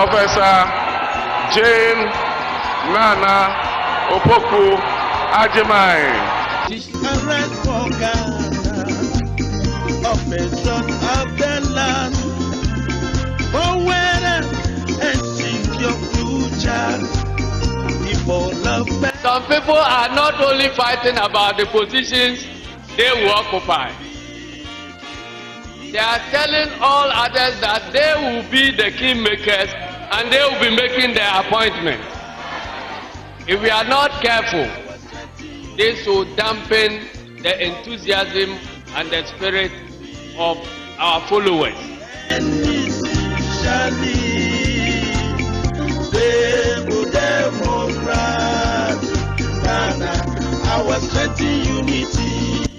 Professor Jane Nana Opoku Ajimai. Of the land, for and seek your future. Some people are not only fighting about the positions they will occupy. They are telling all others that they will be the kingmakers and they will be making their appointment. If we are not careful, this will dampen the enthusiasm and the spirit of our followers.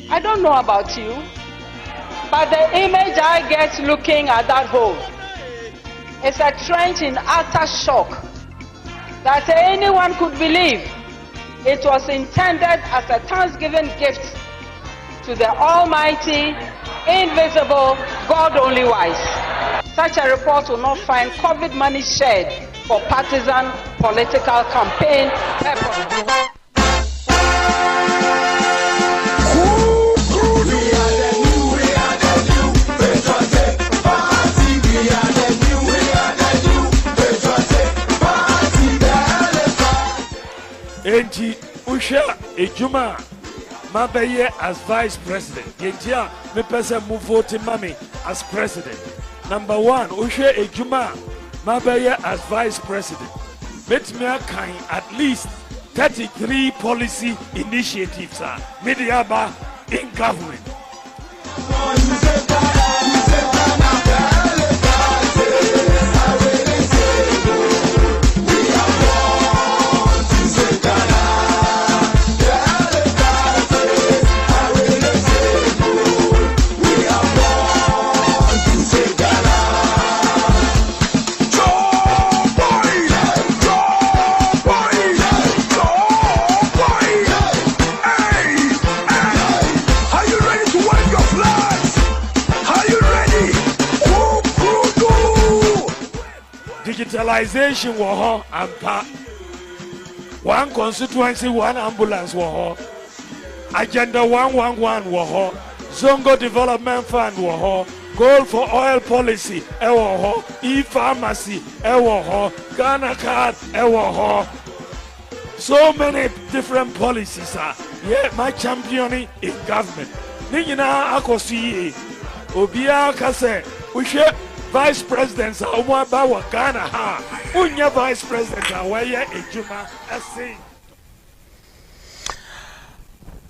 I don't know about you, but the image I get looking at that hole is a trench in utter shock that anyone could believe it was intended as a Thanksgiving gift to the Almighty, invisible, God only wise. Such a report will not find COVID money shared for partisan political campaign purposes. Enti Usha Ejuma Mabeye as vice president. Yentia me pese mu vote mami as president. Number 1, Usha Ejuma Mabeye as vice president. Metmea kind at least 33 policy initiatives are Mediaba in government. Digitalization war and one constituency, one ambulance war. Agenda 111 war. Zongo Development Fund war. Goal for oil policy war. E-pharmacy war. Ghana card war. So many different policies are. Yeah, my championing in government. Nina akosi Obia Kase. We share vice presidents are about Ghana ha. Unya vice president awaya ejuma asi.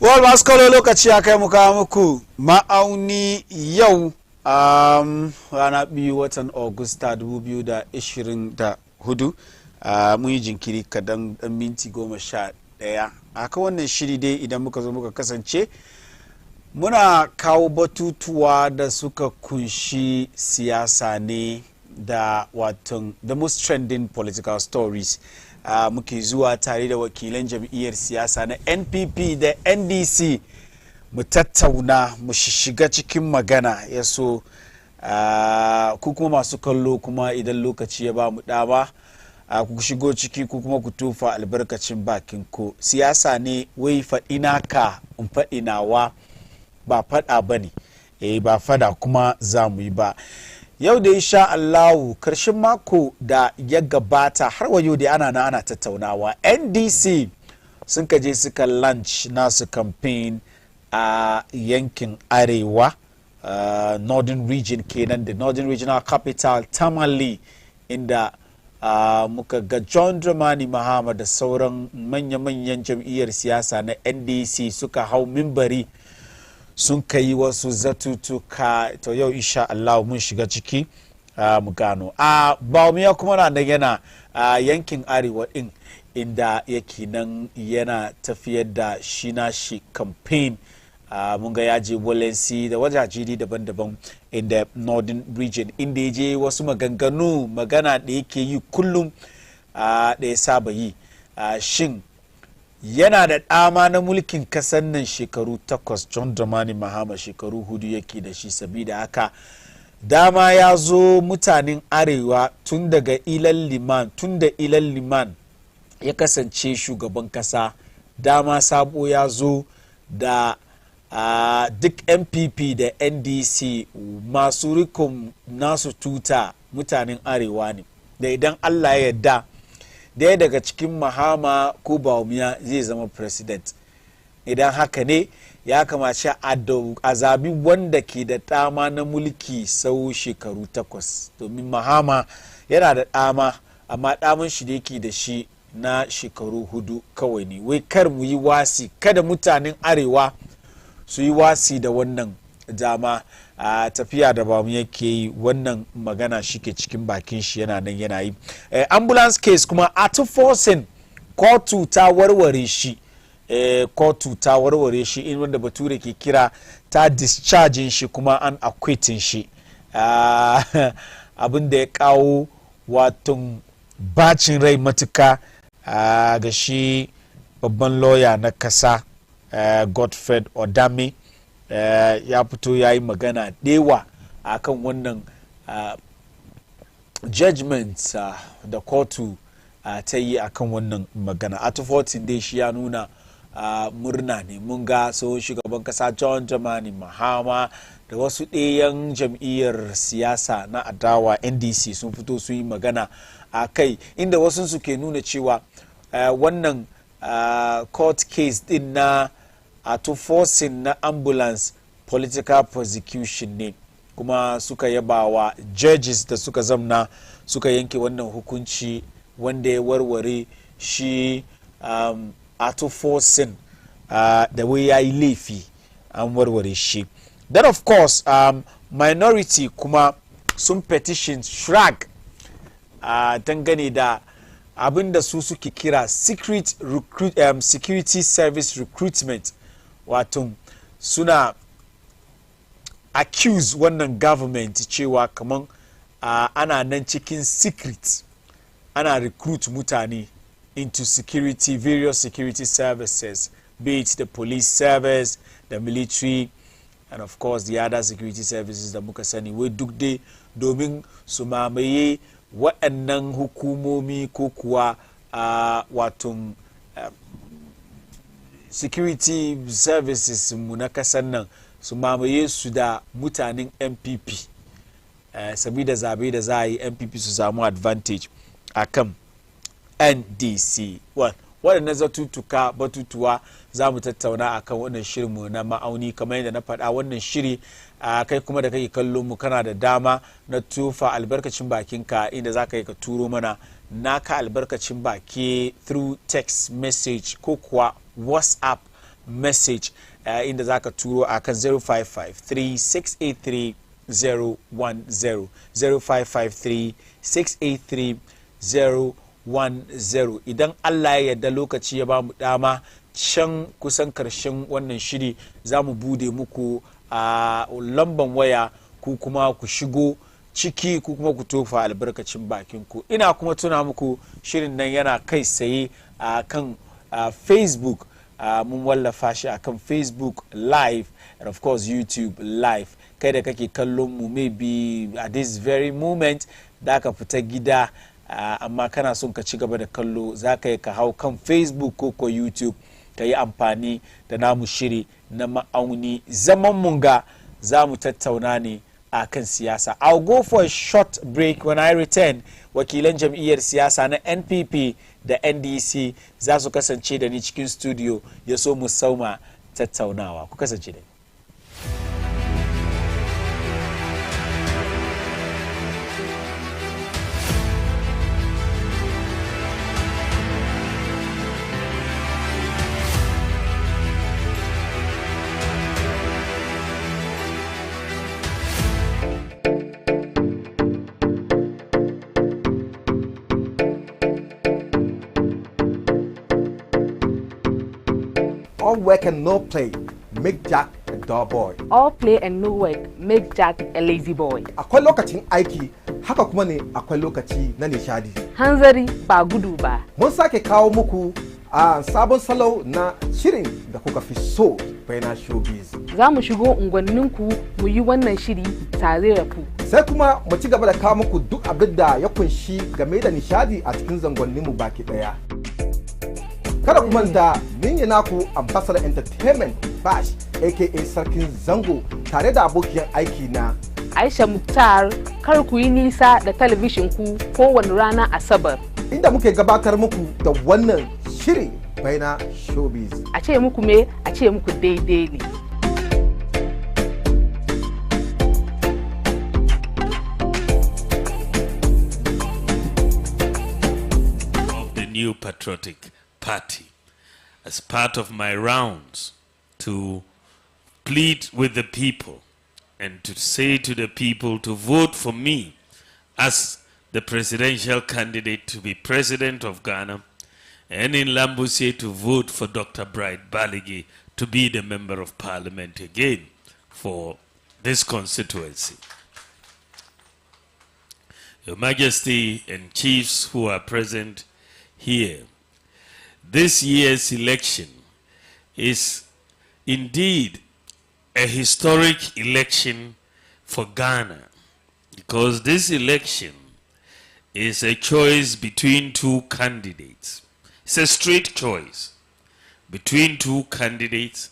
Wal maskolo lokaci akai muka muku ma'auni yau rana biyu watan Agusta 2024 mun yi jinkiri kadan minti 11 aka wannan shiri dai idan muka zo muka kasance muna kawo batutuwa da suka kunshi siyasa ne da watan the most trending political stories muke zuwa tare da wakilan jam'iyyar siyasa na NPP da NDC mu tattauna mu shiga cikin magana yaso ku kuma masu kallo kuma idan lokaci ya ba mu dama ku shigo ciki ku kuma ku tufa albarkacin bakin ku siyasa ne wai fadina ka in fadinawa ba fada bane ba fada kuma zamu yi ba yau da insha Allah karshen mako da ya gabata har wayo da ana tattaunawa NDC sun kaje suka launch nasu campaign a yankin arewa northern region kenan the northern regional capital Tamale inda muka ga John Dramani Mahama da sauran manya-manyan jam'iyyar siyasa na NDC suka hau mimbari sun kai wasu zatutuka to yau insha Allah mun shiga ciki mu gano ba mu ya kuma na yana yankin arewa din inda yake nan yana tafiyar da shi campaign mun ga yaje Bolensi da wajaje daban-daban in the northern region inda yaje wasu magana da yake yi kullum da ya saba yi shin yana da dama na mulkin kasan nan shekaru 8 John Dramani Mahama shekaru 4 yake da shi sabida haka dama ya zo mutanen arewa tun daga ilal liman ya kasance shugaban kasa, dama sabo ya zo da duk npp da ndc masu rikon nasu tuta mutanen arewa ne, da idan allah ya yarda daya daga cikin mahama ko bawumiya zai zama president. Idan haka ne ya kamace a zabi wanda ke da dama na mulki sau shekaru 8, domin mahama yana da dama amma daman shi da yake da shi na shekaru 4 kawai ne. Wai kar mu yi wasi, kada mutanen arewa su yi wasi da wannan dama a tafiya da ba mu yake yi. Wannan magana shi ke cikin bakin shi yana nan yana yi. Ambulance case kuma forcing kotu ta warware shi, in wanda bature ke kira ta discharging shi kuma an acquitting shi. Abin da ya kawo wato bacin rai matuka ga shi babban lawyer na kasa Godfred Odame. Ya fito ya yi magana dewa a kan wannan judgment da kotu ta yi a kan wannan magana. A 14 dai shi ya nuna murna ne. Mun ga tsohon shugaban kasa John Dramani Mahama da wasu ɗayan jam'iyyar siyasa na adawa NDC sun fito su yi magana a kai, inda wasu su ke nuna cewa wannan court case din na forcing na ambulance political prosecution ne, kuma suka yaba wa judges da suka zamna suka yanke wannan hukunci wanda ya warware shi forcing da wai ya yi laifi an warware shi. Then of course minority kuma sun petition shrag dangane da abin da su suke kira security service recruitment, wato suna accuse wannan government cewa kaman ana nan cikin secret ana recruit mutane into various security services, be it the police service, the military, and of course the other security services da muka sani, wai duk dai domin su mamaye waɗannan hukumomi ko kuwa wato security services mu na kasan nan su mamaye su da mutanen MPP, sabida zabe da za a yi MPP su samu advantage a kan NDC. Waɗannan batutuwa za mu tattauna a kan wannan shirinmu na ma'auni. Kamar yadda na faɗa, wannan shiri kai kuma da kake kallon mu kana da dama na tufa albarkacin bakinka, inda za ka yi ka turo mana naka albarkacin baki through text message ko kuwa WhatsApp message, inda za ka turo a kan 0553-683-010 0553-683-010. Idan Allah ya yarda lokaci ya ba mu dama can kusan karshen wannan shiri za mu bude muku a lamban waya ku kuma ku shigo ciki ku kuma ku tofa albarkacin bakin ku. Ina kuma tuna muku shirin nan yana kai tsaye a kan Facebook. Mun wallafa shi a kan Facebook live and of course YouTube live. Kai da kake kallon mu maybe at this very moment da ka fita gida amma kana son ka ci gaba da kallo, za ka yi ka hau kan Facebook ko YouTube ka yi amfani da namu shiri na ma'auni. Zaman munga za mu tattauna ne a kan siyasa. I'll go for a short break. When I return, wakilan jam'iyyar siyasa na NPP da NDC za su kasance da ni cikin studio ya so mu sauma tattaunawa. Ku kasance da ni. All work and no play make Jack a dull boy. All play and no work make Jack a lazy boy. Akwai lokacin aiki, haka kuma ne akwai lokaci na nishadi. Hanzari ba gudu ba. Mun sake kawo muku a sabon salo na shirin da kuka fi so, bayan showbiz. Za mu shigo unguwanninku mu yi wannan shiri tare da ku. Sai kuma mu ci gaba da kawo muku duk abin da ya kunshi game da nishadi a cikin zangonninmu baki daya. Kada ku manta ni ne naku Ambassador Entertainment Bash aka Sarkin Zango tare da abokiyar aiki na Aisha Muktar, kar ku yi nisa da talabishin ku kowane rana Asabar. Inda muke gabatar muku da wannan shiri baina showbiz. A ce muku me, a ce muku daidai ne. Of the new patriotic party, as part of my rounds to plead with the people and to say to the people to vote for me as the presidential candidate to be president of Ghana, and in Lambusye to vote for Dr. Bright Baligi to be the member of parliament again for this constituency. Your Majesty and chiefs who are present here, this year's election is indeed a historic election for Ghana, because this election is a choice between two candidates. It's a straight choice between two candidates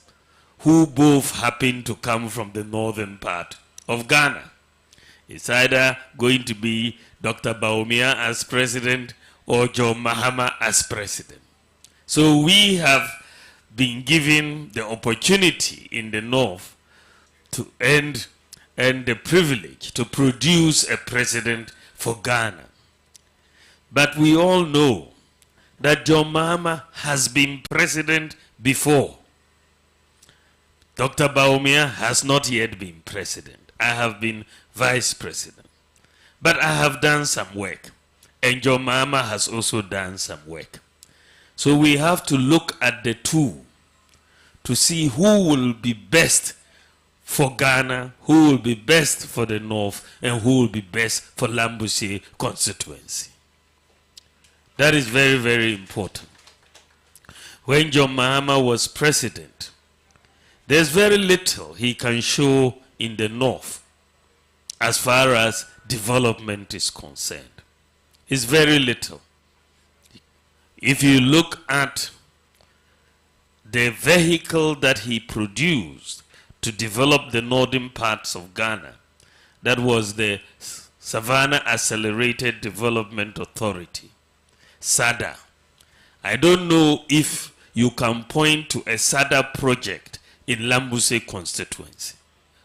who both happen to come from the northern part of Ghana. It's either going to be Dr. Baumia as president or John Mahama as president. So we have been given the opportunity in the north to end and the privilege to produce a president for Ghana. But we all know that John Mahama has been president before. Dr. Baumia has not yet been president. I have been vice president. But I have done some work. And John Mahama has also done some work. So we have to look at the two to see who will be best for Ghana, who will be best for the north, and who will be best for Lambusye constituency. That is very, very important. When John Mahama was president, there's very little he can show in the north as far as development is concerned. It's very little. If you look at the vehicle that he produced to develop the northern parts of Ghana, that was the Savannah Accelerated Development Authority, SADA. I don't know if you can point to a SADA project in Lambusye constituency.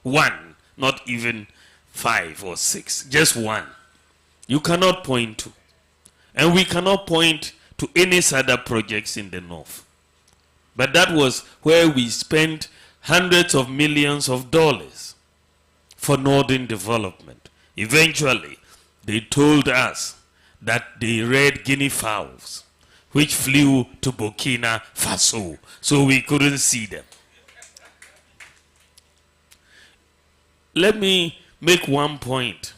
One, not even 5 or 6, just one. You cannot point to. And we cannot point to any SADA projects in the north. But that was where we spent hundreds of millions of dollars for northern development. Eventually, they told us that they reared guinea fowls, which flew to Burkina Faso, so we couldn't see them. Let me make one point.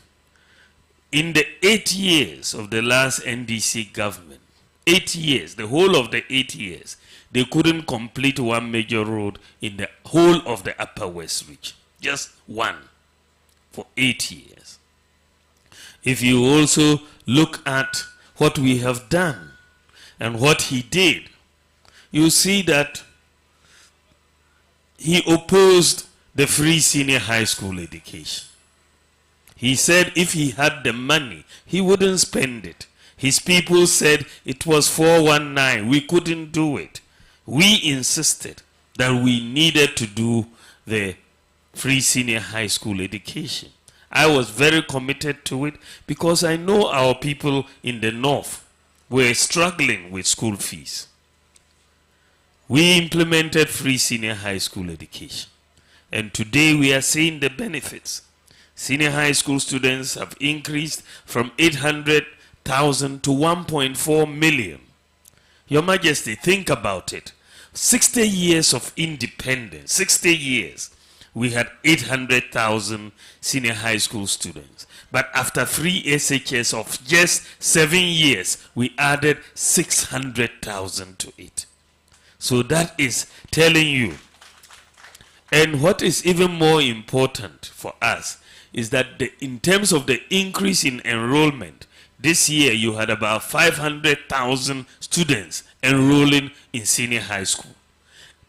In the 8 years of the last NDC government, 8 years, the whole of the 8 years, they couldn't complete one major road in the whole of the Upper West region. Just one for 8 years. If you also look at what we have done and what he did, you see that he opposed the free senior high school education. He said if he had the money, he wouldn't spend it. His people said it was 419. We couldn't do it. We insisted that we needed to do the free senior high school education. I was very committed to it because I know our people in the north were struggling with school fees. We implemented free senior high school education. And today we are seeing the benefits. Senior high school students have increased from 800,000 to 1.4 million. Your Majesty, think about it. 60 years of independence, 60 years, we had 800,000 senior high school students. But after free SHS of just 7 years, we added 600,000 to it. So that is telling you. And what is even more important for us is that in terms of the increase in enrollment, this year you had about 500,000 students enrolling in senior high school.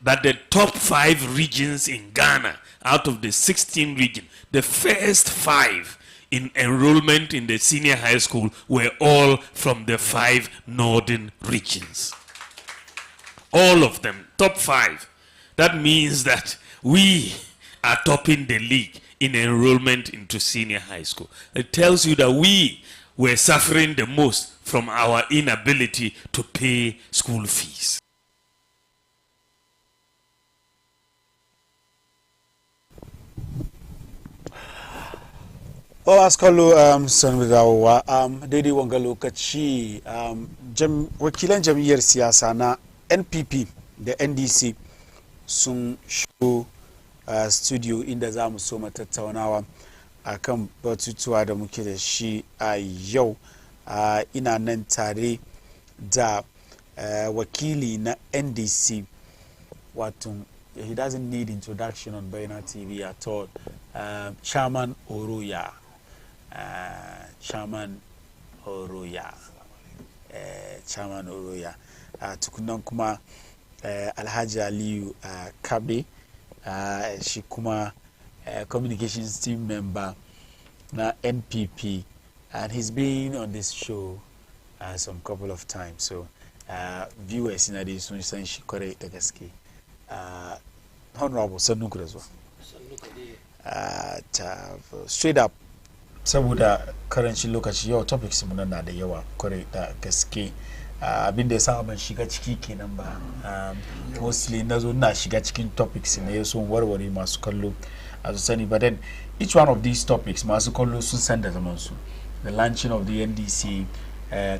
But the top 5 regions in Ghana, out of the 16 regions, the first 5 in enrollment in the senior high school were all from the 5 northern regions. All of them, top 5. That means that we are topping the league in enrollment into senior high school. It tells you that we were suffering the most from our inability to pay school fees. Askalo san dawowa daidai wanga lokaci wakilan jam'iyyar siyasa na NPP da NDC sun shigo studio inda za mu so tattaunawa akan batutuwa da muke da shi a yau. Ina nan tare da wakili na NDC, wato he doesn't need introduction on Bayana TV at all, Chairman Oroya. Chairman Oroya. Tukunan kuma Alhaji Aliyu Kabe, shi kuma communications team member na NPP, and he's been on this show some couple of times, so viewers in addition sun san shi kwarai da gaske. Honorable sannunku da zuwa. Straight up, saboda karancin lokaci yau topics mu na da yawa kwarai da gaske. Abin da ya sa ban shiga ciki kenan ba, mostly nazo na shiga cikin topics ne yaso warware masu kallo a su sani, but then each one of these topics masu kallo sun san da zaman su. The launching of the NDC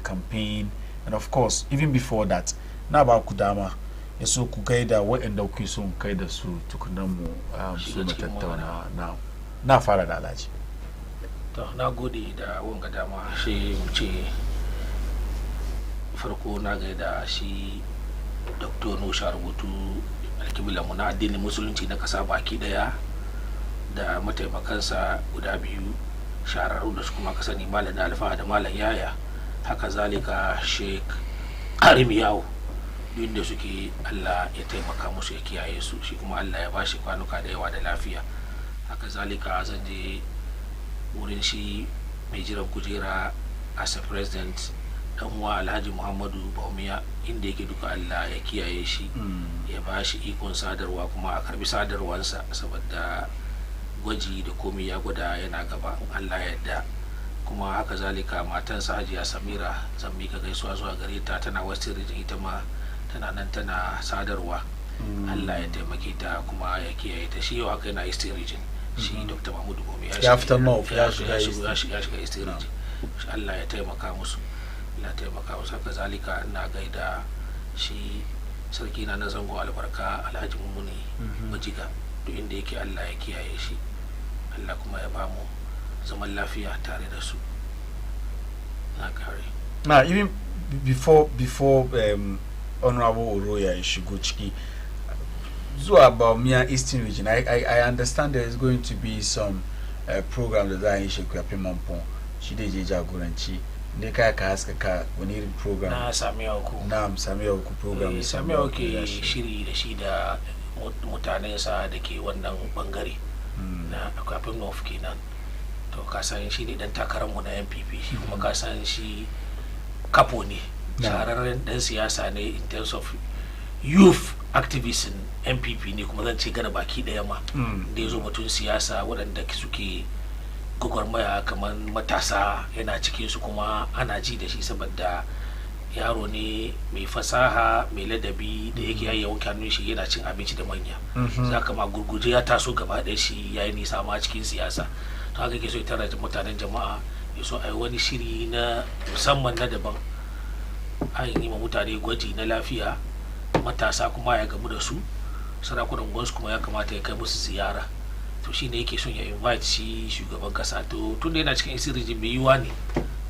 campaign, and of course even before that na ba ku dama yaso ku gaida waɗanda kuke son kai da su tukunan mu su tattauna na fara da Alhaji. To na gode da wanga dama, shi mu ce farko na gaida shi Dr. Nusha Rubutu alkibla mu na addinin musulunci na kasa baki daya da mataimakansa guda biyu shararru da su kuma ka sani Malam Alfa da Malam Yaya, haka zalika Sheikh Karim Yawo, duk da suke Allah ya taimaka musu ya kiyaye su, shi kuma Allah ya bashi kwanuka da yawa da lafiya. Haka zalika zan je wurin shi mai jiran kujera as a president dan uwa Alhaji Muhammadu Baumiya, inda yake duka Allah ya kiyaye shi, ya bashi ikon sadarwa kuma a karbi sadarwansa, saboda gwaji da komai ya gwada yana gaba Allah ya yarda. Kuma haka zalika matansa Hajiya Samira zan mika gaisuwa zuwa gare ta, tana Western Region, ita ma tana nan tana sadarwa. Allah ya taimake ta kuma ya kiyaye ta. Shi yau haka yana Eastern Region, shi Dr. Mahmudu Gomi ya fita North, ya shiga Eastern Region. Allah ya taimaka musu, Allah ya taimaka musu. Haka zalika ina gaida shi sarki na zango albarka Alhaji Mummuni Majiga, duk inda yake Allah ya kiyaye shi, Allah kuma ya bamu zaman lafiya tare da su. Na kare. Now, even before Honorable Oroya shigo ciki zuwa Bawumia Eastern Region, I understand there is going to be some program da za a yi shi kwafi Mampon, shi da je jagoranci ne ka haska ka wani irin program na Samiya Uku program. Samiya Uku shiri da shi da mutanensa da ke wannan bangare na kwafin North kenan. To ka san shi ne dan takararmu na NPP, shi kuma ka san shi kapo ne, shahararren dan siyasa ne in terms of youth activism. NPP ne kuma zan ce gana baki daya ma da ya zo batun siyasa, waɗanda suke gwagwarmaya kamar matasa yana cikin su, kuma ana ji da shi saboda yaro ne mai fasaha mai ladabi da yake yayin hannun shi, yana cin abinci da manya. Zaka ma gurguje ya taso gaba ɗaya, shi yayi nisa ma cikin siyasa. To haka ke so ya tara mutanen jama'a, ya so ai wani shiri na musamman na daban, an yi ma mutane gwaji na lafiya, matasa kuma ya gamu da su, sarakunan gwansu kuma ya kamata ya kai musu ziyara. To shi ne yake son ya invite shi shugaban kasa, to tun da yana cikin Eastern Region mai yiwa ne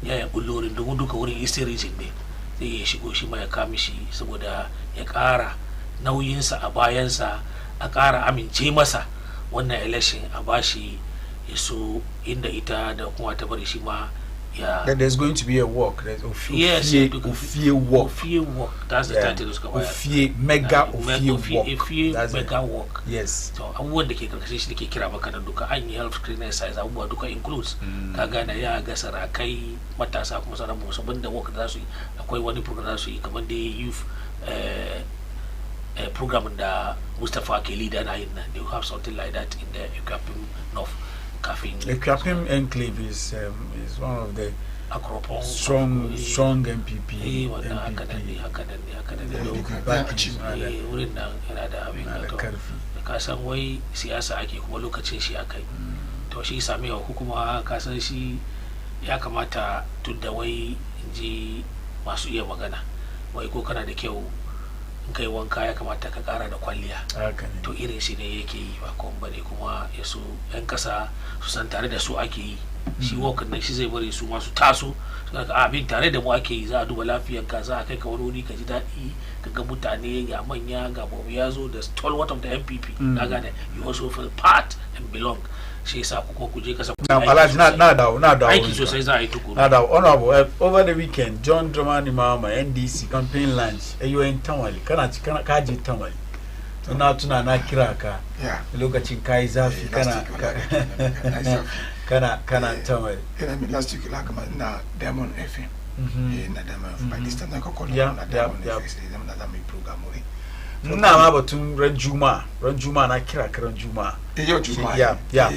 ya yi bullorin don duka wurin Eastern Region ne zai iya shigo shi ma ya kame shi, saboda ya ƙara nauyinsa a bayansa, a ƙara amince masa wannan election, a bashi ya so inda ita da kuma ta bari shi ma ya that there's going to be a walk. There's yes, Ofie walk. Ofie walk. That's the title of the Ofie mega Ofie walk. Ofie mega walk. Yes. So abubuwan da ke karkashin shi da ke kira maka nan duka an yi health screening exercise abubuwa duka includes ka gane ya ga sarakai matasa kuma sauran musamman da work da su yi akwai wani program da su yi kamar da youth program da Mustapha ke leader na yin nan. They will have something like that in the Equipim North. Equipim Enclave is one of the strong MPP. Wurin nan yana da abin da ka san wai siyasa ake kuma lokacin shi akai. To shi sami wa hukuma ka san shi ya kamata tun da wai ji masu iya magana wai ko kana da kyau in kai wanka ya kamata ka kara da kwalliya to irin shi ne yake yi ba kuma bane kuma ya so yan kasa su san tare da su ake yi shi wakan nan shi zai bari su masu taso suna ka abin tare da mu ake yi za a duba lafiyanka za a kai ka wani wuri ka ji daɗi ka ga mutane ga manya ga babu ya zo da stalwart of the MPP na gane you also feel part and belong shi yasa ku ku je kasa na dawo aiki sosai za a yi tukuru na dawo honorable over the weekend John Dramani Mahama NDC campaign launch ayoyin tamale kana kaji tamale tuna na kira ka lokacin kai zafi kana tamale last week like na Diamond FM na Diamond by this time na ko na Diamond FM na mai program ore na ma batun ran juma'a na kira ran juma'a yau juma'a ya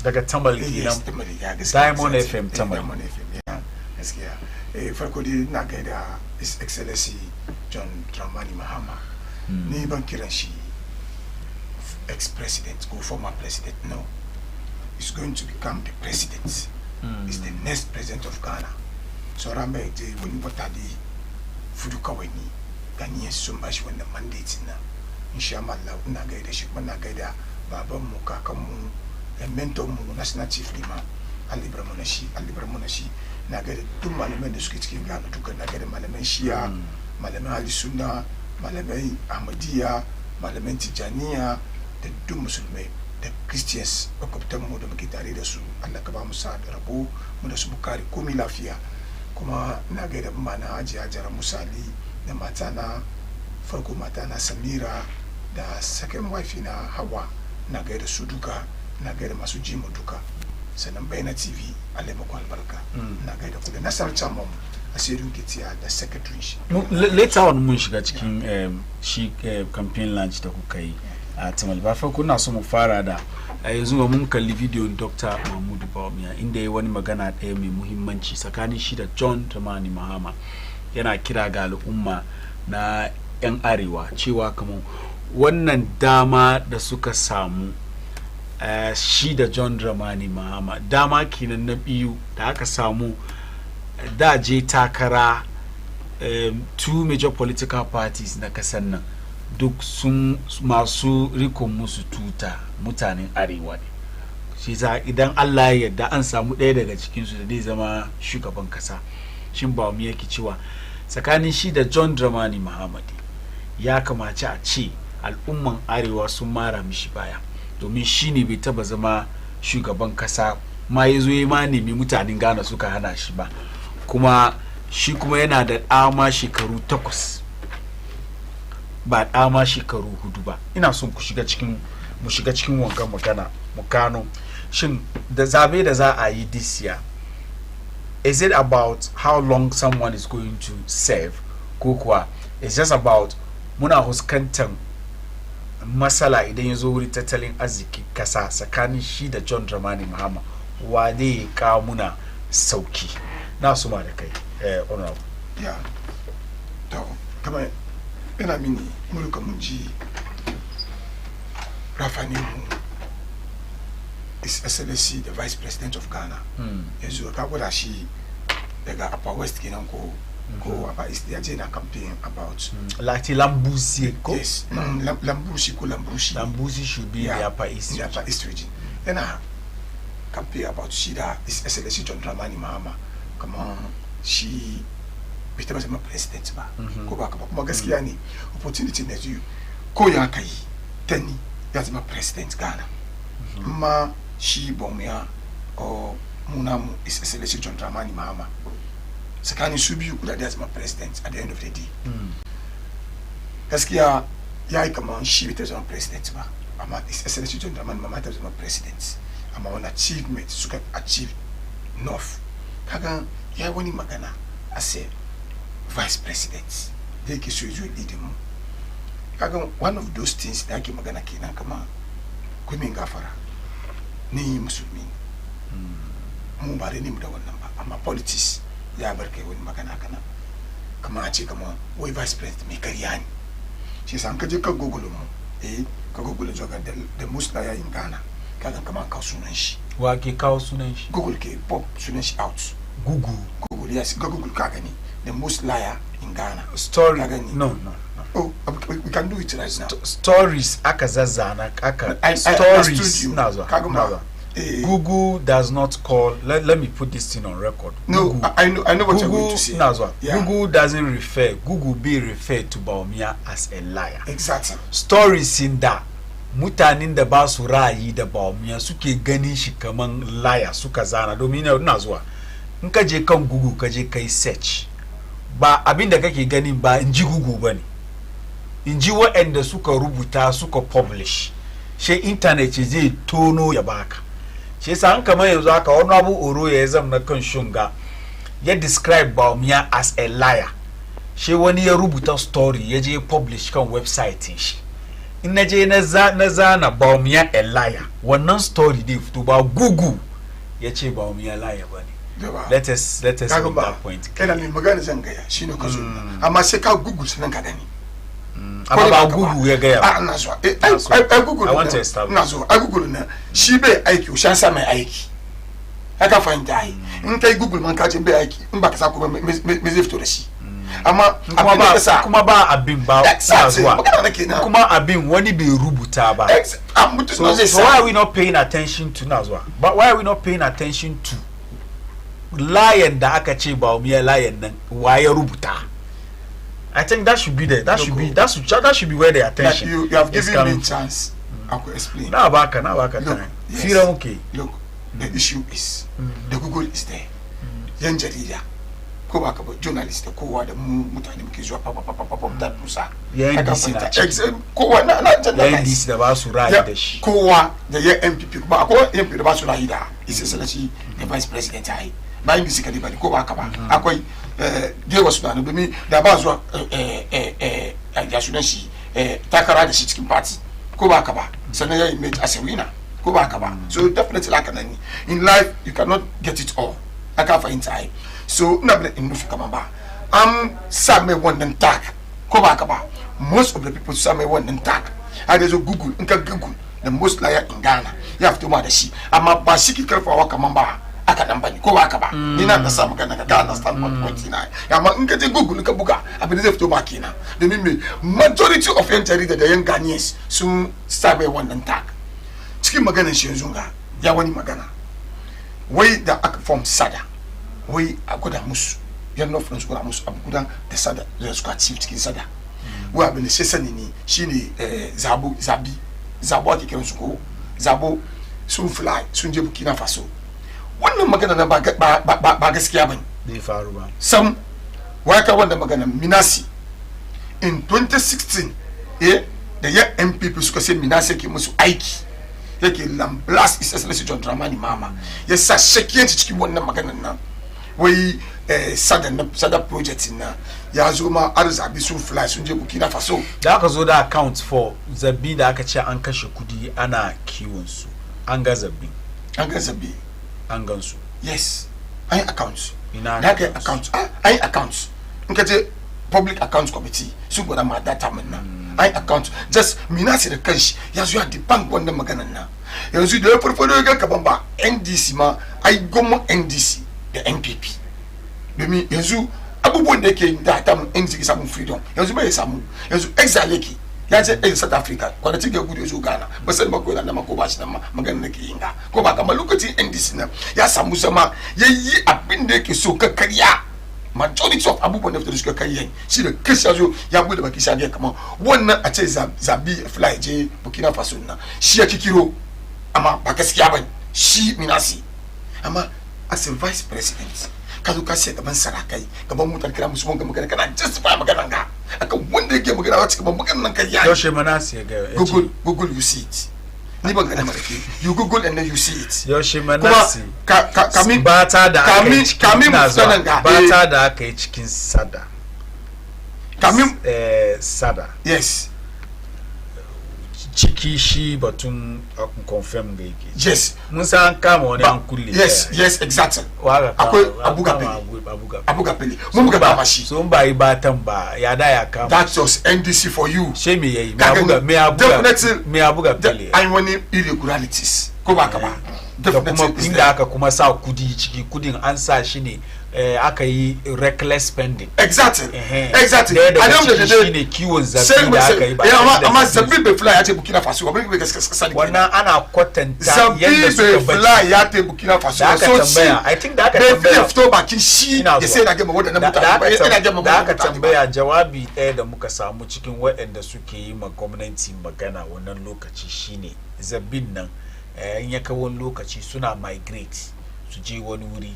daga tamale kenan Diamond FM tamale gaskiya farko dai na gaida His Excellency John Dramani Mahama ni ban kiran shi ex-president or former president. No, he's going to become the president. He's the next president of Ghana. So Rambe when you batadi fuduka weni Ghanaian so much when the mandate na inshallah na gaida shi na gaida baban mu kakan mu mentor mu national chief lima Ali Bramonashi na gaida duk malaman da suke cikin Ghana duka na gaida malaman Shia malaman Ali Sunna malaman Ahmadiyya malaman Tijaniya da duk musulmai da Christians makwabtan mu da muke tare da su Allah ka ba mu sa da rabo mu da su bukari komai lafiya kuma na gaida mana Hajiya Jara Musali da matana farko matana Samira da second wife na Hawa na gaida su duka na gaida masu jimo duka sannan Bayana TV Allah ya muku albarka na gaida ku da Nasar Chamam asirin kitiya da secretary shi later on mun shiga cikin shi campaign launch da kuka yi a Tamal ba fa kuna so mu fara da yanzu ga mun kalli video Dr. Mahmudu Bawumia inda yayi wani magana ɗaya mai muhimmanci tsakanin shi da John Dramani Mahama yana kira ga al'umma na yan arewa cewa kamar wannan dama da suka samu shi da John Dramani Mahama dama kenan na biyu da aka samu da je takara two major political parties na kasan nan duk sun masu rikon musu tuta mutanen arewa ne shi za idan Allah ya yarda an samu ɗaya daga cikin su da zai zama shugaban kasa shin ba mu yake cewa tsakanin shi da John Dramani Mahama ya kamace a ce al'umman arewa sun mara mishi baya domin shi ne bai taba zama shugaban kasa ma yazo ya ma nemi mutanen Ghana suka hana shi ba kuma shi kuma yana da ɗama shekaru 8 ba ɗama shekaru 4 ba ina son mu shiga cikin wangan magana mu kano shin da zabe da za a yi this year is it about how long someone is going to serve ko kuwa it's just about muna huskantar masala idan ya zo wuri tattalin arziki kasa tsakanin shi da John Dramani Mahama wa zai kawo muna sauki na su ma da kai honorable ya to kama ina mini mulka mun ji Rafani His Excellency the Vice President of Ghana yanzu ka gwada shi daga Upper West kenan ko Upper East ya je na campaign about Lati Lambusi ko yes Lambusi should be the Upper East region yana campaign about shi da His Excellency John Dramani Mahama kamar shi bai taba zama president ba ko ba kuma gaskiya ne opportunity na zuyu ko ya kai tani ya zama president Ghana amma shi Bawumia or Munamu is a selection John Dramani Mahama. Sakani Subiu could have my president at the end of the day. Gaskiya ya kama shi bita zama president ba. Amma is a selection John Dramani Mahama ta zama president. Amma wani achievement suka achieve enough. Kaga ya wani magana as a vice president. They can show you lead him. Kaga one of those things da ake magana kenan kama kumin gafara ni musulmi mu ba da ni mu da wannan ba amma politics ya bar kai wani magana kana kama a ce kama wai vice president mai kariya ne shi san ka je ka google mu ka google joga da musla ya in Ghana kaga kama ka sunan shi wa ke kawo sunan shi google ke pop sunan shi out google yes google ka gani the most liar in Ghana story no oh we can do it right now stories aka zazzana aka stories nazo Google does not call let me put this thing on record. No, Google, I know what Google, you're going to say. Nazo, yeah. Google doesn't refer Google be referred to Bawumia as a liar. Exactly. Stories in that mutanen da ba su ra'ayi da Bawumia suke ganin shi kaman liar suka zana domin ina zuwa in ka je kan Google ka je kai search ba abinda kake ganin ba in ji Google bane in ji waɗanda suka rubuta suka publish she internet zai tono ya baka shi yasa an kamar yanzu haka wani abu oro ya zama na kan shunga ya describe Bawumia as a liar she wani ya rubuta story ya je publish kan website shi in na je na zana Bawumia a liar wannan story dai fito ba Google ya ce Bawumia liar bane. Let us make that point. Kana ne magana zan gaya shine ka zo amma sai ka Google sanan ka gani amma ba Google ya gaya ba na so ai Google I want to establish na so ai Google na shi bai aiki o shan sa mai aiki aka fahimta ai in kai Google man ka ce bai aiki in ba ka sa kuma me zai fito da shi amma kuma ba abin ba zuwa kuma abin wani bai rubuta ba so why are we not paying attention to Nazwa but why are we not paying attention to lion da aka ce Bawumia lion nan waye rubuta I think that should be there. That should be where the attention. You have given me a chance. I could explain. Now back time. Yes. Okay. Look, the issue is the Google is there. Yan jarida ko ba ka ba journalist kowa da mutane muke zuwa papa da musa. Yan DC na kowa na yan DC da ba su rayu da shi. Kowa da yan MPP ba ko MP da ba su rayu da isa sanaci the vice president ai. Bayan DC ka di ba ko ba ka ba. Akwai dai wasu na domin da ba zuwa ya sunan shi takara da shi cikin party ko ba ka ba sannan ya image as a winner ko ba ka ba so definitely like an in life you cannot get it all aka fahimta ai so ina bada in nufi kaman ba sa mai wannan tag ko ba ka ba most of the people sa mai wannan tag a da zo Google in ka Google the most liar in Ghana ya fito ma da shi amma ba shi ki karfawa kaman ba aka dan bani ko ba aka ba ni na da samu kana ka understand what point ina amma in ka je Google ka buga abin zai fito ba kenan domin me majority of yan jarida da yan Ghanaians sun sabe wannan tag cikin maganar shi yanzu ga ya wani magana wai da aka form sada wai a guda musu yan no friends guda musu abu gudan da sada da su ka chief cikin sada wai abin sai sani ne shine zabo ake kiran su ko zabo sun fly sun je Burkina Faso wannan magana na ba gaskiya bane bai faru ba sam waka wannan magana Minasi in 2016 da ya MPP suka sai Minasi ke musu aiki yake lamblas is John Dramani Mahama ya sa shakiyanci cikin wannan maganan nan wai sada project na ya zo ma arzabi sun fly sun je Burkina Faso da aka zo da account for zabi da aka ce an kashe kudi ana kiwon su an ga zabi an gansu yes ai accounts ina da kai accounts ai accounts in ka je public accounts committee sun gwada ma data min nan ai accounts just Minasi da kanshi ya zo ya debunk wannan maganan nan yanzu da ya farfado ga kaban ba NDC ma ai gwamnan NDC da NPP domin yanzu abubuwan da yake da ta mun NDC samun freedom yanzu bai samu yanzu exile yake ya ce in South Africa kwanda cike gudu ya zo Ghana ba sai ba ko da ma ko ba shi nan ma magana nake yin ga ko ba kamar lokacin NDC nan ya samu zama yayi abin da yake so ka karya majority of abubuwan da suka karya shi da kashi ya zo ya bude baki shi ga kamar wannan a ce zabi fly je Burkina Faso nan shi ya kikiro amma ba gaskiya bane shi minasi amma as a vice president ka zo ka sai gaban sarakai gaban mutar kira musu mun ga magana kana justify magana ga akan wanda yake magana wacce gaban maganar nan kai yayi yaushe manasi ya ga google you see it ni ban ga marake you google and then you see it yaushe manasi kamin bata da kamin sanan ga bata da aka yi cikin sada kamin sada yes ciki shi batun confirm ga yake yes mun san kama wani an kulle yes exactly akwai abuga pele mun ga ba shi so ba yi batan ba ya da ya kama that's just NDC for you she me yayi me abuga pele ai wani irregularities ko ba ka ba definitely inda aka kuma sa kudi ciki kudin an sa shi ne aka yi reckless spending exactly a nan da shine kiwon zabi da aka yi ba amma zabi bai fly ya ce Burkina Faso abin bai gaskiya wannan ana kwatanta yanda suka fly ya ce Burkina Faso so tambaya I think da aka tambaya bai fito bakin shi ya sai da ga wadannan mutane da aka tambaya jawabi ɗaya da muka samu cikin waɗanda suke yi ma gwamnati magana wannan lokaci shine zabin nan in ya kawo wani lokaci suna migrate su je wani wuri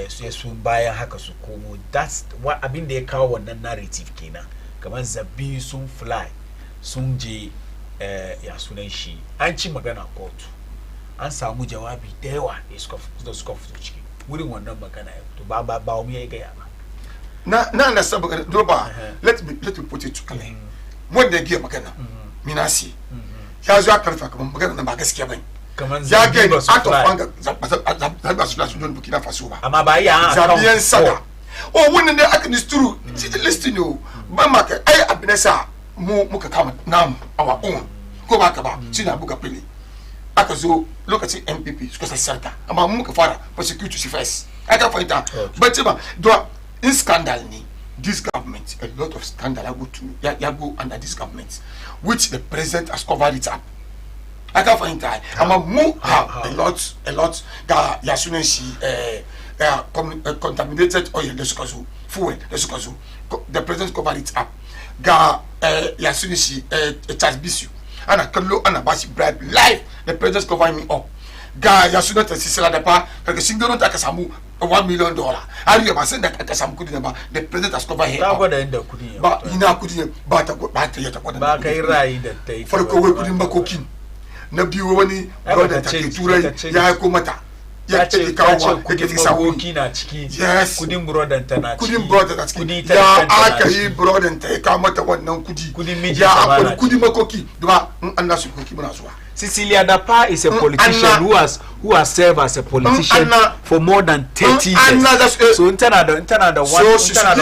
su sun bayan haka su komo that's what abin da ya kawo wannan narrative kenan kamar zabi sun fly sun je ya sunan shi an ci magana kotu an samu jawabi da yawa da suka fito ciki wurin wannan magana ya fito ba mu ya gaya ba na saboda doba let me put it clear wanda ya giya magana minasi ya zo karfa kamar magana na ba gaskiya bane kaman zabi ba su fly zabi ba su fly su don Burkina Faso ba amma ba ya zabiyan sada wannan da aka nisturu listen yo ba maka ai abinasa muka kama namu our own ko ba ka ba shine abuga pele aka zo lokacin MPP suka sassarta amma muka fara prosecute first aka fahimta bace ba do in scandal ni this government a lot of scandal ya go under this government which the president has covered it up aka fahimta amma mu have a lot ga ya sunan shi contaminated oil da suka zo fuel da suka zo the president covered it up ga ya sunan shi Charles Bisu ana kallo ana bashi bribe live the president covering me up ga ya sunan ta sisila da fa daga shingaron ta aka samu $1 million har yau ba san da aka samu kudi ba the president has covered him ba gwada inda kudi ba ina kudi ba ta ya ta gwada ba kai rayi da tai farko wai kudin makokin na biyu wani brother ta ke turai ya haiko mata ya ce kawo kudin makoki na ciki kudin brother ta na ciki kudin brother ta ciki ya aka yi brother ta ya kawo mata wannan kudin miji ya akwai kudin makoki duba in an nasu koki muna zuwa Cecilia Dapa is a politician who has served as a politician for more than 30 years. So intana the 1 million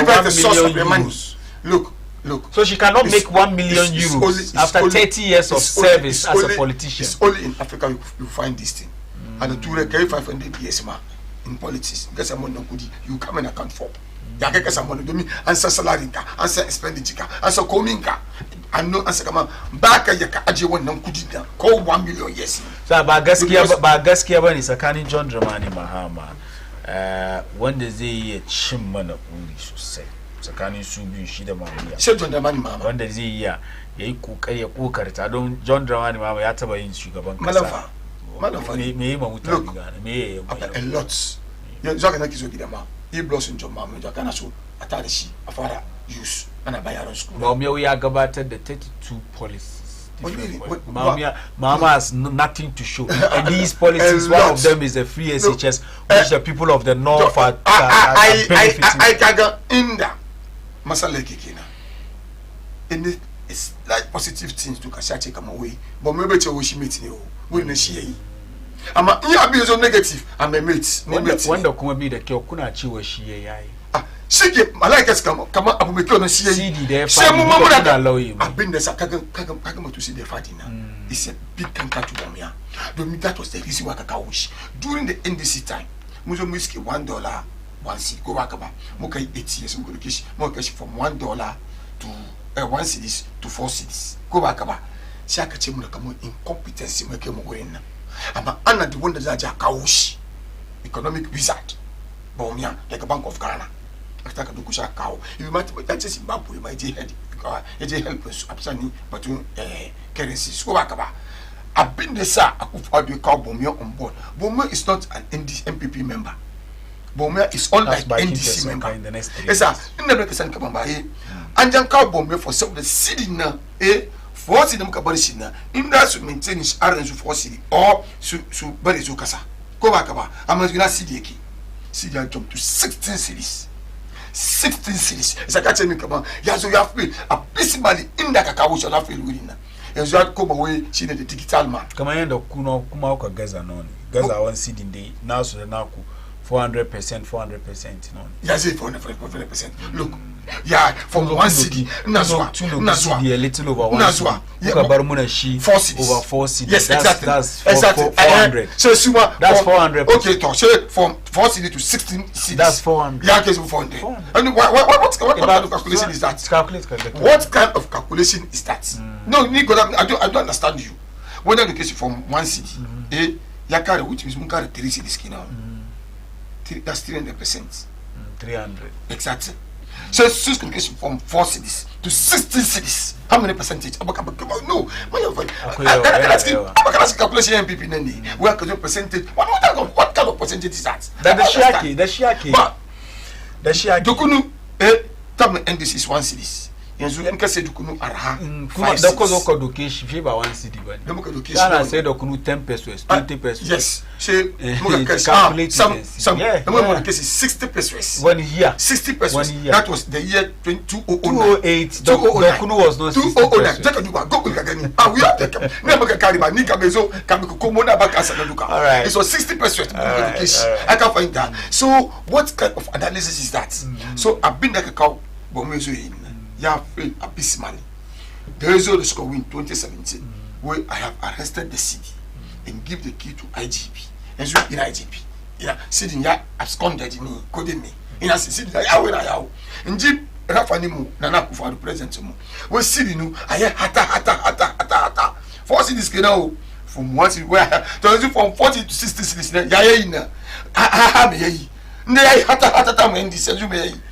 euros. Look. So she cannot make 1 million euros after 30 years of service as a politician. It's only in Africa you find this thing. And the Ture carry 500 years ma in politics. Get some money you come and account for. Ya get some money. Do me answer salary ka, answer expenditure ka, answer coming ka. And no answer kama baka ya ka aje wannan kudi da ko 1 million yes. So ba gaskiya bane tsakanin John Dramani Mahama wanda zai yi cin mana buri sosai tsakanin su biyu shi da Mamiya. Shi John Dramani Mahama wanda zai yi yayi kokari ya kokarta don John Dramani Mahama ya taba yin shugaban kasa. Malafa me yi ma mutane gane me a lot. Yanzu haka nake so gidan ma he blossom John Mahama da kana so a tare shi a fara use ana bayaran school. Mamiya ya gabatar da 32 policies. Mama has nothing to show. And these policies, one of them is the free SHS, which the people of the north are benefiting. I kaga inda masala kekena. And it's like positive things to kashache kama way. But maybe che woshi mate ne o. We na shi yayi. Ama in ya be so negative, I'm a mate. Wanda kuma bi da kyau kuna cewa shi yayi. Shike malaika kama abu mai kyau na shi yayi. Sai mu mamura da lauyi. Abin da sa kaga mutu shi da fadi na. It's a big canker to them ya. That was the reason why kaka wish. During the NDC time, mu zo mu iske $1 1 cedi go back ba. Mu kai 8 years mu kishi. Mu kashi from $1 to 1 cedis to 4 cedis. Go back ba. Sai aka ce mu da kamar incompetence mu kai mu gurin nan. Amma ana da wanda za a kawo shi. Economic wizard. Bawumia like a Bank of Ghana. After ka dukusha kawo. You might that is Zimbabwe my head. Help us absani batun currencies. Go back ba. I've been the sir Akufo-Addo call Bawumia on board. Bawumia is not an NPP member. Bawumia is unlike NDC member. Yes, sir. In the American Kabamba, and then call Bawumia for some the city now, for the Mukabari now, in that to maintain his arrange for city or to bury Zukasa. Go back about. I'm not going to see the key. See, they jumped to 16 cities. 16 cities. It's like I tell me, come on, Yazo Yafil, a peacefully in the Kakao shall have feel within. And so I come away, she the digital man. Come on, the Kuno Kumauka Gaza non. Gaza one seed in the now so the Naku 400%, 400% non. Yes, 400%. Look, yeah, from one city, Nazwa, a little over one. Nazwa, Barmuna she 4 cities. Over 4 cities. Yes, exactly. That's 400. So Suma, that's 400. Okay, so from 4 cities to 16 cities. That's 400. Yeah, okay, so 400. And what kind of calculation is that? What kind of calculation is that? No, Nico, I don't understand you. When you case from one city, Yakari, which means Munkari 3 cities now. That's 300%. 300. Exactly. So it's communication from 4 cities to 16 cities. How many percentage? No, I can ask calculation MPP Nandi. Where can you percentage? What kind of percentage is that? The Shiaki. Dokunu, Tam NDC is 1 cities. Yanzu en kase Dokunu Arha. The cause of education favor 1 city, but I said Dokunu 10 pesos, 20 pesos. Yes. Say some case is 60 pesos. 1 year. 60 pesos. 1 year. That was the year 2008. 2009 was not 60 pesos. We have to never carry my Nika Bezo, Kamiko Bakasa. It was 60 pesos. I can't find that. So, what kind of analysis is that? So, I've been like a cow, Bomezo in. Yeah, a piece money. The result is going in 2017, where I have arrested the city and give the key to IGP. And so in IGP, sitting here absconded me, coding me. In a city, and Jeep Rafanimu, Nana for the present. We're sitting, I hear hata. 4 cities now from 1 city where from 40 to 60 cities.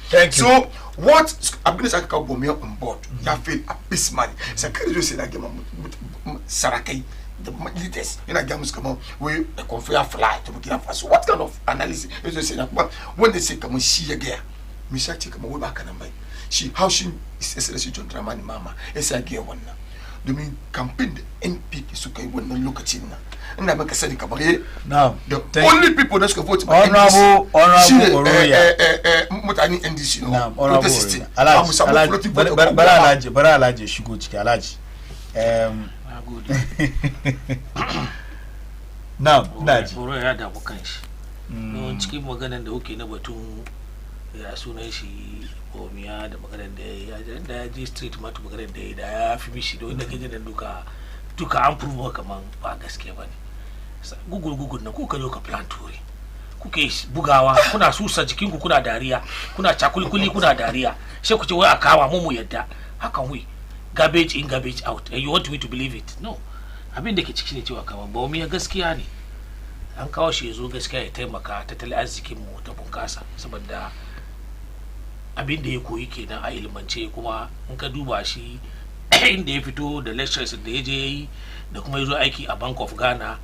Thank you. So, what I've been saying about Bawumia on board, you feel a piece money. So, can you say that Sarakai, the militaries, in a games come on, we a conveyor fly to Burkina Faso. What kind of analysis is you say that when they say come on, she again, Misha come away back and she how she is essentially John Dramani Mama, it's a gear one. Do mean campaign the NP Sukai when they look at him now. And I'm a saying, now the only people that's going to vote honorable Mutani NDC. Baralaji Shuguchi Alaji. Now, Naji. No, cikin maganan da kuke na batun ya sunan shi Bawumia da maganan da ya je street ma to maganan da ya fi mishi da wanda kake nan duka an prove kaman ba gaske bane. Google na kuka zo ka plan ture. Kuke bugawa kuna susa jikinku kuna dariya, kuna cakulikuli kuna dariya. Sai ku ce wai akawa mu yadda. Hakan wai garbage in garbage out. And you want me to believe it? No. Abin da ke ciki ne cewa kaman Bawumia gaskiya ne. An kawo shi yazo gaskiya ya taimaka tattalin arzikin mu ta bunkasa saboda abin da ya koyi kenan a ilmance kuma in ka duba shi inda ya fito da lectures da ya je yi da kuma yazo aiki a Bank of Ghana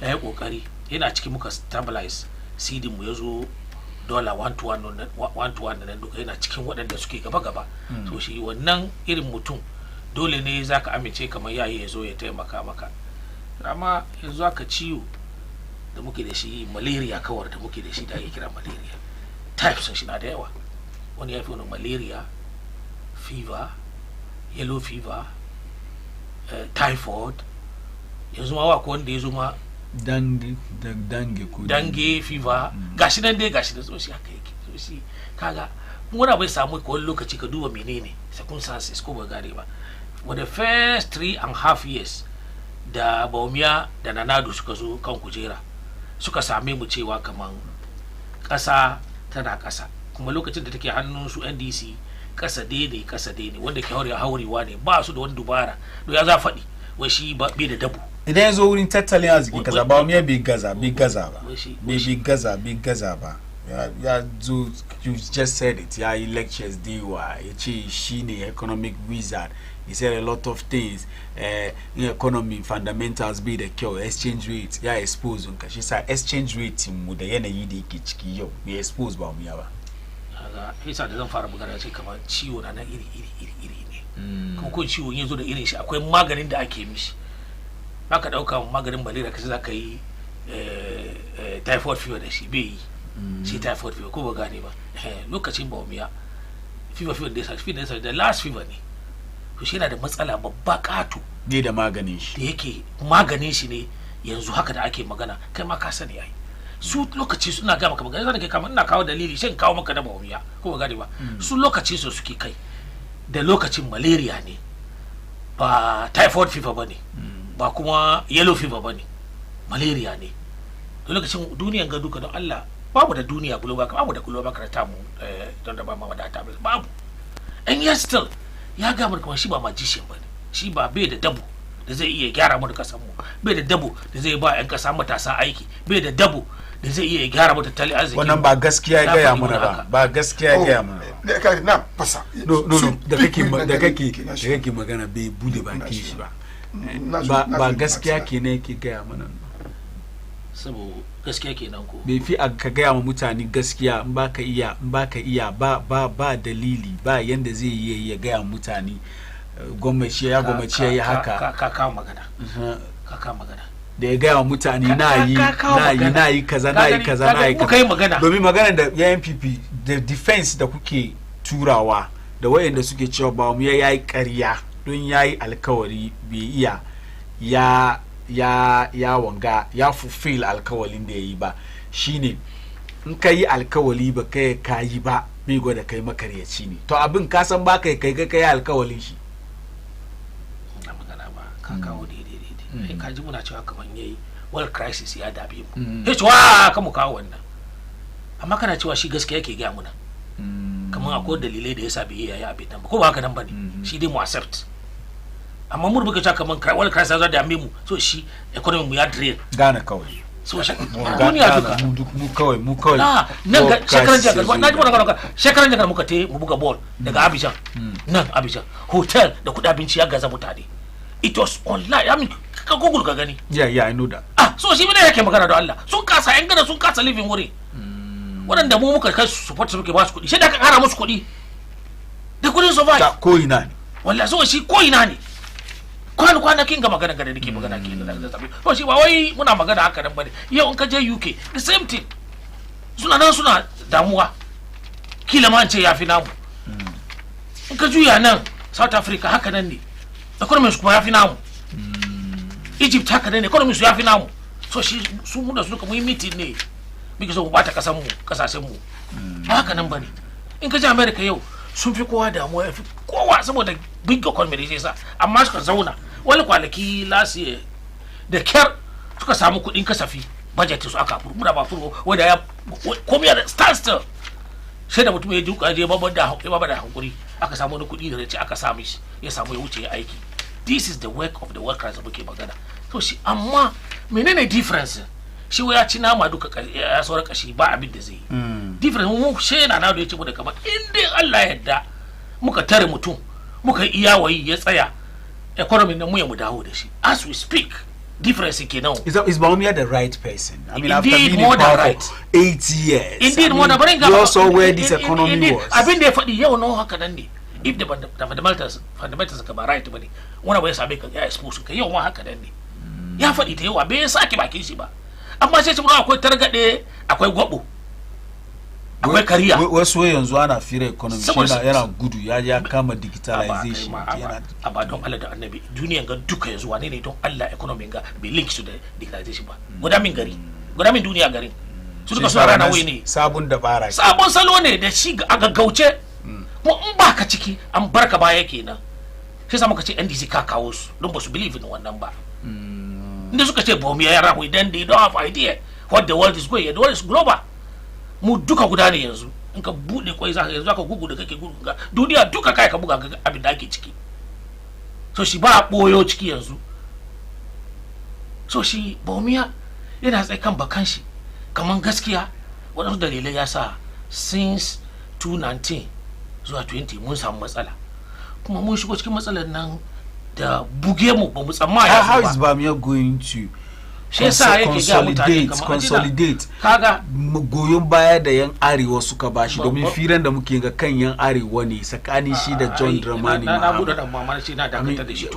ya yi kokari yana cikin muka stabilize seeding mu yazo dollar 1 to 1 nan duka yana cikin waɗanda suke gaba so shi wannan irin mutum dole ne zaka amince kamar yayi yazo ya taimaka maka amma yanzu aka ciwo da muke da shi malaria kawar da muke da shi da ake kira malaria types shi na da yawa wani ya fi wani malaria fever yellow fever typhoid yanzu ma ko wanda ya zo ma dange fever gashi nan dai gashi da so shi haka yake so shi kaga wani bai samu ko wani lokaci ka duba menene circumstances ko ba gare ba for the first 3.5 years da Bawumia da Nanado suka zo kan kujera suka same mu cewa kaman ƙasa tana ƙasa kuma lokacin da take hannun su NDC ƙasa daidai wanda ke haurewa ne ba su da wani dubara do ya za faɗi wai shi bai da dabu idan yazo wurin tattalin arziki kaza Bawumia bai gaza ba ya zo you just said it ya yi lectures diwa ya ce shi ne economic wizard he said a lot of things economy fundamentals be the cure, exchange rate ya expose nka shi sa exchange rate mu da yanayi da yake ciki yau bai expose ba mu yawa kaga hisa da zan fara magana ce kamar ciwo na iri ne kuma ko ciwo yanzu da irin shi akwai maganin da ake mishi haka dauka maganin malaria kace zaka yi typhoid fever da shi bai yi shi typhoid fever ko ba gane ba lokacin bawumiya fever da sa da last fever ne to shi yana da matsala babba kato ne da maganin shi da yake maganin shi ne yanzu haka da ake magana kai ma ka sani ai su lokaci suna ga maka magana zan kama ina kawo dalili shin kawo maka da bawumiya ko ba gane ba su lokaci su suke kai da lokacin malaria ne ba typhoid fever bane ba kuma yellow fever bane malaria ne da lokacin duniyan ga duka don Allah babu da duniya global babu da global karata mu don da ba ma wadata babu and yet still ya ga mu kuma shi ba magician bane shi ba bai da dabo da zai iya gyara mu da kasan mu bai da dabo da zai ba yan kasa matasa aiki bai da dabo da zai iya gyara mu tattalin arziki wannan ba gaskiya ga ya mana ba gaskiya ga ya mana na fasa no da kake magana bai bude baki shi ba ba gaskiya kenan yake ga ya mana saboda gaskiya kenan ko bai fi ka gaya wa mutane gaskiya in baka iya ba dalili ba yanda zai yi ya gaya mutane gwamnati ya haka ka kawo magana da ya gaya wa mutane na yi kaza domin magana da ya NPP da defense da kuke turawa da wayanda suke cewa ba mu ya yi ƙarya don ya yi alkawari bai iya ya wanga ya fulfill alkawalin da ya yi ba shine in ka yi alkawali ba kai ka yi ba bai gwada kai makaryaci ne to abin ka san ba kai kai alkawalin shi na magana ba ka kawo daidai ka ji muna cewa kamar yayi world crisis ya dabe mu he cewa ka mu kawo wannan amma kana cewa shi gaskiya yake ga muna kamar akwai dalilai da yasa bai yi abin nan ba ko ba haka nan bane shi dai mu accept amma mun rubuta cewa kaman wani crisis za da mu so shi economy mu ya drain gane kawai so shi duniya duka mu kawai nan ga shekaran jagar na ji wannan shekaran jagar muka te mu buga ball daga Abidjan nan Abidjan hotel da kudi abinci ya gaza mutane it was online I mean ka google ka gani yeah I know that so shi ne yake magana da Allah sun kasa yan gada sun kasa living wuri wadanda mu muka kai support su muke ba su kudi sai da ka kara musu kudi da kudin survive ko ina ne wallahi so shi ko ina ne kwanakin ga magana da nake magana ke da zabi to shi ba wai muna magana haka nan bane yau in ka je UK the same thing suna damuwa kila ma an ce yafi namu in ka juya nan South Africa haka nan ne economy su kuma yafi namu Egypt haka nan ne economy su yafi namu so shi su mun da su kuma meeting ne muke so mu bata kasashen mu haka nan bane in ka je America yau sun fi kowa damuwa yafi kowa saboda big economy da yasa amma suka zauna wani kwanaki lasiye da kyar suka samu kudin kasafi budget su aka furu muna ba furu wanda ya komai da standstill sai da mutum ya duka je babban da hankuri aka samu wani kudi da race aka samu shi ya samu ya wuce ya aiki this is the work of the workers da muke magana to shi amma menene difference shi ya ci nama duka ya saura kashi ba abin da zai yi difference mu she na da ya ce mu da kamar inda Allah ya yarda muka tare mutum muka iya wayi ya tsaya economy na mu ya mu dawo da shi as we speak difference kenan is Bawumia the right person I mean indeed, after being in power for 8 years indeed more than bring you also where this economy was abin da ya faɗi yau no haka nan ne if the fundamentals ka ba right bane wani bai same ka ya expose ka yau ma haka nan ne ya faɗi ta yau abin ya saki bakin shi ba amma sai kuma akwai targade akwai gwabo akwai kariya wasu yanzu ana fira economy yana gudu ya kama digitalization amma don Allah da annabi duniyan ga duka yanzu wane ne don Allah economy ga bai link su da digitalization ba gudamin duniya garin su duka suna rana wai ne sabon dabara sabon salo ne da shi a gaggauce kuma in baka ciki an barka baya kenan sai sa muka ce NDC ka kawo su don ba su believe in wannan ba inda suka ce Bawumia ya rahu idan they don't have idea what the world is going the world is global mu duka guda ne yanzu in ka bude kwai zaka yanzu aka gugu da kake gugu ga duniya duka kai ka buga abin da ake ciki so shi ba boyo ciki yanzu so shi Bawumia yana tsaye kan bakan shi kaman gaskiya wadansu dalilai ya sa since 2019 zuwa 20 mun samu matsala kuma mun shigo cikin matsalar nan da buge mu ba mu tsammaya how is Bamiya going to consolidate kaga goyon baya da yan arewa suka bashi domin firan da muke ga kan yan arewa ne tsakanin shi da John Dramani na gudu da mamman shi na dakatar da shi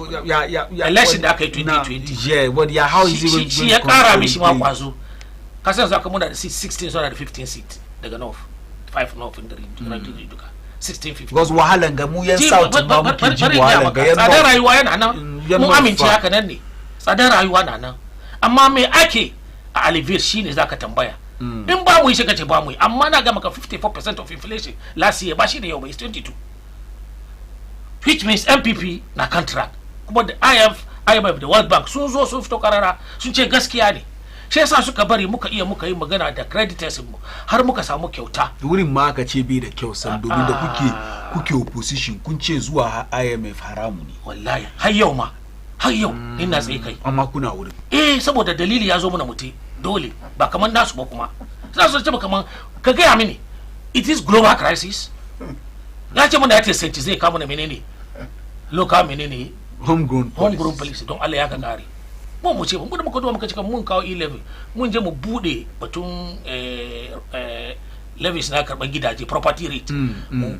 election da aka yi 2020 yeah but yeah how is he shi ya kara mishi ma kwazo kasan zaka muna da 16 so da 15 seat daga north 5 north in the region duka 16-15 because wahalan ga mu yan south ma muke ji wahalan ga yan tsadar rayuwa yana nan mu amince haka nan ne tsadar rayuwa na nan amma me ake a alleviate shine zaka tambaya in ba mu yi shiga ce ba mu yi amma na ga maka 54% of inflation last year ba shi da yau ba is 22 which means MPP na contract kuma da IMF da World Bank sun zo sun fito karara sun ce gaskiya ne shi yasa suka bari muka yi magana da creditors mu har muka samu kyauta wurin ma aka ce bai da kyau san domin da kuke opposition kun ce zuwa IMF haramu ne wallahi har yau ina tsaye kai amma kuna wurin saboda dalili ya zo mana mutai dole ba kaman nasu ba kuma sai su ce ba kaman ka ga mini it is global crisis ya ce mana ya ce senti zai kama na menene local menene homegrown policy don Allah ya ka kare mu ce mun da muka zo muka cika mun kawo e-level mun je mu bude batun levies na karban gidaje property rate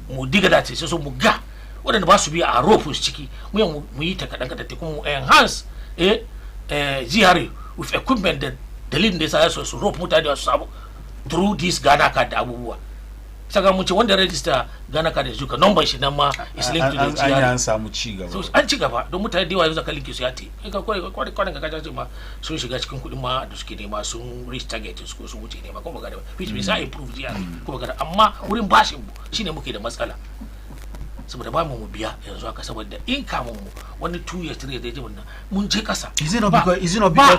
mu diga da sai so mu ga wadanda ba su biya a rofus ciki mu yi ta kadan kadan kuma mu enhance GRA with equipment da dalilin da sai su rope mutane su samu through this Ghana card da abubuwa saka mun ce wanda register Ghana card da duka number shi nan ma is linked to the GRA an samu ci gaba so an ci gaba don mutane da yawa yanzu ka linki su ya te ka kwanan ka kaja ma sun shiga cikin kudin ma da suke nema sun reach target su ko sun wuce nema kuma ga da which means I improve GRA kuma ga amma wurin bashin mu shine muke da matsala saboda ba mu biya yanzu haka saboda income mu wani 2 years 3 years da wannan mun je kasa is it not because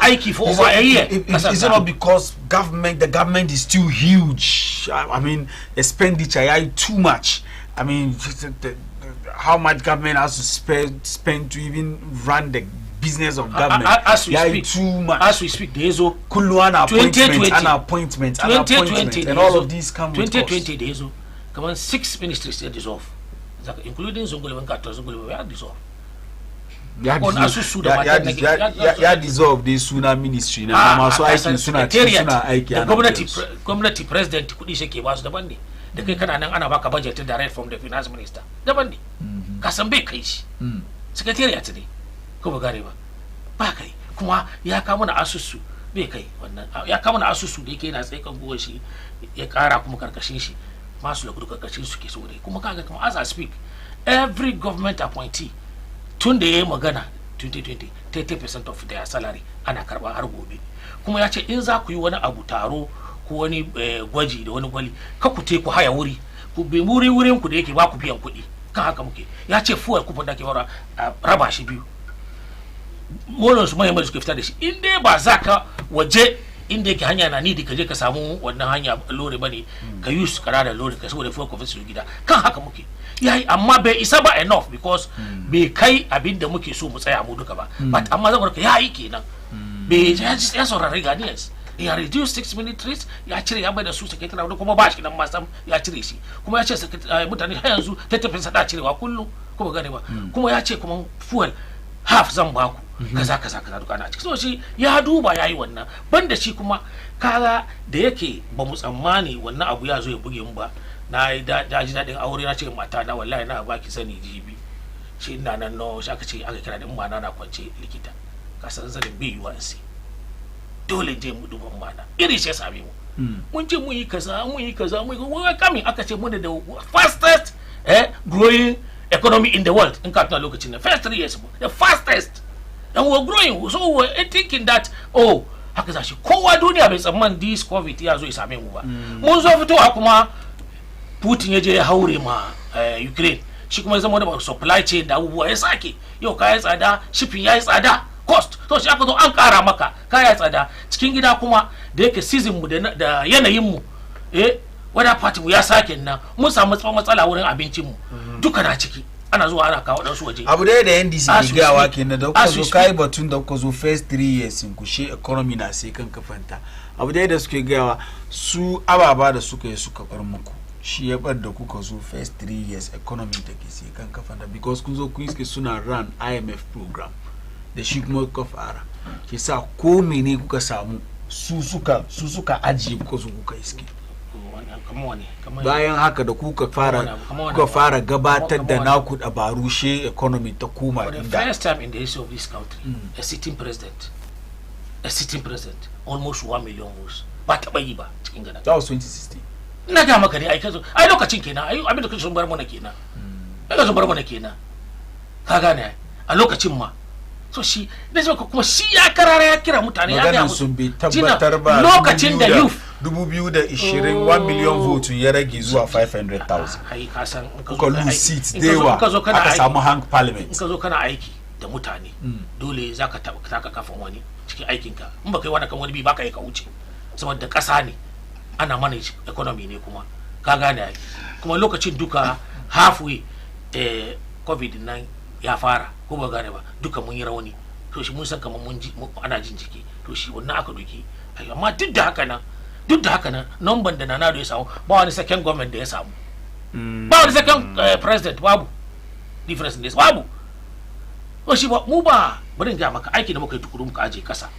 aiki for over a year is it not because the government is too huge I mean expenditure too much I mean how much government has to spend to even run the business of government as we speak days o kullu ana appointment and all of these come with 2020 days o come on 6 ministries they dissolve including Zungule ya dissolve ya dissolve the suna ministry na masu aiki suna aiki da gwamnati president kudi shi ke basu daban ne da kai kana nan ana baka budget direct from the finance minister daban ne ka san bai kai shi secretariat ne ko ba gare ba kai kuma ya kawo mana asusu bai kai wannan ya kawo mana asusu da yake yana tsaye kan gowa shi ya kara kuma karkashin shi masu da kudu karkashin su ke so dai kuma kaga kuma as I speak every government appointee tun da yayi magana 2020 30% of their salary ana karba har gobe kuma ya ce in za ku yi wani abu taro ko wani gwaji da wani gwali ka ku te ku haya wuri ku bi wurin ku da yake ba ku biyan kuɗi kan haka muke ya ce fuel ku da ke wara raba shi biyu molon su mai suke fita da shi in dai ba za ka waje inda yake hanya na nidi ka je ka samu wannan hanya lori bane ka use karara lori ka saboda fuel coffee su gida kan haka muke yayi amma bai isa ba enough because bai kai abin da muke so mu tsaya mu duka ba but amma zan ka yayi kenan bai ya saurari Ghanaians ya reduce 6 minutes ya cire ya bai da su secretary da kuma ba shi nan ma sam ya cire shi kuma ya ce mutane har yanzu tattafin sa da cirewa kullum kuma gane ba kuma ya ce kuma fuel half zan ba ku kaza duka ana ciki so shi ya duba yayi wannan banda shi kuma kaga da yake ba mu tsammani wannan abu ya zo ya buge mu ba na yi daji daɗin aure na ce mata na wallahi na baki sani jibi shi ina nan no shi aka ce aka kira din mana na kwance likita ka san zanin bai yiwa sai dole je mu duba mana iri shi ya same mu mun ce mun yi kaza kamin aka ce mun da fastest growing economy in the world in ka tuna lokacin na first 3 years the fastest and we're growing so we're thinking that haka zashi kowa duniya bai tsamman this covid ya zo ya same mu ba mun zo fitowa kuma Putin ya je ya haure ma Ukraine shi kuma ya zama da supply chain da abubuwa ya sake yau kaya tsada shipping ya yi tsada cost to shi aka zo an kara maka kaya tsada cikin gida kuma da yake season mu da yanayin mu wada party mu ya sake nan mun samu matsala wurin abincin mu duka na ciki ana zuwa ana kawo dansu waje abu da NDC ke gawa kenan da kuka zo kai batun da kuka zo first 3 years in kushe economy na sai kan kafanta abu da suke gawa su ababa da suka yi suka bar muku shi ya bar da kuka zo first 3 years economy take sai kan kafa da because kun zo kun iske suna run IMF program da shi kuma kuka fara ke sa ko mene kuka samu su suka ajiye kuka zo kuka iske bayan haka da kuka fara gabatar da naku dabaru she economy ta koma for the first time in the history of this country a sitting president almost 1 million votes ba taba yi ba cikin gana that was 2016 ina ga maka ne ai lokacin kenan ai abin da kun sun bar mana kenan daga sun bar mana kenan ka gane a lokacin ma so shi da zai kuma shi ya karara ya kira mutane ya ga sun bi tabbatar ba lokacin da youth 2020 1 million vote ya rage zuwa 500,000 ai ka san kuka lose seats dewa aka samu hang parliament in ka zo kana aiki da mutane dole zaka taka kafan wani cikin aikinka in baka yi wani kan wani bi baka yi ka wuce saboda kasa ne ana manage economy ne kuma ka gane ai kuma lokacin duka halfway covid-19 ya fara ko ba gane ba duka mun yi rauni to shi mun san kamar ana jin jiki to shi wannan aka doki amma duk da haka nan number da Nanado ya samu ba wani second government da ya samu ba wani second president babu difference ne babu to shi ba mu ba bari ga maka aiki da muka yi tukuru muka aje kasa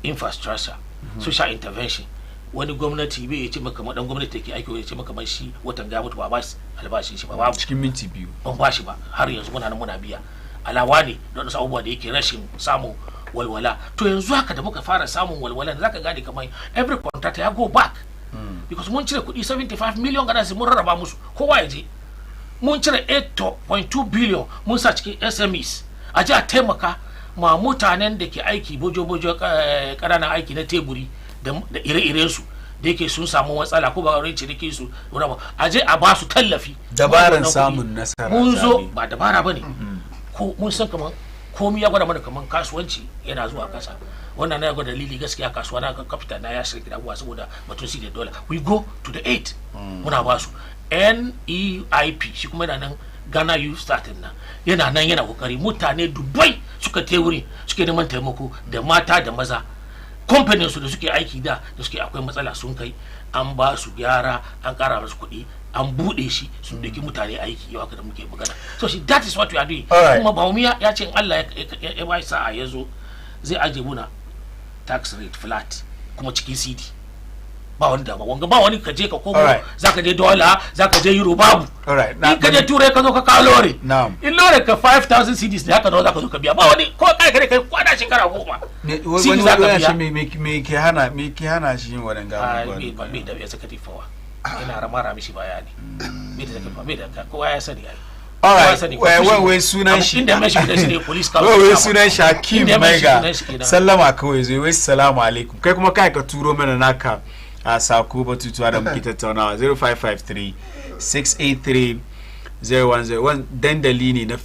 infrastructure social intervention wani gwamnati bai ce maka dan gwamnati take aiki ya ce maka man shi watan ga mutu ba ba albashin shi ba babu cikin minti 2 ban ba shi ba har yanzu muna biya alawa ne don wasu abubuwa da yake rashin samun walwala to yanzu haka da muka fara samun walwala zaka gane kamar every contract ya go back because mun cire kuɗi 75 million gana sai mun rarraba musu kowa ya je mun cire 8.2 billion mun sa cikin SMEs a ji a taimaka ma mutanen da ke aiki bojo-bojo ƙananan aiki na teburi da ire-iren su da yake sun samu matsala ko ba rai ciniki su a je a ba su tallafi dabaran samun nasara mun zo ba dabara bane ko mun san kaman komai ya gwada mana kaman kasuwanci yana zuwa kasa wannan na gwada dalili gaskiya kasuwa na capital na ya shirya abuwa saboda batun si da dollar we go to the 8 muna ba su NEIP shi kuma yana nan Ghana Youth Starting na yana nan yana kokari mutane Dubai suka wuri suke neman taimako da mata da maza companies su da suke aiki da suke akwai matsala sun kai an ba su gyara an kara musu kuɗi an bude shi sun daki mutane aiki yau aka da muke magana so shi that is what we are doing kuma Bawumia ya ce Allah ya bai sa'a ya zo zai aje muna tax rate flat kuma cikin CD ba wani dama wanga ba wani ka je ka komo zaka je dollar zaka je euro babu in ka je turai ka zo ka kawo lore in lore ka 5000 cedis ne haka da zaka zo ka biya ba wani ko kai kwana shekara 10 wani zaka biya me ke hana shi yin wannan ga ba da executive power ina ramara mishi bayani me da kowa ya sani ai wai sunan shi inda mai shi da shi ne police council wai sunan shi Hakim Mega sallama kawai zai wai salamu alaikum kai kuma kai ka turo mana naka a sako batutuwa da muke tattaunawa 0553 683 0101 dandali ne na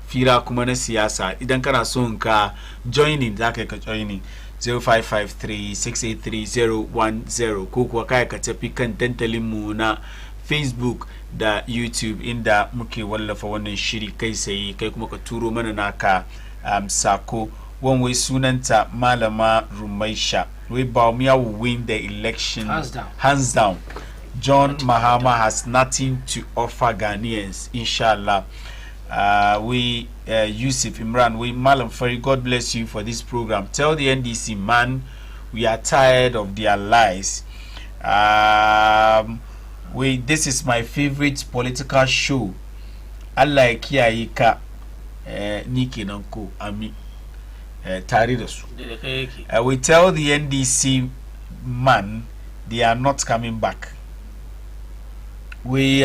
fira kuma na siyasa idan kana son ka joining za ka yi ka joining 0553 683 010 ko kuwa kai ka tafi kan dandalinmu na Facebook da YouTube inda muke wallafa wannan shiri kai sai kai kuma ka turo mana naka sako wanwai sunanta Malama Rumaisha we Bawumia will win the election hands down. John Mahama has nothing to offer Ghanaians, inshallah. Yusuf Imran, we Malam Ferry, God bless you for this program. Tell the NDC man we are tired of their lies. This is my favorite political show. Allah kiyaye ka nike nanko ami. Tare da su. We tell the NDC man they are not coming back. Good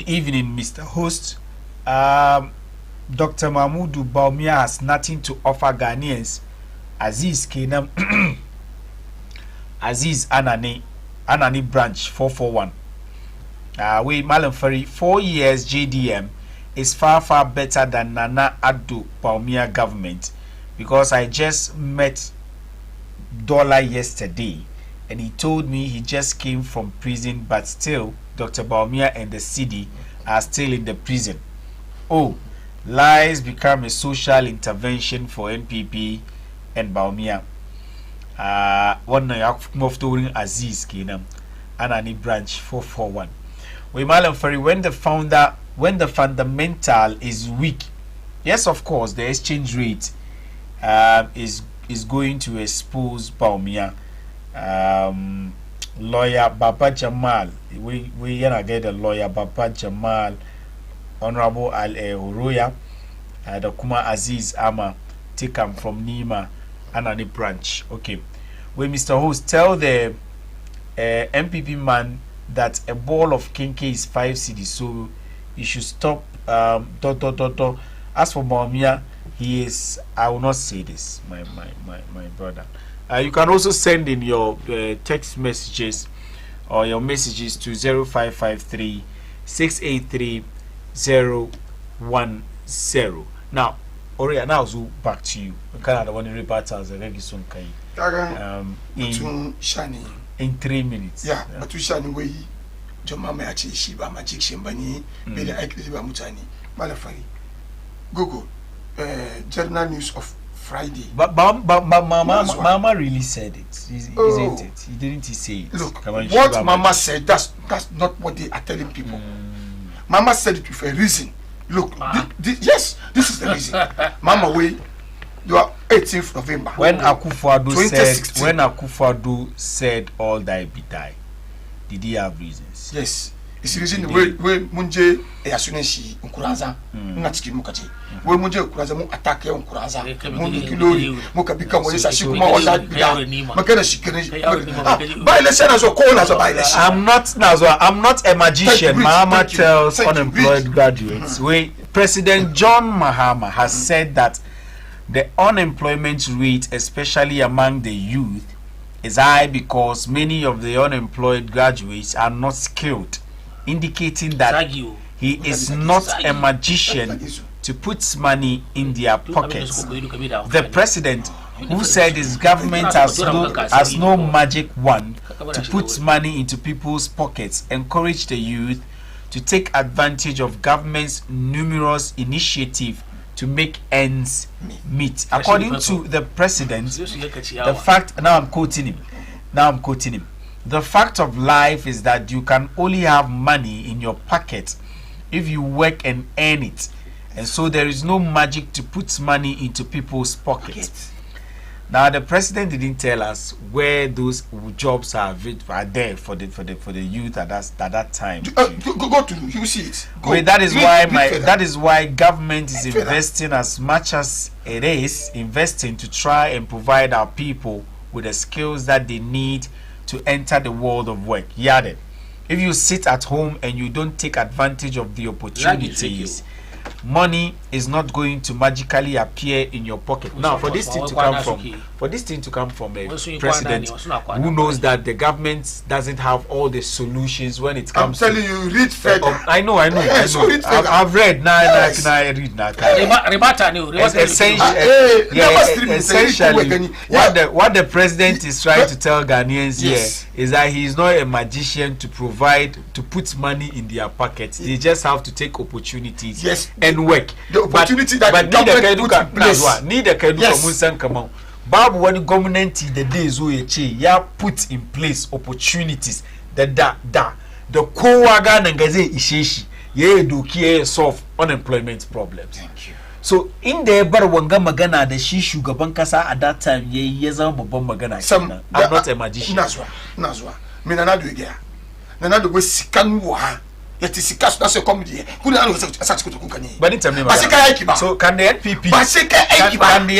evening, Mr. Host. Dr. Mahmudu Bawumia has nothing to offer Ghanaians. Aziz Kenam Aziz Anani branch 441. We Malam Ferry 4 years JDM is far better than Nana Addo Bawumia government, because I just met Dollar yesterday and he told me he just came from prison, but still Dr. Bawumia and the city are still in the prison. Oh, lies become a social intervention for NPP and Bawumia. Wannan ya kuma fito wurin Aziz kenan. Anani branch 441. We Malam Ferry, when the fundamental is weak, yes, of course, the exchange rate is going to expose Baumia. Lawyer Baba Jamal, we gonna get a lawyer Baba Jamal, Honorable Al Oroya, the Kuma Aziz Ama, taken from Nima, Anani branch. Okay, when Mr. Host tell the MPP man that a ball of kinky is 5 cedis, so you should stop. As for Baumia, he is. I will not say this, my brother. You can also send in your text messages or your messages to 0553 683 010. Now, Oria, now back to you. Canada one report as a regison in 3 minutes. Yeah, but we shall way Jomama Shiba Magic Shimbani, Beda Ekliba Mutani, Malafari. Google Journal News of Friday. But Mama really said it, isn't it? He didn't say it. Look, what Mama said, that's not what they are telling people. Mama said it with a reason. Look, yes, this is the reason. Mama, you are 18th November. When Akufo-Addo said all die be die, did he have reasons? Yes. It's the reason where Munje Yasunenshi Nkuraza, Natski Mukaji. Where Munje Kuraza mu attack Nkuraza, Mundikilori, Mukabika Moyesa Shikuma, all that. Makana Shikani. By the Senate or call as a violation. I'm not a magician. Mahama tells unemployed graduates. President John Mahama has said that the unemployment rate, especially among the youth, is high because many of the unemployed graduates are not skilled, indicating that he is not a magician to put money in their pockets. The president, who said his government has no magic wand to put money into people's pockets, encouraged the youth to take advantage of government's numerous initiatives to make ends meet. According to the president, the fact, now I'm quoting him, the fact of life is that you can only have money in your pocket if you work and earn it. And so there is no magic to put money into people's pockets. Now the president didn't tell us where those jobs are there for the youth at that time. Go to you see it. That is why government is investing as much as it is investing to try and provide our people with the skills that they need to enter the world of work. Yada. If you sit at home and you don't take advantage of the opportunities, money is not going to magically appear in your pocket. Now, for this thing to come from a president who knows that the government doesn't have all the solutions when it comes. I'm telling you, read further. I know. Yes, I've read. Yes. I read now. Essentially, what the president is trying to tell Ghanaians here is that he is not a magician to put money in their pockets. They just have to take opportunities and work. The opportunity that the government put in place. Need a come on. Babu when government the days ya put in place opportunities that the kowaga nangaze isheshi ye doki solve unemployment problems. Thank you. So in the bar wanga magana da shi shugaban kasa at that time ya zama babban magana. I'm not a magician. Nazwa. Mina na do igea. Na do go sikan wa. Yet is cast as a comedy. Who are such good company? But it's a member. So can the NPP can the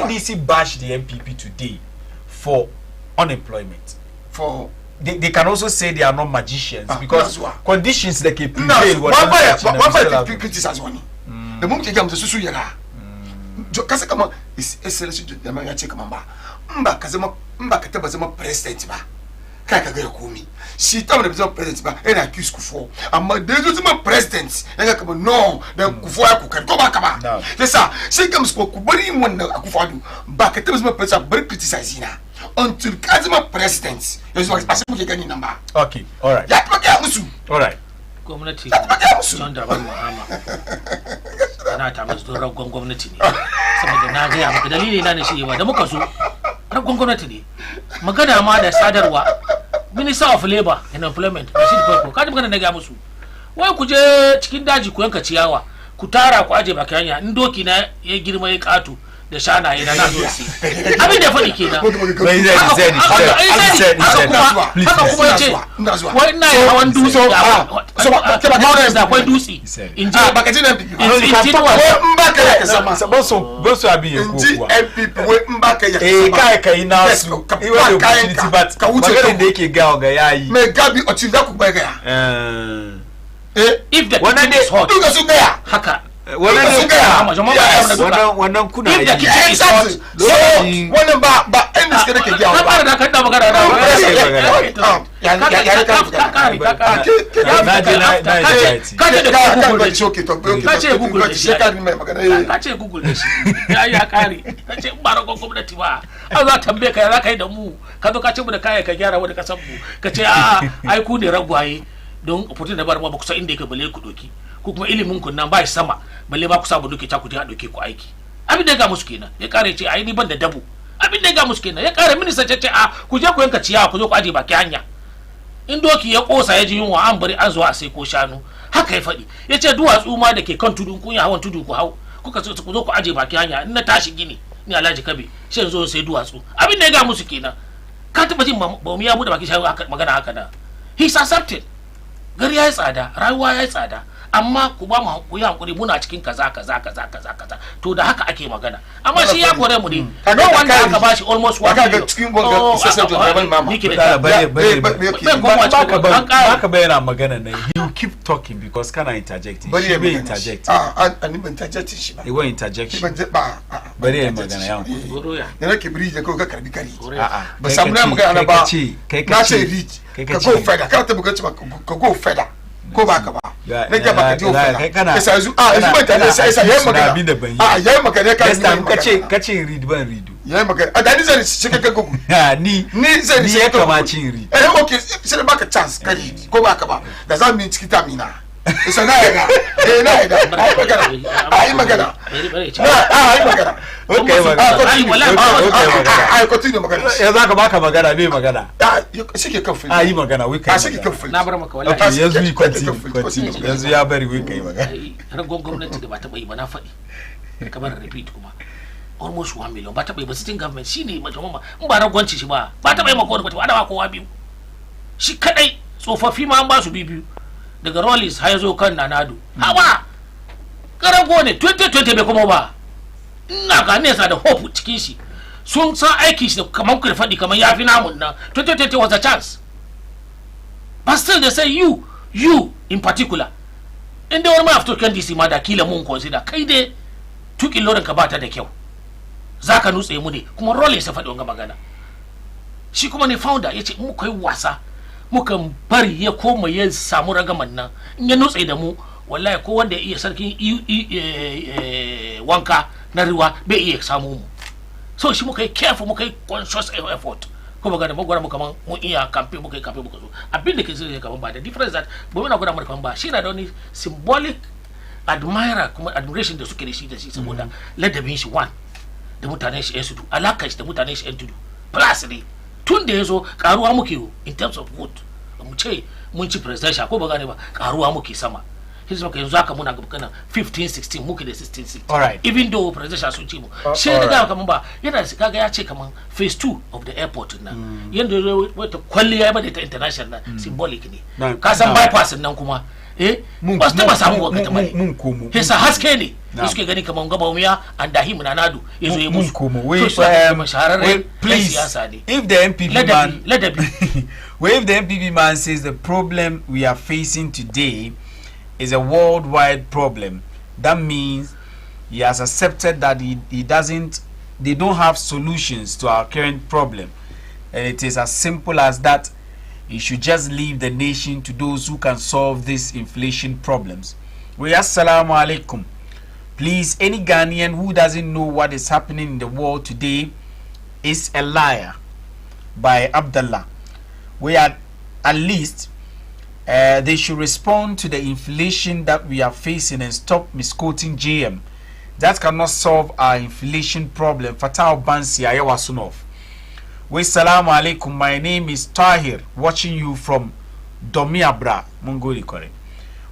NDC bash the NPP today for unemployment? For they can also say they are not magicians because conditions they can prevail. One criticize one. The moment you come to Susu Yara, Kasakama is essential to the Manga Mamba. Mba Katabazama president. She told the president and accused Kufo. And my president and I come no, the Kufo can go back. Yes, sir. She comes for Kubari when Akufadu back at the president, very criticizing until Kazima president. There's a specific number. Okay, all right. All right. Gwamnati John Dramani Mahama ana ta masu don ragon gwamnati ne saboda na ga maka dalili na ne shi ba da muka zo ragon gwamnati ne magana ma da sadarwa minister of labor and employment Rashid Farko kaji magana na ga musu wai ku je cikin daji ku yanka ciyawa ku tara ku aje baki hanya in doki na ya girma ya katu da shanaye na zo si abin da faɗi kenan haka kuma yace wai ina yi hawan dutse da akwai dutse in je baka ji nan in baka ya sama ba su abin ya kuwa MPP wai in baka ya sama kai na su iwa da opportunity but maganar da yake gawa ga yayi me gabi o tin da ku ba ga if the kitchen is hot duka su gaya haka wannan kuna if the kitchen is hot wannan ba ɗan da suke da ke gyawa ba da kan da magana da ka ce google da shi ya kare ka ce ba ragon gwamnati ba a za tambaye ka za ka yi da mu ka zo ka ce mu da kaya ka gyara wani kasan mu ka ce a ai ku ne ragwaye don opportunity da bar ma ba ku san inda yake bale ku doki ko kuma ilimin ku nan ba shi sama balle ba ku samu duke ta ku je a doke ku aiki abin da ga musu kenan ya kare ce ai ni ban da dabo abin da ga musu kenan ya kare minista ce a ku je ku yanka ciyawa ku zo ku aje baki hanya in doki ya kosa ya ji yunwa an bari an zo a sai ko shanu haka ya faɗi ya ce duwatsu ma da ke kan tudun kun ya hawan tudu ku hau kuka ce ku zo ku aje baki hanya in na tashi gini ni Alhaji Kabe shi yanzu sai duwatsu abin da ya ga musu kenan ka taba jin ba mu ya bude baki shi magana haka da he's accepted gari ya yi tsada rayuwa ya yi tsada amma ku ba mu ku yi hankuri muna cikin kaza to da haka ake magana amma shi ya kore mu ne no wanda aka bashi almost 1 million cikin gwamnati sai sai da mama baka bayyana magana nan you keep talking because kana interjecting bari be interject an ban interject shi ba iwa interjection ba bari ya magana ya ne nake biri da ko ka karbi kari ba samu na magana ba na ce reach ka go further ka ta buga ka go further ko ba ka ba na ga baka jiwo further sai yanzu yanzu ban ta sai yayi magana yayi magana ka ce read ban read yayi magana a dani zan shi ka gugu ni zan shi ya kamacin read okay sai baka chance ka read ko ba ka ba da za mu yi cikin tamina isa na yaga na yaga ai magana ai magana okay continue magana ya zaka baka magana bai magana shike kan fili yi magana wai kai shike kan fili na bar maka wallahi yanzu yi continue yanzu ya bari wai kai magana ragon gwamnati da ba ta bai ba na faɗi kamar repeat kuma almost 1 million ba ta bai ba sitting government shine majamma in ba ragwanci shi ba ta bai maka wani ba da ba kowa biyu shi kadai tsofaffi ma an ba su biyu daga Rollins har yazo kan Nanado hawa karago ne 2020 bai kuma ba ina ga nesa da hope cikin shi sun san aiki shi kamar ku faɗi kamar yafi namun nan 2020 was a chance but still they say you in particular in da wani ma after kan DC ma da kila mun consider kai dai tukin lorin ka bata da kyau zaka nutse mu ne kuma Rollins ya faɗi wannan magana shi kuma ne founder yace mu kai wasa muka bari ya koma ya samu ragaman nan in ya nutse da mu wallahi ko wanda ya iya sarkin wanka na ruwa bai iya samu mu so shi muka yi careful muka yi conscious effort ko magana mu gwada mu kaman mun iya campaign muka zo abin da ke zai kaman ba da difference that ba muna gwada mu kaman ba shi na da wani symbolic admirer kuma admiration da suke da shi saboda ladabin shi one da mutanen shi yan tudu alakan shi da mutanen shi yan tudu plus ne tun da ya zo karuwa muke in terms of vote mu ce mun ci presidential ko ba gane ba karuwa muke sama his maka yanzu haka muna gaba 15-16 muke da 16-16 even though presidential sun ci mu shi da ga kaman ba yana da kaga ya ce kaman phase 2 of the airport nan yanda wata kwalliya ba da ta international symbolic ne ka san bypass nan kuma ba su taba samu wakata mai mun komo hisa haske ne suke gani kaman gaba umiya and dahi Nanado yazo ya musu komo please if the MPP man if the MPP man says the problem we are facing today is a worldwide problem, that means he has accepted that they don't have solutions to our current problem, and it is as simple as that. He should just leave the nation to those who can solve these inflation problems. Assalamu alaikum. Please, any Ghanaian who doesn't know what is happening in the world today is a liar. By Abdullah. At least they should respond to the inflation that we are facing and stop misquoting JM. That cannot solve our inflation problem. Fatal Bansi Ayawasunov. We salamu alaikum. My name is Tahir, watching you from Domiabra, Mongoli Kore.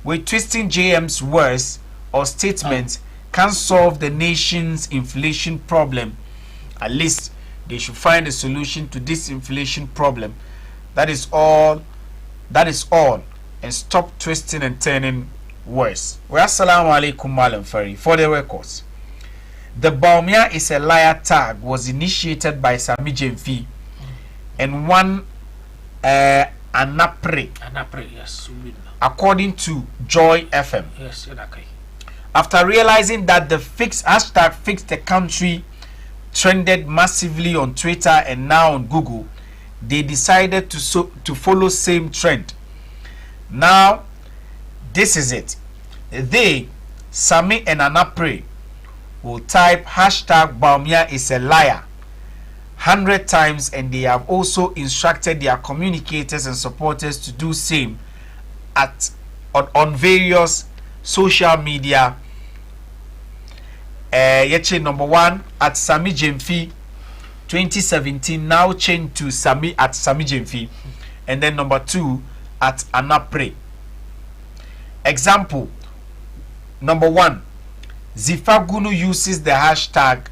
We twisting JM's words or statements can solve the nation's inflation problem. At least they should find a solution to this inflation problem. That is all. And stop twisting and turning words. Well, assalamu alaikum, Malam Fari. For the records, the Baumia is a liar tag was initiated by Sami Jemfi and one Anapre, yes. according to Joy FM. Yes, okay. After realizing that the hashtag fix the country trended massively on Twitter and now on Google, they decided to follow same trend. Now, this is it. They, Sami and Anapre, will type hashtag Baumia is a liar 100 times, and they have also instructed their communicators and supporters to do same on various social media. Number 1 at Sami Jemfi 2017, now changed to Sami at Sami Jemfi, and then number 2 at Anapre. Example number 1, Zifagunu uses the hashtag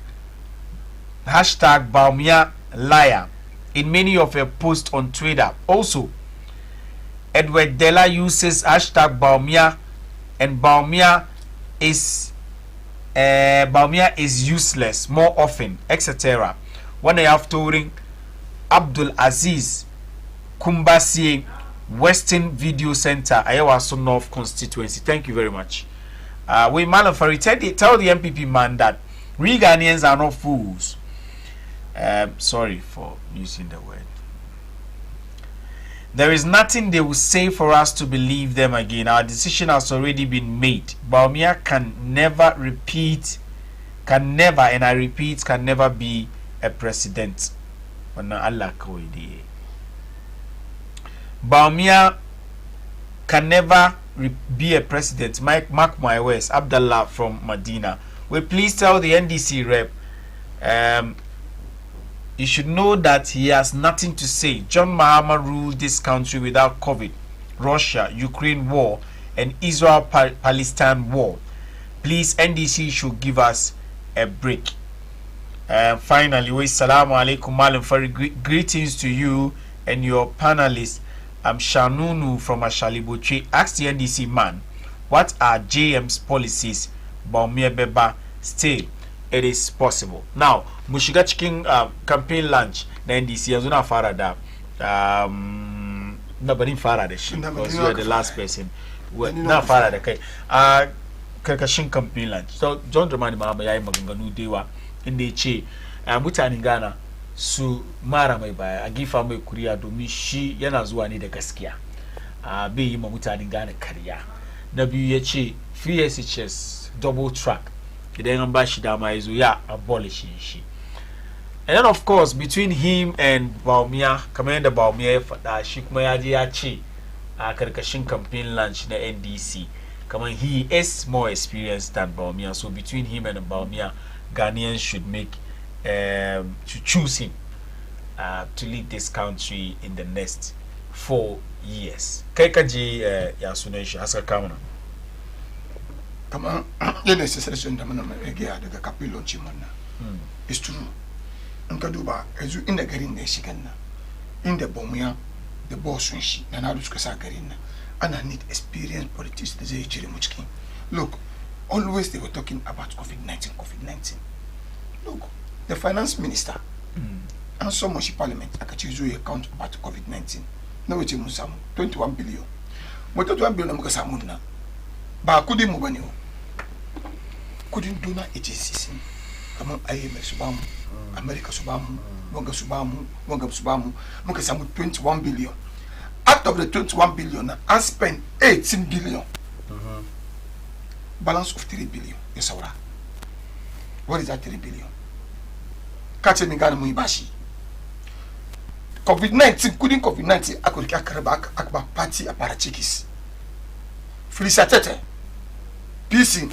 Baumia liar in many of her posts on Twitter. Also, Edward Della uses hashtag Baumia, and Baumia is useless more often, etc. When I have touring Abdul Aziz Kumbasi, Western Video Center, Ayawaso North constituency. Thank you very much. We Malafari tell the MPP man that we Ghanaians are not fools. Sorry for using the word. There is nothing they will say for us to believe them again. Our decision has already been made. Baumia can never, and I repeat, can never be a president. Baumia can never be a president. Mark my words. Abdullah from Medina. Will please tell the NDC rep you should know that he has nothing to say. John Mahama ruled this country without COVID, Russia, Ukraine war, and Israel-Palestine war. Please, NDC should give us a break. Finally, Assalamu alaikum, Malam Fari. Greetings to you and your panelists. I'm Shanunu from Ashaliboche. Ask the NDC man, what are JM's policies? Baumia Beba, still, it is possible. Now, Mushiga Chicken campaign launch, the NDC, as una farada. Nobody farada, because you are the last person. Not farada, okay. Kakashin campaign launch. So, John Dramani Mahama Yai Maganganu Dewa, in the Che, Mutani Ghana. Su mara mai baya a gifa mai kuriya domin shi yana zuwa ne da gaskiya bai yi ma mutane gane karya. Na biyu ya ce FSHS double track idan an ba shi dama ya zo ya abolish shi. And then of course between him and Baumia, kamar yadda Baumia ya faɗa, shi kuma ya je ya ce a karkashin campaign launch na NDC kamar he is more experienced than Baumia, so between him and Baumia, Ghanaians should make to choose him to lead this country in the next 4 years. Kaikaji ya suneshi aska kamuna. Kama yene seselection da mana egea daga kapilo chimana. It's true. Nka duba ezu inda garin ne shiganna. Inda Baumia the boss shi na na duka sa garin na. Ana need experienced politicians da zai cire mu cikin. Look, always they were talking about COVID-19. Look, the finance minister and so much parliament akachizu account about COVID-19. No we musamu 21 billion. But 21 billion muka samu na. Ba kudi mu bane o. Kudin dona agencies. Kamar IMF subamu, America subamu, wanga subamu, muka samu 21 billion. Out of the 21 billion, I spent 18 billion. Balance of 3 billion. Yes, what is that 3 billion? Kache mingana muibashi. COVID-19, couldn't COVID-19, akurika akba party aparachikis. Felicitete. PC,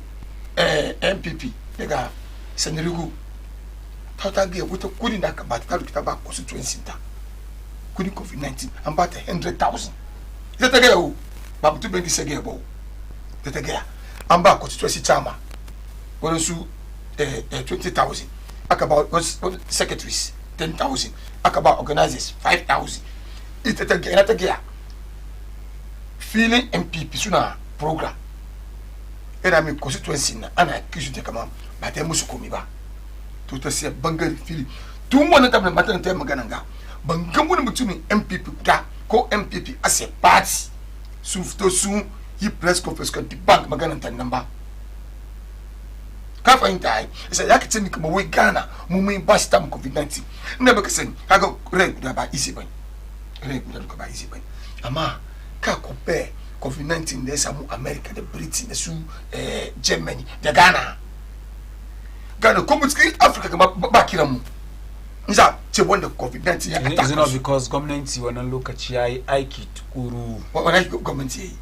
MPP, lega, Senerigu, total ge wuta kudi da ka ba ta kita ba constituency ta kudi COVID-19 an ba ta 100,000 ita ta ga yau ba mutu ben di sege ba ita ta ga an ba constituency chama wani su 20,000 aka ba secretaries 10,000 aka ba organizers 5,000 ita ta ga feeling MPP suna program era mi constituency na ana accuse ta kama ba ta musu komi ba to ta sai bangare fili tun wannan tabbatar matan ta magana ga bangan wani mutumin MPP guda ko MPP as a party sun fito sun yi press conference kan bank magana ta nan ba ka fahimta ai sai ya kace ni kuma wai Ghana mu mun ba shi tam COVID-19 ina baka sani kaga rai guda ba easy bane rai guda ba easy bane amma ka compare COVID-19 da ya samu America da Britain da su Germany da Ghana kuma cikin Africa ba kiran mu nza ce wanda COVID-19 ya attack is it not because gwamnati wannan lokaci yayi aiki tukuru wannan gwamnati yayi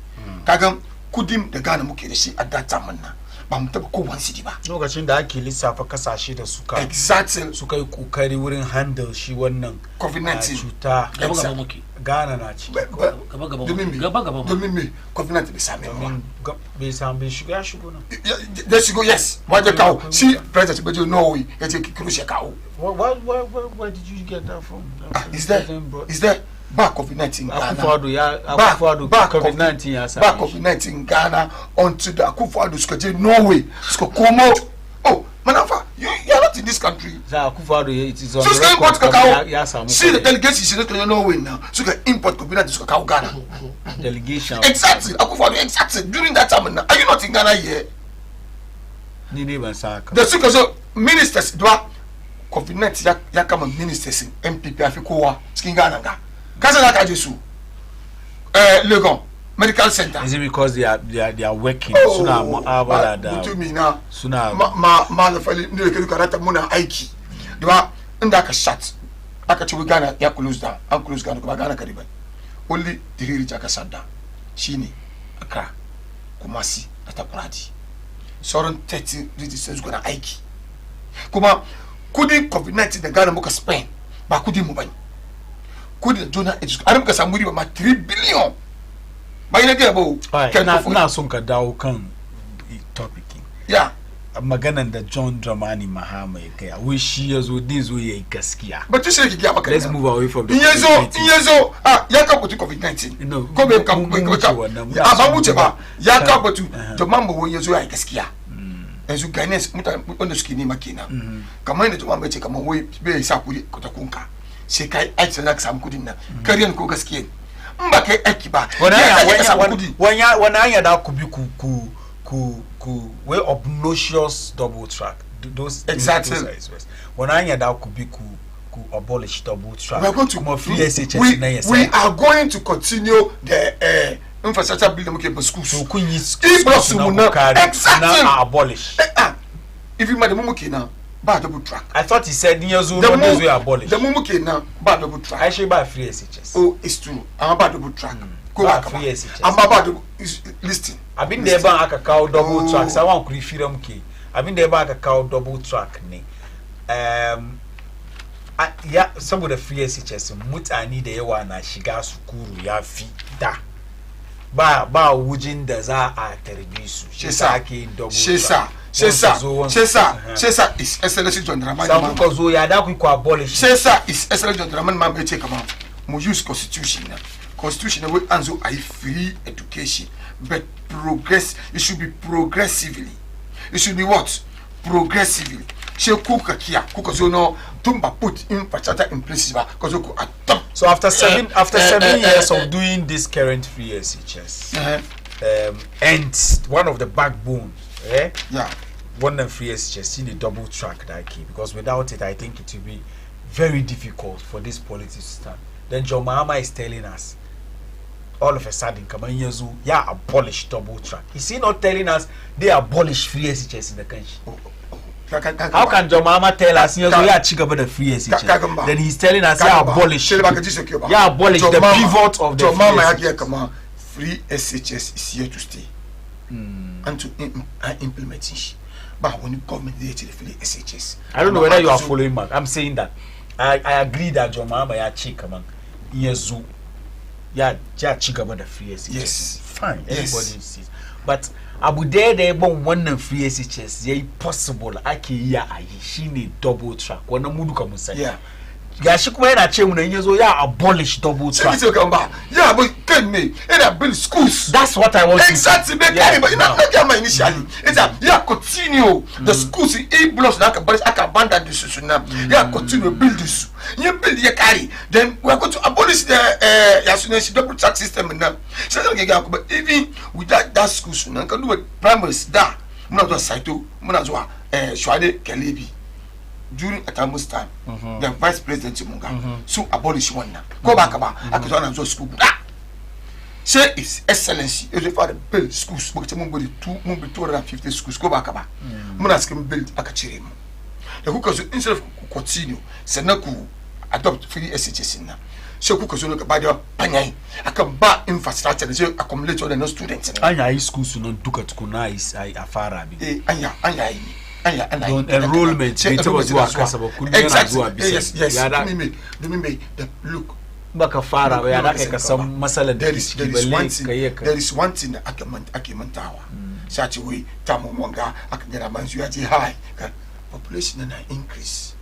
kaga kudin da Ghana muke da shi a data manna ba mu taba kowan city ba lokacin da ake lissafa kasashe da suka exactly suka yi kokari wurin handle shi wannan COVID-19 cuta gaba muke Ghana na ci gaba domin me COVID-19 bai same mu bai samu bai shiga shigo nan da shigo yes waje kawo shi president bejo Norway ya ce kiro shi kawo where did you get that from is there ba COVID-19 Ghana Akufo-Addo ba COVID-19 ya sa ba COVID-19 Ghana until the Akufo-Addo suka je Norway suka komo oh manafa you are not in this country Akufo-Addo it is on so the record ya samu see the delegation shi ne Norway now suka import COVID-19 suka kawo Ghana delegation exactly Akufo-Addo exactly during that time now are you not in Ghana here ni ne ban saka da suka so ministers da COVID-19 ya kama ministers MPP afikowa cikin Ghana ga kasa da kaje su Legon Medical Center is it because they are working suna mu'amala da mutumi na suna ma da fali ne ke karata muna aiki da inda ka shut aka ci Ghana ya close down an close Ghana kuma Ghana karibai only diriri ta ka sadda shine Accra Kumasi da Takoradi sauran 30 regions gona aiki kuma kudin COVID-19 da Ghana muka spend ba kudin mu bane kudi da jona an muka samu riba ma 3 billion ba ina ga bawo na son ka dawo kan topic ya maganan da John Dramani Mahama ya kai wai shi yazo din zo yayi gaskiya but you say ki ga maka let's move away from the in yazo ya ka butu COVID-19 ko be ka ba mu ce ba ya ka butu to mamma wai yazo yayi gaskiya yanzu Ghanaians mutane wanda suke nema kenan kamar yadda jama'a bai ce kamar wai bai sa kudi ta kunka sai kai aiki sai ka samu kudin nan kariyan ko gaskiya in ba kai aiki ba wani hanya da ku bi ku way obnoxious double track those exactly wani hanya da ku bi ku abolish double track we are going to we are going to continue the infrastructure bill muke ba schools so kun yi exactly abolish if you madam muke na ba double track I thought he said nyezo no days we abolish the muke na ba double track I say ba free SHS oh it's true I'm ba double track go back free SHS I'm ba double listing abin da ban aka kawo double track sai wan kuri fira muke abin da ban aka kawo double track ne ya saboda free SHS mutane da yawa na shiga sukuru ya fi da ba wujin da za a tarbi su shi sa ake double track Shesa is excellent John Dramani Mahama because zo ya da ku abolish Shesa is excellent John Dramani Mahama ce kama mu use constitution we anzo a free education but it should be progressively it should be what progressively she kuka kia kuka zo no tumba put infrastructure in place ba cause ku atom so after 7 years of doing this current free SHS and one of the backbone one of free SHS in a double track that key because without it I think it will be very difficult for this policy to stand. Then John Mahama is telling us all of a sudden Kamanyazu abolish double track. Is he not telling us they abolish free SHS in the country? How can John Mahama tell us chigaba the free SHS? Then he's telling us abolish the pivot of the John Mahama free SHS is here to stay and to implement it. But when the government they actually feel SHS. I don't know whether you are following Mark. I'm saying that I agree that your mama ya chika man. Yezu. Ya chika about the free SHS. Yes. Fine. Yes. Everybody sees. But abu de bon one free SHS. Yeah, possible. Aki ya ayi. She need double track. Wana mudu kamusa. Yeah. Gashi kuma yana ce mun yanzu ya abolish double track. Yeah, but can me and build schools. That's what I want. Exactly. But you know, not initially. It's that yeah, continue the schools in A blocks. Like I can abandon the system now. Yeah, continue build this. You build your carry. Then we are going to abolish the double track system now. So but even without that schools, we can do it primaries. Da, muna zuwa Saito, muna zuwa Shwade Kelebi. During Atamu's time, the vice president Munga so abolish one now. Go back about I could school. Say His Excellency, if the build schools, but 250 schools, go back about. Munas can build a kachirim. The hookers instead of continue, Senaku adopt free SHS now. So cookers look by the Panay. I can buy infrastructure and say accumulate all the no students. Anya schools no duka tukuna is afara bi. Anya. Enrollment yes look bakafara ya nake kasam masala there is one thing that akimantawa such way tamu mwanga akagera manzu yaji high population and increase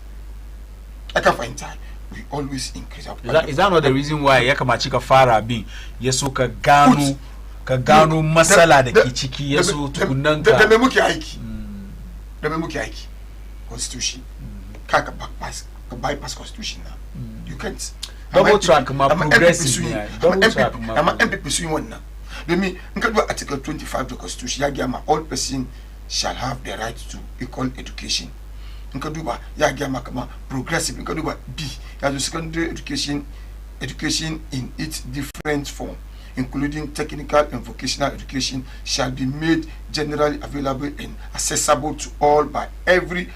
I can find time we always increase is that not the reason why yakamachika fara bin yeso ka gano masala da ke ciki yeso tukunanka da memuki aiki constitution kaka bypass constitution now you can't double track ma progressive I'm MP pursuing one now let me article 25 of the constitution yagama all person shall have the right to equal education nkaduba yagama kama progressive nkaduba B as secondary education in its different form including technical and vocational education, shall be made generally available and accessible to all by every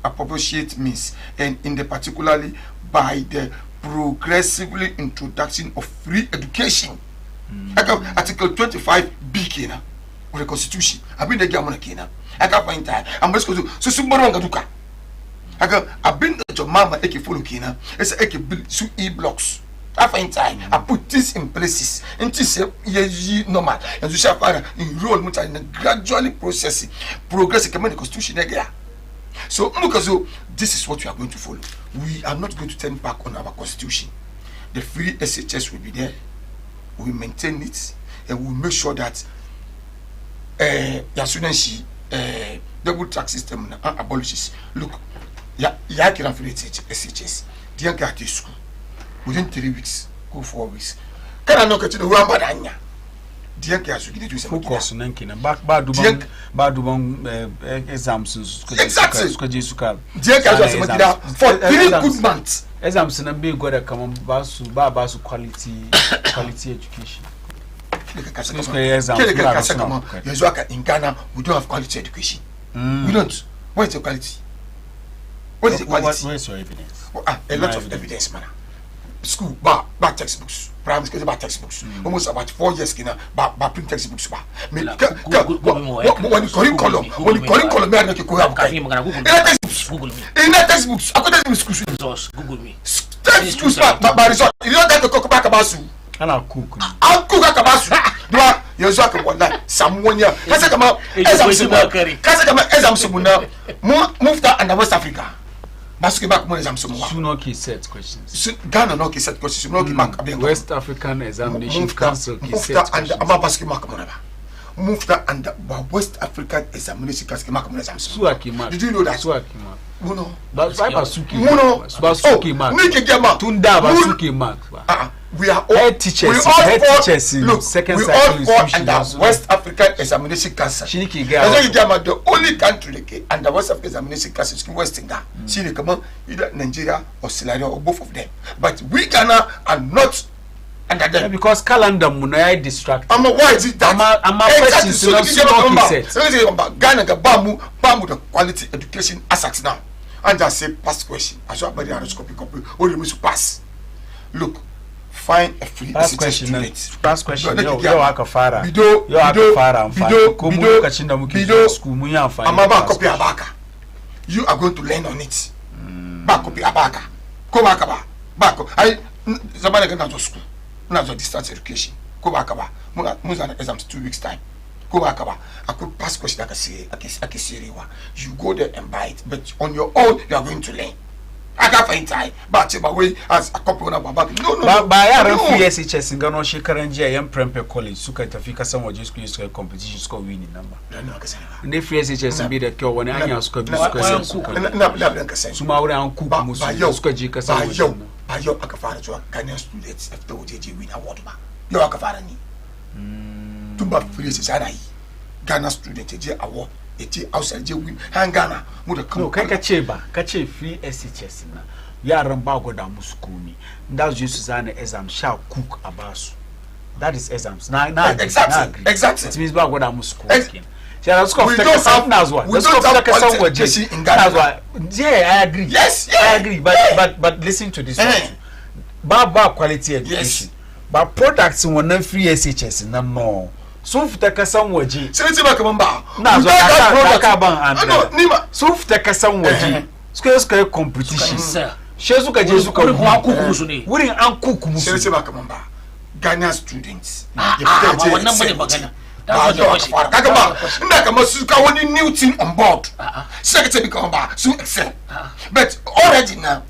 appropriate means, and in the particularly by the progressively introduction of free education. Article 25 B Kena of the Constitution. I've been the Gamma Kena. I can't find time. I'm just going to so Sumbaronga Duka. I've been to Mama Eki Fulu Kena. It's a Eki build 2 E blocks. I find time. I put this in places. And this is normal. And you shall enroll in a gradually processing, progressive the constitution again. So this is what we are going to follow. We are not going to turn back on our constitution. The free SHS will be there. We maintain it and we make sure that Yasunan double track system abolishes. Look, ya can free SHS. Dear get to school. Within 3 weeks, go 4 weeks. Can I not get to the Ramba Danya? Dear Gas, we do some course, Nankina, Badubang exams. Exactly. Dear Gas, for 3 good months. Exams and be good at common basu quality education. In Ghana, we don't have quality education. We don't. What is the quality? What is the quality? Where's your evidence? A lot of evidence, man. School, bad textbooks. Primary school, bad textbooks. Almost about 4 years, bad print textbooks. When you curriculum, I make you go have in that textbooks. I could textbooks. Google me. Textbooks, but result. You don't have to cook back about you. I'll cook. I'll cook about you. You're talking about that. Someone here. Kasakama, moved out in West Africa. Basketball more exam Sunoki set questions. Ghana no set questions. West African Examination Council set and about basketball Mufta and West African Examination Council. Did you know that? Muno. Basuki mark. Tunda Basuki mark. We are all head teachers in look, second cycle institutions. West African Examination Council. The only country under West African Examination Council is West Indies. See, come on, either Nigeria or Sri Lanka or both of them. But we Ghana are not under them because calendar munaya distract. Why is it that? I'm Ghana bamu the quality education assets now. And just say past question. I saw body copy. Only me to pass. Look. find a free student. First question. Yau aka fara. Yau aka fara amfani. Ko mu lokacin da muke zuwa school mun yi amfani. Amma ba copy abaka. You are going to learn on it. Ba copy abaka. Ko ba ka ba. Ba ko. Ai zamana ga na zo school. Na zo distance education. Ko ba ka ba. Mun zana exams 2 weeks time. Ko ba ka ba. I could pass question aka serewa. You go there and buy it, but on your own you are going to learn. I can't find time, but way as a couple of about no. Ba yaran FSHS ngano shekaran jiya yan Prempeh College suka tafi kasan waje suka competition suka winning number. Ne FSHS bi da kyau wani hanya suka bi suka na su ma wurin an kuku musu suka je kasan waje. Ba yau aka fara zuwa Ghanaian students after waje win award ba. Yau aka fara ni. Tun ba FSHS ana yi. Ghana student je award. Eti outside je win hangana mu da kan kai kace free SHS na yaran ba goda musu komi da su su zana exam sha cook a basu. That is exams na exactly it means ba goda musu komi shara su ko fita kasan na zuwa da su ko fita kasan waje na zuwa yeah I agree yes I agree but listen to this ba quality education ba products wannan free SHS na no sun fita kasan waje sai ce ba kaman ba na zo ka ban an sun fita kasan waje suka yi competition she suka je suka wurin an kuku musu sai ce ba kaman ba Ghana students wannan bane magana kaga ba inda kamar su ka wani new thing on board sai ka ce bi kaman ba su excel but already now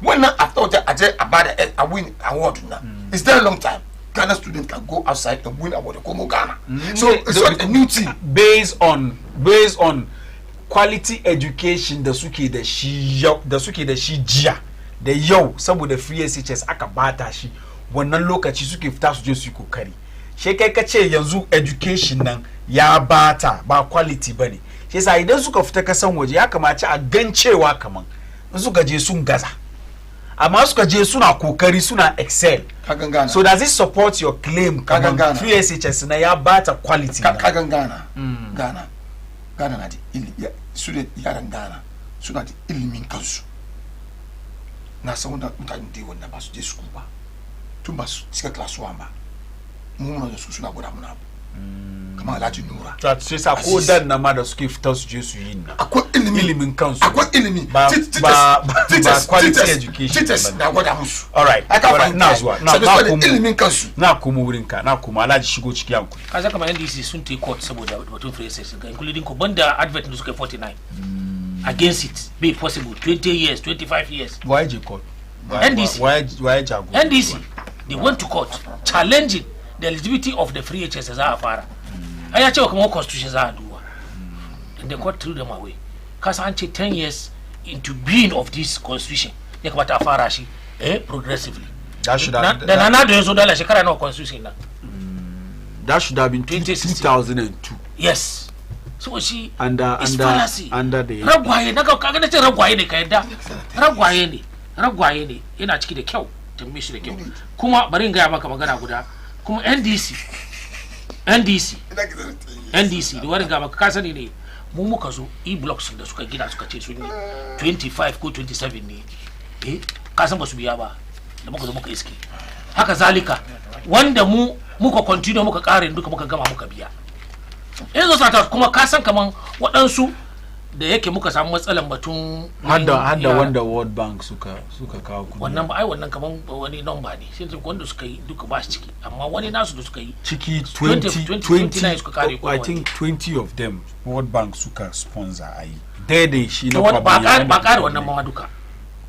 when after that aje abada a win award now it's there a long time. Ghana students can go outside and win award Komo Ghana. So it's not a new thing. Based on quality education da suke da shi jiya da yau saboda free SHS aka bata shi wannan lokaci suke fita su je su yi kokari. She kai kace yanzu education nan ya bata ba quality bane. Shi yasa idan suka fita kasan waje ya kamace a gancewa kaman in suka je sun gaza. Amma suka je suna kokari suna excel. So does it support your claim kagan free SHS na ya bata quality kagan Ghana na di student yaran Ghana suna da ilimin kansu na san wanda mutane da wanda ba su je school ba tun ba su cika class 1 ba mu mun da su suna gwada muna kamar Alhaji Nura to sai sa ko dan na ma da suke fita su je su yi na akwai ilimin kansu akwai ilimi ba quality education teachers na gwada musu all right na zuwa na ilimin kansu na kuma wurin ka na kuma Alhaji shigo ciki yanku kaza kamar NDC sun take court saboda batun free SHS including ko banda advert da suka 49 against it be possible 20 years 25 years why je court NDC why jago NDC they went to court challenging the eligibility of the free HSS za a fara ya ce kuma constitution za a duba and the court threw them away kasa an ce 10 years into being of this constitution ya kamata a fara shi progressively that should have da na da yazo dala shekara nawa constitution na that should have been 2002 yes so she under the ragwaye naga kaga nace ragwaye ne ka yadda ragwaye ne yana ciki da kyau tambaye shi da kyau kuma bari in ga maka magana guda kuma NDC da wani ga maka ka sani ne mu muka zo e-blocks da suka gina suka ce sun yi 25 ko 27 ne ka san ba su biya ba da muka zo muka iske haka zalika wanda mu muka continue muka kare duka muka gama muka biya yanzu sata kuma ka san kaman waɗansu da yake muka samu matsalan batun hadda wanda World Bank suka kawo kudi wannan ba ai wannan kaman wani number ne sai wanda suka yi duka ba shi ciki amma wani nasu da suka yi ciki 20 suka kare ko I think 20 of them World Bank suka sponsor ai daidai shi na ba kare wannan ma duka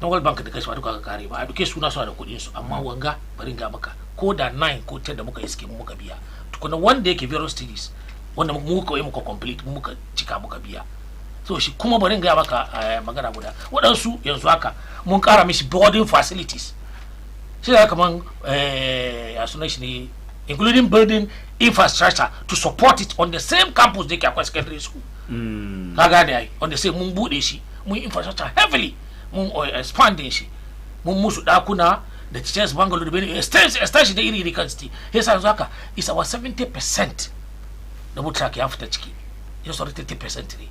don World Bank da kai su duka ka kare ba a duke suna su da kudin su amma wanga bari ga maka ko da 9 ko 10 da muka iske mu muka biya tukuna wanda yake various studies wanda muka yi muka complete muka cika muka biya so shi kuma bari ga maka magana guda waɗansu yanzu haka mun ƙara mishi boarding facilities shi da kaman ya sunan shi ne including building infrastructure to support it on the same campus da ke akwai secondary school ka gane ai on the same mun bude shi mun infrastructure heavily mun expanding shi mun musu dakuna da teachers bungalow da bene extension da iri kan city yasa yanzu haka is about 70% da mutaka ya fita ciki yasa 30% ne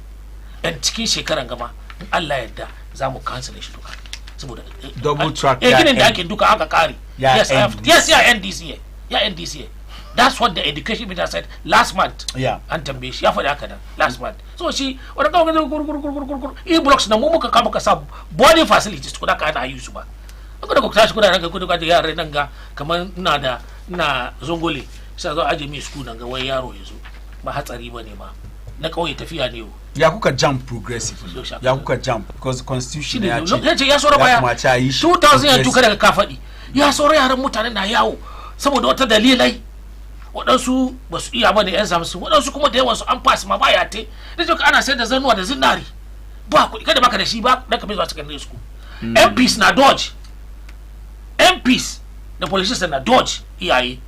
and cikin shekaran gama in Allah yadda za mu cancel shi duka saboda double track ginin da ake duka aka kare. Yes, NDC. NDC. That's what the education minister said last month. Yeah. And tambaye shi ya faɗi haka nan last month. So shi wanda kawo gurgurgurgurgur e-blocks na mu muka kama ka sa boarding facilities kuna ka ana yi su ba. Aka da ku tashi kuna ranka kudu da yaran nan ga kamar ina zongole sai zo aje mi school nan ga wai yaro yazo ba hatsari bane ma na kauye tafiya ne. Ya kuka jump progressively. Ya kuka jump because constitution ya ce ya soro baya 2002 kada ka faɗi ya soro yaran mutane na yawo saboda wata dalilai waɗansu ba su iya bane yan samsu waɗansu kuma da yawan su an pass ma baya te da joka ana sayar da zanuwa da zinari ba kuɗi kada baka da shi ba da ka bai zuwa secondary school. MPs na dodge MPs da politicians na dodge iyaye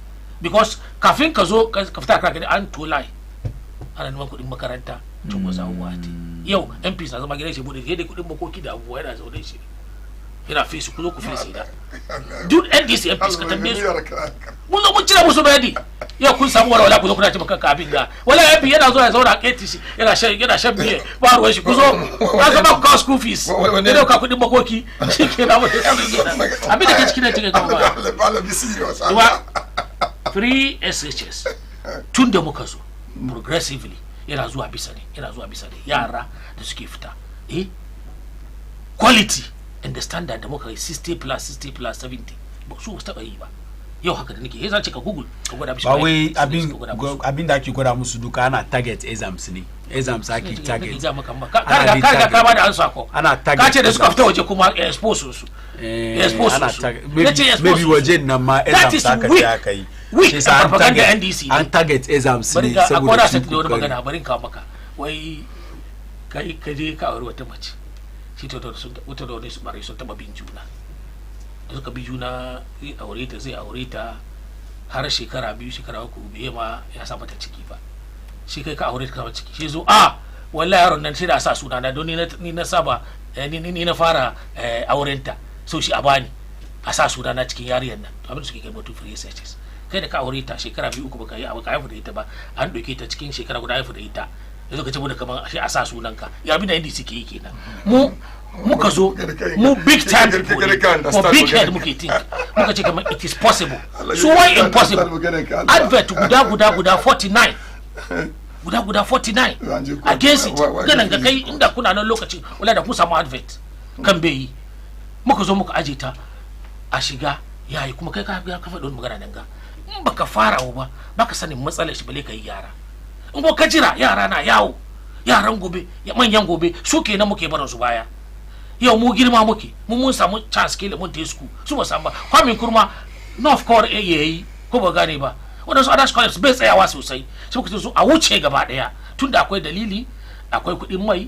because kafin ka zo ka fita ka an to lie ana neman kuɗin makaranta tun wasu abubuwa te yau MPs na zama gidan shi bude da kuɗin makoki da abubuwa yana zaune shi yana fesu ku zo ku fesi da duk NDC MPs ka tambaye su mun zo mun cire musu bayani yau kun samu wala ku zo kuna ci maka kafin ga wala MP yana zo ya zauna a KTC yana shan biye ba ruwan shi ku zo ka ga ba ku school fees ne da ka kuɗin makoki shikenan mu abin da ke cikin take ga ba free SHS tun da muka zo progressively yana zuwa bisa ne yara da suke fita quality and the standard da muka yi 60 plus 70 ba su taba yi ba yau haka da nake zan cika google ka gwada mishi ba wai abin da ake gwada musu duka ana target exams ne exams ake target ka ba da ansa ko ana target ka ce da suka fita waje kuma expose su maybe waje nan ma exams aka yi shi sa propaganda NDC an target exams ne saboda su da wani magana barin ka maka wai kai ka je ka aure wata mace shi ta wata da wani su bare sun taba bin juna da suka bi juna zai aure ta har shekara 2 shekara 3 bai ma ya sa mata ciki ba shi kai ka aure ta kama ciki shi zo wallahi yaron nan sai da sa suna na don ni na saba ni na fara aurenta so shi a bani a sa suna na cikin yariyar nan to abin da suke kai mutu free SHS kai da ka aure ta shekara 2 3 baka yi abu ka haifu da ita ba an doke ta cikin shekara guda haifu da ita yanzu ka ce mu da kaman ashe a sa sunanka ya abin da NDC ke yi kenan muka zo mu big time ko big head muke think muka ce kamar it is possible so why impossible advert guda 49 guda 49 against it ganin ga kai inda kuna nan lokacin wala da kun samu advert kan bai muka zo muka aje ta a shiga yayi kuma kai ka faɗi magana nan ga in baka fara ba baka sanin matsalar shi bale kai yara in ko ka jira yara na yawo yaran gobe manyan gobe su kenan muke barin su baya yau mu girma muke mun samu chance kila mun tesku su ba samu kwamin kurma north core yayi ko ba gane ba wadansu other scholars bai tsayawa sosai sai kuke so a wuce gaba daya tunda akwai dalili akwai kudin mai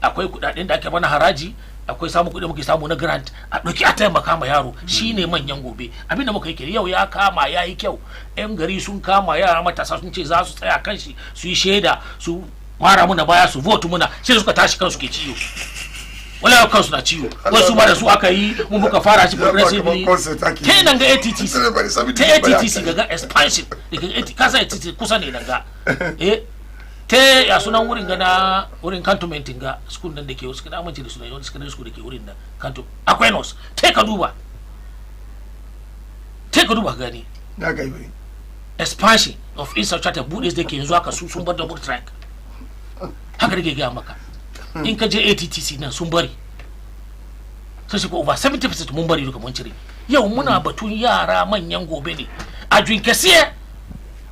akwai kudaden da ake mana haraji akwai samu kudi muke samu na grant a doki a taimaka ma yaro shine manyan gobe abinda muka yi yau ya kama yayi kyau yan gari sun kama yara matasa sun ce za su tsaya kan shi su yi shaida su mara muna baya su vote muna sai suka tashi kansu ke ciwo wala kansu na ciwo wasu ma da su aka yi mun muka fara shi progressively kenan ga ATTC ta ATTC ga expansion daga ATTC kasa ATTC kusa ne daga te ya sunan wurin gana wurin cantonmentin ga school nan da ke wasu kada amince da sunan wani secondary school da ke wurin nan canton Aquinos te ka duba gani na ga ibe expansion of infrastructure buɗe da ke yanzu aka sun bar double track haka da ke gaya maka in ka je ATTC nan sun bari sai shi ko over 70% mun bari duka mun cire yau muna batun yara manyan gobe ne a Junkasiye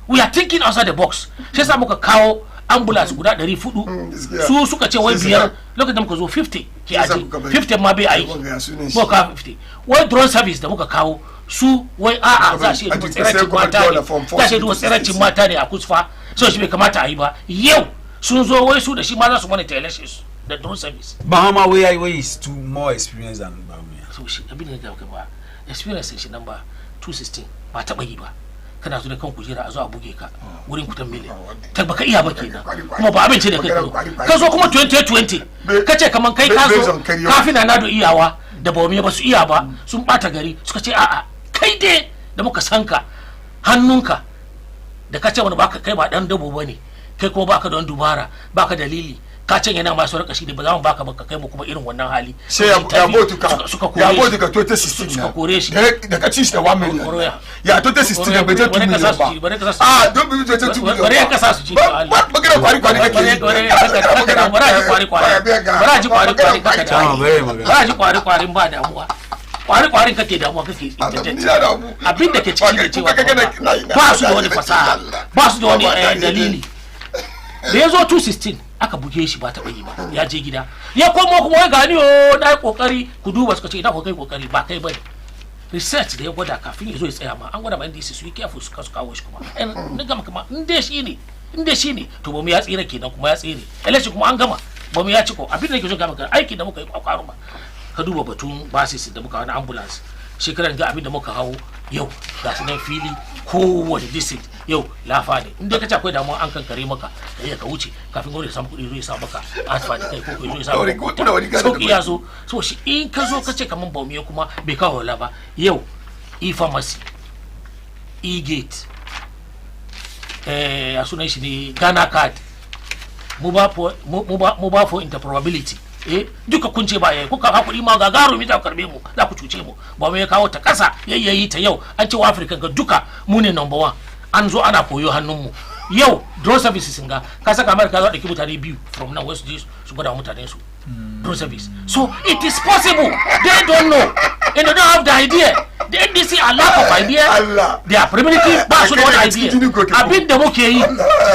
we are thinking outside the box sai sa muka kawo ambulance guda 400 su suka ce wai biyar lokacin da muka zo 50 ke aje 50 ma bai aiki ko ka 50 wai drone service da muka kawo su wai a'a za shi duba tsirancin mata ne za shi duba tsirancin mata ne a kusfa so shi bai kamata a yi ba yau sun zo wai su da shi ma za su monitor elections da drone service Bahama wai is too more experienced than Bahama so shi abin da ga ba experience shi nan ba 216 ba taba yi ba kana zo da kan kujera a zo a buge ka wurin kutan miliyan ta baka iya ba kenan kuma ba abinci da kai ka zo kuma 2020 kace kaman kai ka zo kafina na do iyawa da bawumi ba su iya ba sun bata gari suka ce a'a kai dai da muka sanka hannunka da kace wani baka kai ba dan dabo bane kai kuma baka don dubara baka dalili ka ce yana masu raka shi ne ba za mu baka ba ka kai mu kuma irin wannan hali sai ya botu ka ya botu ka to ta 16 suka kore shi da ka ci shi da 1 million ya to ta 16 da bai ta 2 million ba don bi ta 2 million bare ka sa su ci ba gina kwari kake bare ji kwari kake bara ji kwari ba damuwa kwari kake damuwa kake abin da ke ciki da cewa ba su da wani fasaha ba su da wani dalili da ya zo 216 aka buge shi ba taɓa yi ba ya je gida ya komo kuma wai gani na yi kokari ku duba suka ce ina ko kai kokari ba kai bane research da ya gwada kafin ya zo ya tsaya ma an gwada ma NDC su yi careful su kawo shi kuma ni gama kuma in dai shi ne to ba mu ya tsira kenan kuma ya tsire election kuma an gama ba mu ya ci ko abin da yake so gama kan aikin da muka yi kwakwaru ba ka duba batun basis da muka wani ambulance shekaran ga abin da muka hawo yau ga su nan fili kowane district yau lafa ne inda ka ce akwai damuwa an kankare maka da ka wuce kafin gwamnati samu kuɗi zo ya sa maka asfalt kai ko zo ya sa maka sauki ya zo so shi in ka zo ka ce kaman baumiya kuma bai kawo wala ba yau e-pharmacy e-gate a sunan shi ne Ghana card mobile for interoperability duka kun ce ba yayi kuka hakuri ma gagarumi za ku karbe mu za ku cuce mu ba mu ya kawo ta kasa yayyayi ta yau an ce wa Africa ga duka mu ne number 1 an zo ana koyo hannun mu yau drone services ga ka saka America za dauki mutane biyu from now west su gwada mutane su drone service so it is possible they don't know and they don't have the idea the NDC are lack of idea they are primitive ba su da wani idea abin da muke yi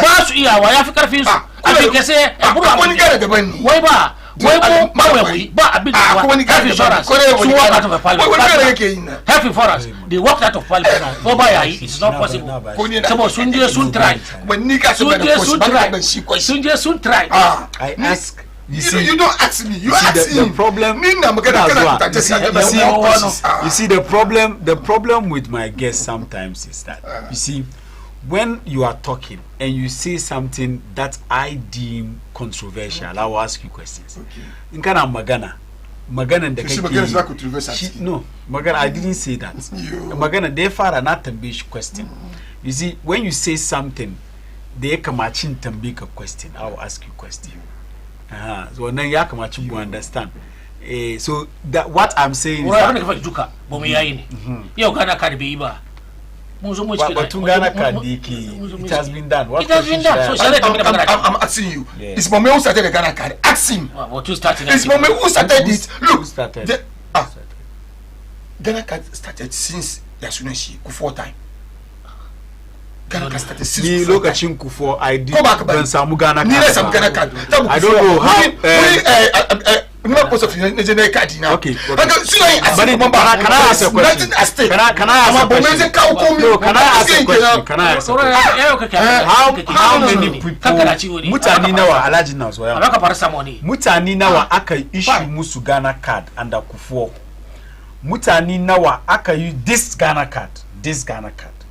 ba su iyawa ya fi karfin su abin ka sai wani gara daban ne wai ba ba abin da health insurance su work out of parliament health insurance they work out of parliament ko ba yayi it's not possible saboda sun je sun try sun try I ask you don't ask me you ask him the problem you see the problem with my guests sometimes is that you see when you are talking and you say something that I deem controversial, I will ask you questions. In kana magana da kake no magana I didn't say that. Magana da fara na tambaye shi question. You see when you say something da ya kamacin tambaye ka question, I will ask you question. So nan ya kamacin you understand. So that what I'm saying is that duka ba mu yayi ne. Yau kana ka da bai ba. But Ghana card, it has been done. What it has been done. So I'm asking you. Yeah. It's Mome who started the Ghana card. Ask him. What you started? It's Mome who started it. Look, who started? Ghana card started since Yasuneshi Kufuor time. Ghana card started since Kufuor time. Look at Kufuor. I did. Go back. When some Ghana card. I don't know how. No post of the card now. Okay. Can I ask a question? Can I ask a question? How many people? Mutani nawa alaji na zoya. Mutani nawa aka issue musu Ghana card under Kufuor. Mutani nawa aka use this Ghana card.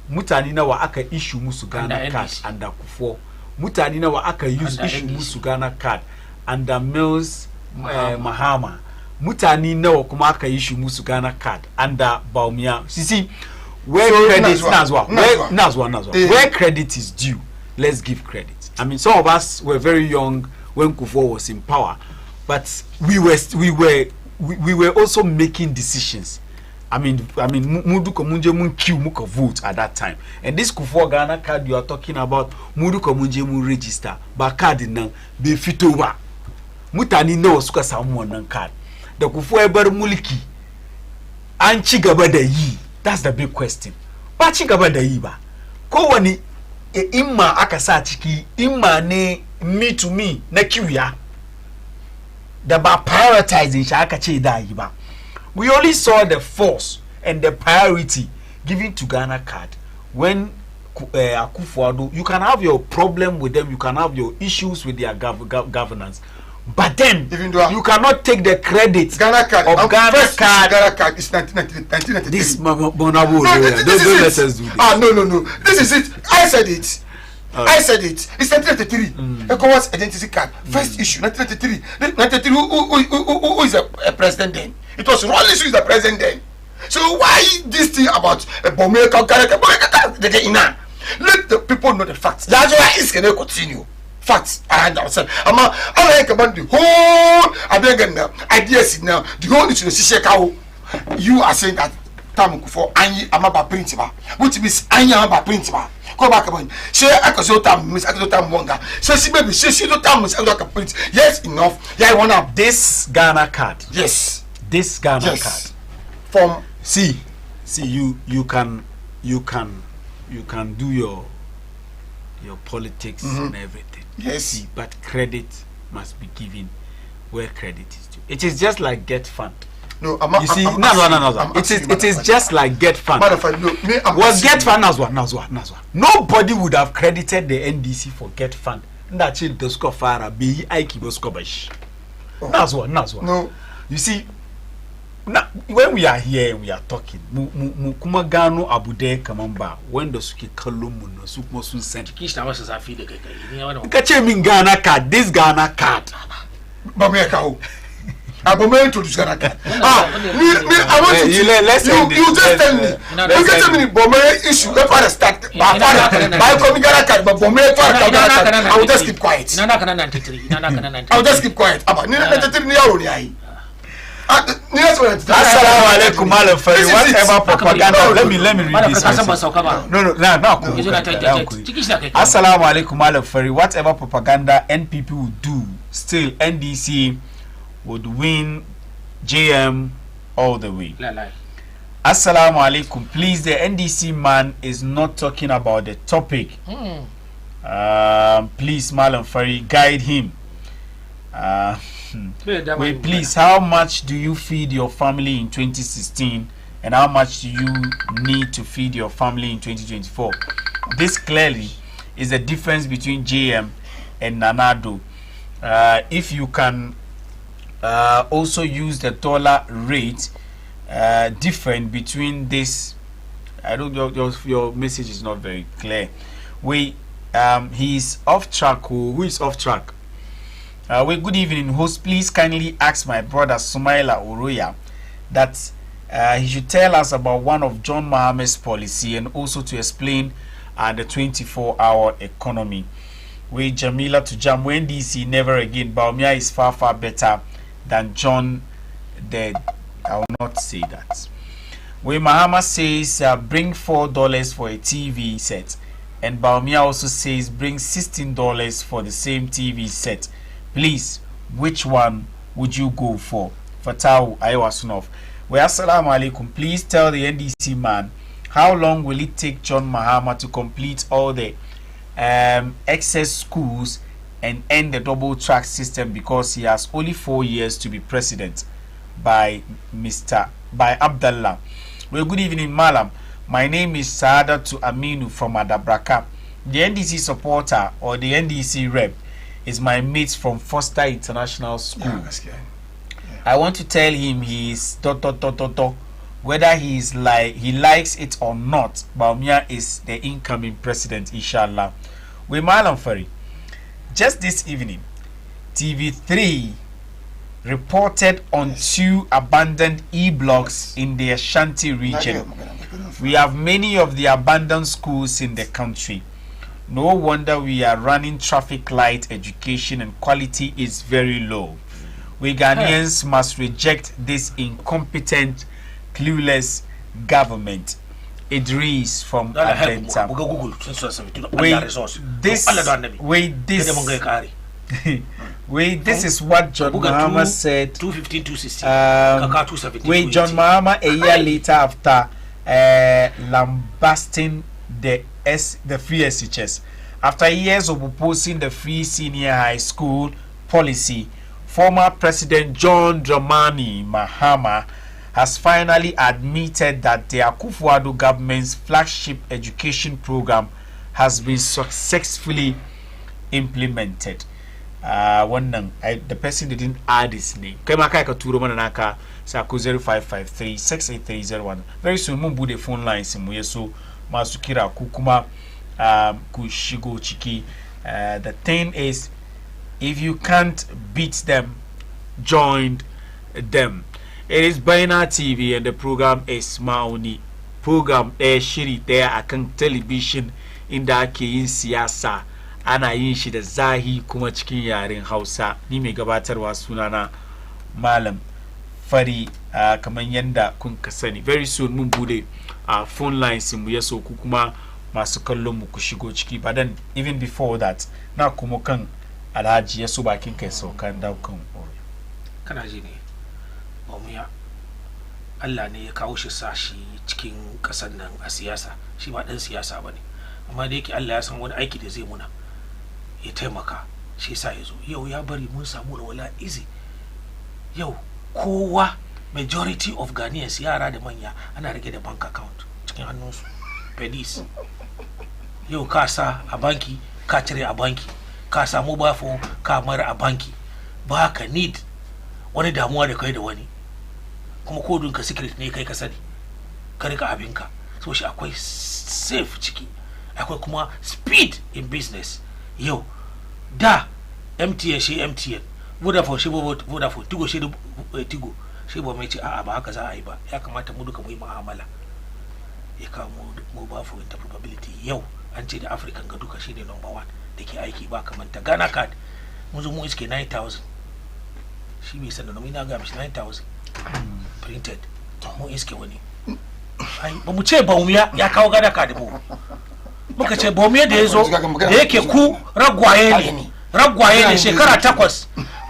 Mutani nawa aka issue musu Ghana card under Kufuor. Mutani nawa aka use issue musu Ghana card under Mills Mahama. Mutani nawa kuma aka yi shi musu Ghana card under Bawumia. See where credit where credit is due, let's give credit. I mean, some of us were very young when Kufuor was in power, but we were also making decisions. I mean, Mudu Komunje mun queue muka vote at that time. And this Kufuor Ghana card you are talking about, Mudu Komunje mun register, but card in be fit over. Mutani nawa suka samu wannan card da Kufuor bar mulki an ci gaba da yi. That's the big question. Ba ci gaba da yi ba. Kowani imma aka sa ciki imma ne me to me na kiwiya da ba prioritizing shi aka ce da yi ba. We only saw the force and the priority given to Ghana card when Akufo-Addo, you can have your problem with them, you can have your issues with their governance. But then you cannot take the credit Ghana card of Ghana card. Ghana card is 1993. This Bonabo. No. This is it. I said it. It's 1993. ECOWAS identity card. First issue 1993. 1993. Who is a president then? It was Rawlings who is the president then. So why this thing about Bomeka? Let the people know the facts. That's why it's gonna continue. facts I understand ama I like about the whole ideas now the whole issue is you are saying that time for anyi amaba principal which means anyi amaba principal go back about say akaso time miss akaso time wonga say she baby she no time miss akaso print yes enough yeah I wanna this Ghana card yes this Ghana yes. card From see you can do your politics and everything. Yes. See, but credit must be given where credit is due. It is just like get fund. no, You see, no. It is just like get fund. Was get fund Nazwa. Nobody would have credited the NDC for get fund. That's it. The score far be Ike was cobash. Nazwa. No. You see. Now, when we are here and we are talking, Mukuma Gano Abude Kamamba, when the Suki Kalumu no Sukmosun sent Kishna was a feed the Kachemin Ghana card, this Ghana card. Bameka. Abome to this Ghana card. I want you just tell me. You get tell me Bome issue the father start by coming Ghana card, but Bome I will just keep quiet. I will just keep quiet. Aba ni na tete ni yawo ni ayi. Assalamu alaikum Malam Fari. Whatever propaganda. Let me read this. No. Assalamu alaikum Malam Fari. Whatever propaganda NPP would do, still NDC would win JM all the way. Assalamu alaikum. Please, the NDC man is not talking about the topic. Please, Malam Fari, guide him. Wait, please, how much do you feed your family in 2016 and how much do you need to feed your family in 2024? This clearly is the difference between JM and Nanado. If you can also use the dollar rate different between this, I don't know, your message is not very clear. He is off track. Who is off track? Good evening, host. Please kindly ask my brother Sumaila Oroya that he should tell us about one of John Mahama's policy and also to explain the 24-hour economy. Jamila to jam when DC never again. Baumia is far better than John. I will not say that. Mahama says bring $4 for a TV set, and Baumia also says bring $16 for the same TV set. Please, which one would you go for? Fatau Ayawasunov. Assalamu alaikum. Please tell the NDC man how long will it take John Mahama to complete all the excess schools and end the double track system, because he has only 4 years to be president by Abdallah. Good evening, Malam. My name is Saada to Aminu from Adabraka. The NDC supporter or the NDC rep is my mate from Foster International School. I want to tell him he is whether he likes it or not. Baumia is the incoming president, inshallah. Malam Fari. Just this evening, TV3 reported on 2 abandoned E-blocks in the Ashanti region. We have many of the abandoned schools in the country. No wonder we are running traffic light education and quality is very low. We Ghanaians must reject this incompetent, clueless government. Idris from Adenta. This is what John Mahama said. 215-216. John Mahama a year later after lambasting the free SHS. After years of opposing the free senior high school policy, former President John Dramani Mahama has finally admitted that the Akufo-Addo government's flagship education program has been successfully implemented. The person didn't add his name. Sako 0553-68301. Very soon, Mumbu the phone lines so Masukira Kukuma Kushigo Chiki. The thing is, if you can't beat them, join them. It is Baina TV and the program is Auni. Program Shiri there akan television in the in siyasa ana yin shi da zahi kuma cikin yaren Hausa. Ni mai gabatarwa sunana Malam Fari, kamar yanda kun ka sani. Very soon mun bude phone lines mu yaso ku kuma masu kallon mu ku shigo ciki, but then even before that na kuma kan Alhaji yaso bakin kai saukan daukan kana ji ne ya Allah ne ya kawo shi sashi cikin kasan nan a siyasa, shi ba dan siyasa bane, amma da yake Allah ya san wani aiki da zai muna ya taimaka, shi yasa yazo yau ya bari mun samu wala easy. Yau kowa majority of Ghanaians yara da manya ana rike da bank account cikin hannunsu pedis. Yau ka sa a banki ka cire a banki, ka sa mobile phone ka mara a banki, ba ka need wani damuwa da kai da wani, kuma kodin ka secret ne kai ka sani, ka rika abinka. So shi akwai safe ciki, akwai kuma speed in business. Yau da MTN shi MTN, Vodafone shi Vodafone, Tigo shi Tigo, shi ba mai ce a'a ba haka za a yi ba, ya kamata mu duka mu yi mu'amala. Ya kawo mobile phone interoperability. Yau an ce da African ga duka shine number 1 da ke aiki ba kamar ta Ghana card. Mun zo mu iske 9,000, shi bai san da nomina ga mishi 9,000 printed. Mu iske wani ba mu ce baumiya ya kawo Ghana card mu, muka ce baumiya da ya zo da yake ku ragwaye ne shekara 8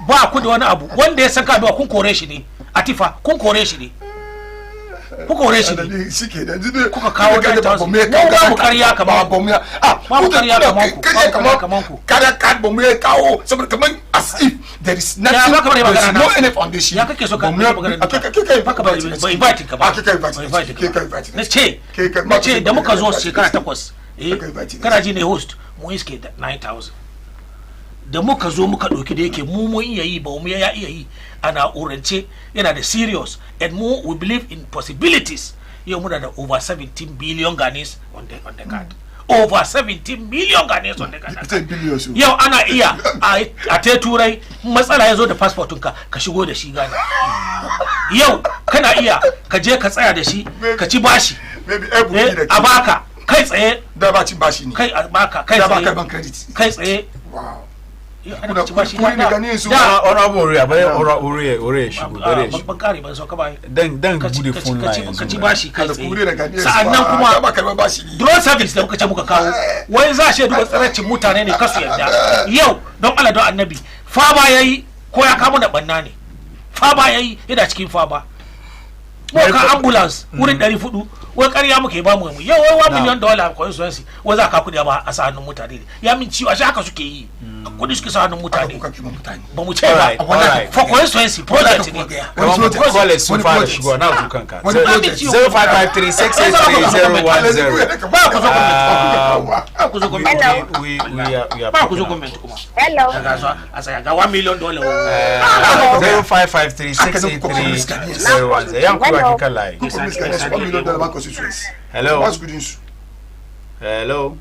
ba ku da wani abu, wanda ya san ka kun kore shi ne. Atifa kun kore shi ne, kuka kawo da mu ƙarya kamar baumiya. Ba mu ƙarya kamar ku kada card baumiya kawo saboda kamar as if there is nothing, there is no any foundation. Ya kake so ka baka ba invite ka ba, na ce da muka zo shekara 8 kana ji ne host mu iske 9,000 da muka zo muka ɗauki da yake mu mun iya yi ba mu ya iya yi ana urance yana da serious and more we believe in possibilities. Yau muna da over 17 billion Ghanaians on the card, over 17 million Ghanaians on the card. Yau ana iya a te turai matsala ya zo da passport ka shigo da shi Ghana. Yau kana iya ka je ka tsaya da shi ka ci bashi a baka kai tsaye da ba cin bashi ne, kai a baka kai tsaye kai tsaye. Dan bude phone line ka ci bashi kai tsaye. Sa'annan kuma drone service da muka ce muka kawo wai za shi duba tsarancin mutane ne kasu yarda. Yau don Allah don Annabi faba yayi ko ya kama da banna ne, faba yayi yana cikin faba mu ka ambulance wurin 400 wai ƙarya muke ba mu yau wai $1 million ko insurance wai za ka kudi ba a sa hannun mutane. Ya min ciwo shi haka suke yi, kudi suke sa hannun mutane ba mu ce ba for coincidence project ne. Call sun fara shigo na ku kanka 0553683010. Ba ku zo comment kuma. Hello. A tsaya ga $1 million. 0553683010. Yan kuwa kikan layi. Hello. What's good news? Hello.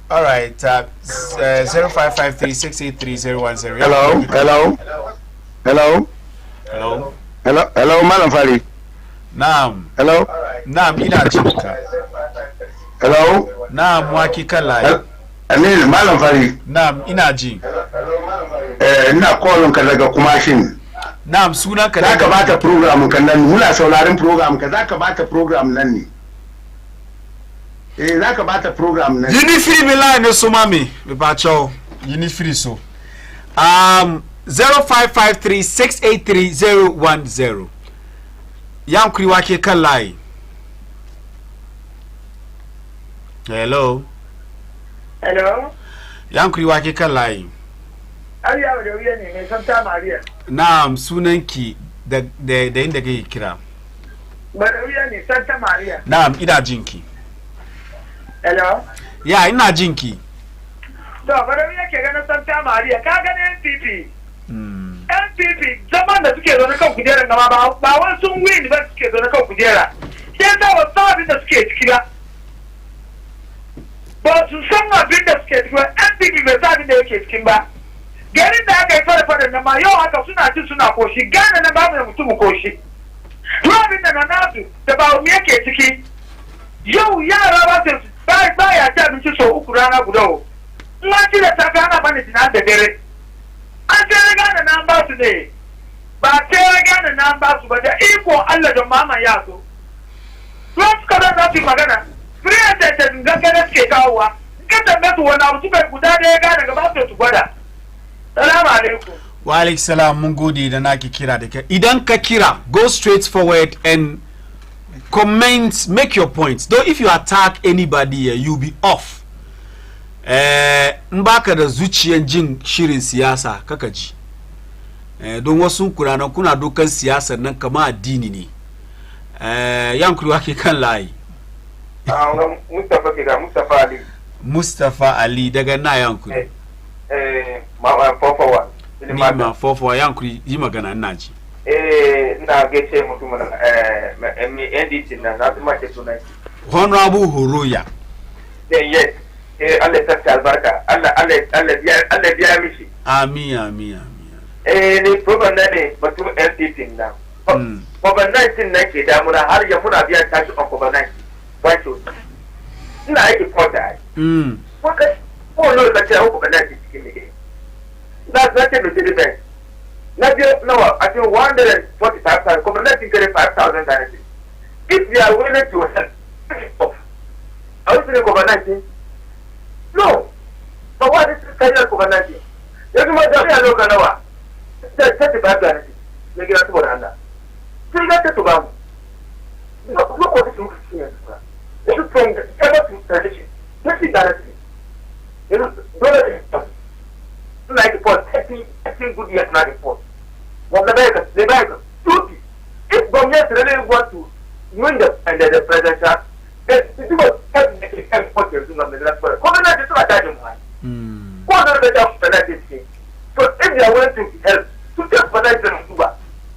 All right. 0553683010. Hello, Malam Fari. Naam. Hello. Naam, ina jinka. Hello. Naam, waki kala. Amir Malam Fari. Naam, ina jin. Ina call ka daga Kumashin. Na'am, sunan ka zaka bata program kan nan, muna sauraron program ka, zaka bata program nan ne. Zaka bata program nan. Yini free mi line no so mami, me ba cho. Yini free so. 0553683010. Yam kuri wake kan line. Hello. Yam kuri wake kan line. Aliya da wuya ne mai Santa Maria. Na'am, sunanki da inda kake kira. Barawiya ne Santa Maria. Na'am, ina jinki. Hello. Ya, ina jinki. To, Barawiya ke ganin Santa Maria, ka gani NPP. NPP zaman da suke zo na kan kujerar gaba ba wani sun win ba suke zo na kan kujera. Sai da wasu abin da suke ciki ba. Ba su san abin da suke ciki ba, NPP bai sa abin da yake cikin ba. Garin da aka yi fara na ma yau haka suna ci suna koshi, gane na bamu da mutum koshi. Ruwabin da na nasu da ba mu yake ciki, yau yara ba su ba ya ta abinci so uku rana guda o in an ci da safe ana bani dinar da dare an ce gane na ba su ne ba ce gane na ba su ba da iko Allah da mama ya so don suka za su yi magana free attention gaggara suke kawowa ka tambaye su wani abu suka guda da ya gane gaba su gwada salamu alaikum wa alaikum salam mun gode da naki kira da kai idan ka kira go straight forward and comment, make your points. Though if you attack anybody here, you'll be off. Mbaka da zuciyan jin shirin siyasa kaka ji. Don wasu kuna dokan siyasar nan kama addini ne. Yankuri wake kan layi. Mustafa Ali. Mustafa Ali daga na Yankuri. Nima fofowa Yankuri yi magana ina ji. Na gaishe mutumin NDC na kuma ke sunan Honorable Horoya. Yes. Allah ya saka albarka. Allah biya mishi. Amin. Ni program na ne batun NDC na. COVID-19 na ke damuna har ya muna biya tashi on COVID-19. Wato. Ina aiki kwata ai. Ko lokacin da COVID-19 cikin ne. Na ce da dilibai. No, I think 145,000, community get 5,000 dollars. If they are willing to help, are you saying COVID-19? No. But what is this kind of COVID-19? You must have a look at our 35 dollars. You get to go down there. So you got to go. Look what this looks like. This is from the ever to tradition. $20. You know, $1. Like for 13 good years, not report. What the Americans, duty. If government really want to win the presidential, then it was technically important to the for government is not that one. What are the jobs that is saying? So if they are willing to help, to take financial in Cuba,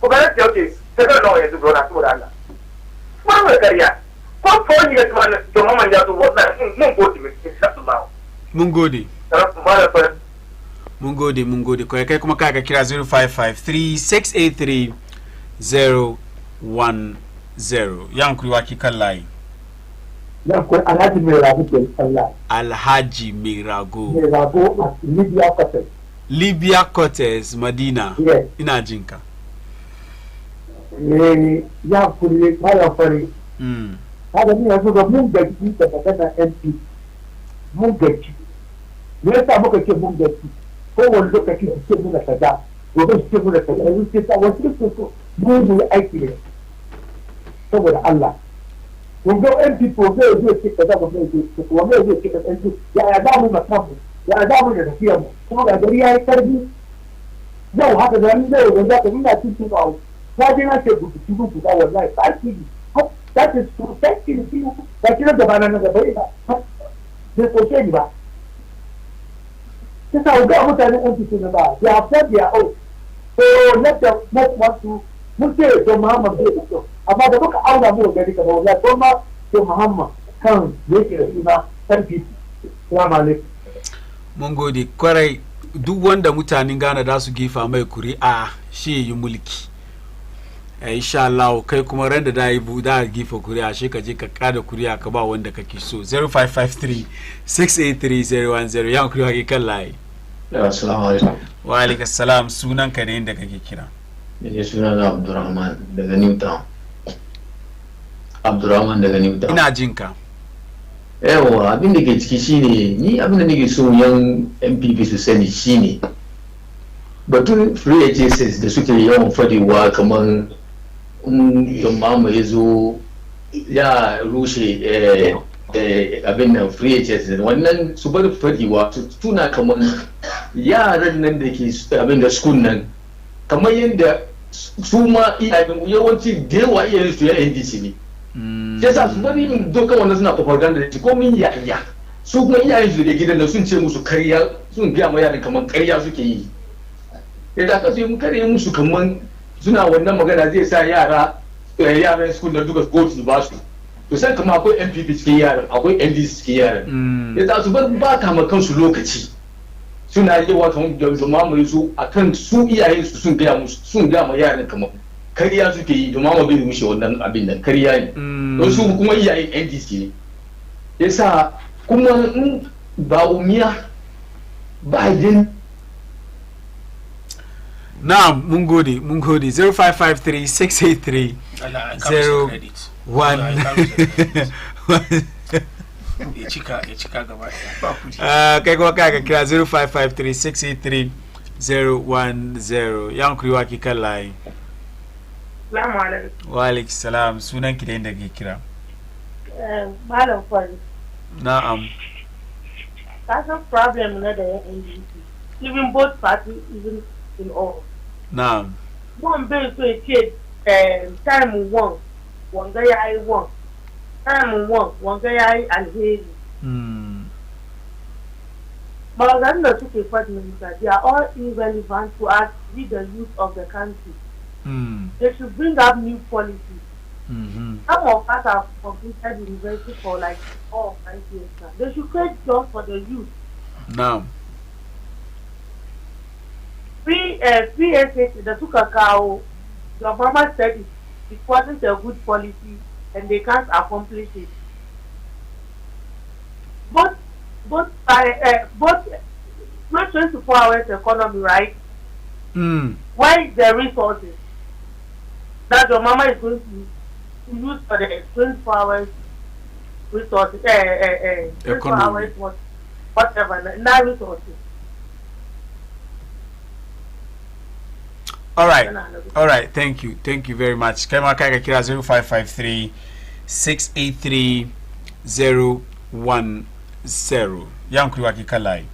government say, okay, 7 lawyers to go to Cuba. What will career? What 4 years to Mama Yato was not Mungodi, Mungodi. Mungodi kwa kai kuma kaka kira 0553-683-010 yankuri waki kan layi yankuri Alhaji Mai Rago ke sallah Alhaji Mai Rago at Libya Quarters Madina yes. Ina jinka yankuri kaya fari kada ni yanzu ga mun gaji da magana MP mun gaji me yasa muka ce mun gaji kowane lokaci su ce muna kaza gobe su ce muna kaza yanzu ce ta wasu su mu aiki ne saboda Allah kun ga MP ko zai ce kaza ko zai ce kaza ya za mu makamu ya za mu da tafiya mu kuma ga gari yayi karbi yau haka da ni zai ga ka ina cikin ba na je na ce gudu da wallahi ba ki that is protecting you da kina da bana na gaba ina sai ko ce ni ba sai ga mutane an fice na ba ya fa ya o so let them not want to mun ce to Muhammad bai da kyau amma da muka auna mu gari ka ba wallahi to ma to Muhammad kan yake da suna sarki assalamu alaikum mun gode kwarai duk wanda mutanen Ghana da su gifa mai kuri'a shi yi mulki insha Allah kai kuma ran da yi buda gifa kuri'a shi ka je ka kada kuri'a ka ba wanda kake so 0553-683-010 yan kuri'a ke kan layi assalamu alaikum wa alaikum assalam sunan ka ne inda kake kira ne sunan Abdurrahman daga Newtown Abdurrahman daga Newtown ina jinka yawa abin da ke ciki shine ni abin da nake so yan MPP su sani shine batun free agencies da suke yawan fadewa kamar yamma ya zo ya rushe abin nan free agencies wannan su bar fadewa su tuna kamar yaran nan da ke abin da school nan kamar yadda su ma yawanci da yawa iyayen su ya NDC ne yasa su bari yin dokan wannan suna propaganda da ko min yaya su kuma iyayen su da gidan da sun ce musu karya sun biya ma yaran kamar karya suke yi idan ka sai mun kare musu kamar suna wannan magana zai sa yaran school na duka go su ba su to sai kuma akwai MPP cikin yaran akwai NDC cikin yaran yasa su bar ba ta ma kansu lokaci suna yawa kamar da mamaye su akan su iyayen su sun biya ma yaran kamar kariya suke yi da mama bai mushe wannan abin nan kariya ne don su kuma iyayen NDC ne yasa kuma in ba umiya ba jin na mun gode 0553 683 01 ya cika gaba kai kuma ka kira 0553 683 010 yan kuriwa ki kan layi. Salamu alaikum. Wa alaikum salam, sunan ki da inda ke kira. Malam Fari. Na'am. That's a problem na da yan NDC. Even both parties, even in all. Na'am. One bai so ya ce time one, wanga ya yi one. Time one, wanga ya yi alheri. But da suke faɗin that they are all irrelevant to us, be the youth of the country. They should bring up new policies. Some of us have completed university for like 4 or 5 years now. They should create jobs for the youth. No. Free SAT, the Tukakao, your mama said it wasn't a good policy and they can't accomplish it. But not 24 hours economy, right? Why is the resources that your mama is going to use for the 24 hours resources, 24 hours, whatever, not resources? All right, thank you very much. Kema Kaka Kira 0553 683 010. Yankuri Wakikalai.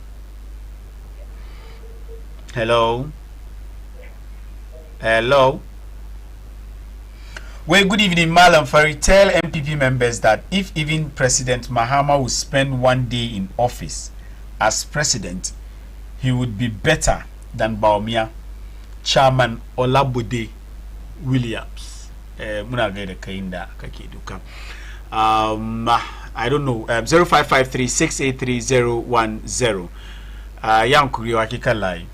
Hello. Well, good evening, Malam Fari. Tell MPP members that if even President Mahama would spend 1 day in office as president, he would be better than Baumia, Chairman Olabode Williams. Munagede Kainda Kakiduka. I don't know. 0553 683 010. Yankuri Wakikalai.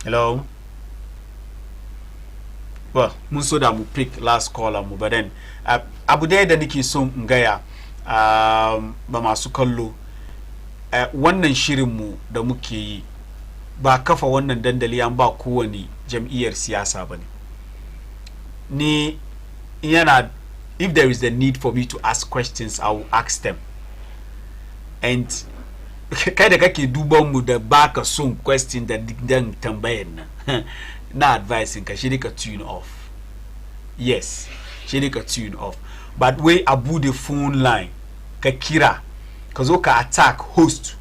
Hello. Well, Musoda mu pick last caller mu, but then abude da nake so ngaya ba masu kallo wannan shirin mu da muke yi ba kafa wannan dandali an ba kowani jam'iyyar siyasa bane. Ni yana, if there is the need for me to ask questions, I will ask them. And kai da kake duban mu da baka son question da dan tambayan nan na advising ka shi ka tune off. Yes, shi ka tune off. But we abu the phone line ka kira ka zo ka attack host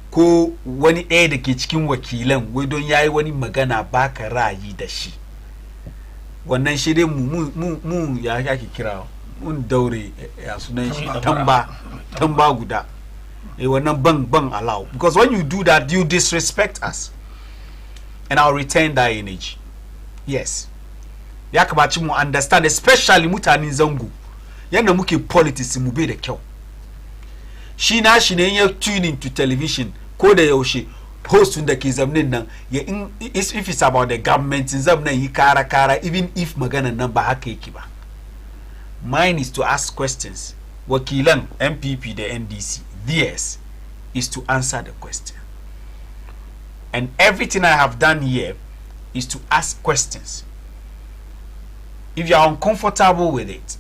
ko wani ɗaya da ke cikin wakilan wai don yayi wani magana baka ra'ayi da shi. Wannan shi dai mu ya kake kira mun daure ya sunan shi tamba guda. Wannan bang allow, because when you do that you disrespect us, and I'll return that energy. Yes, ya kamata mu understand, especially mutanen zango yanda muke politics mu bai da kyau. Shi na shi ne ya tune into television ko da yaushe host da ke zamanin nan ya if it's about the government in zamanin yi kara even if magana nan ba haka yake ba. Mine is to ask questions. Wakilan MPP da NDC, theirs is to answer the question. And everything I have done here is to ask questions. If you are uncomfortable with it,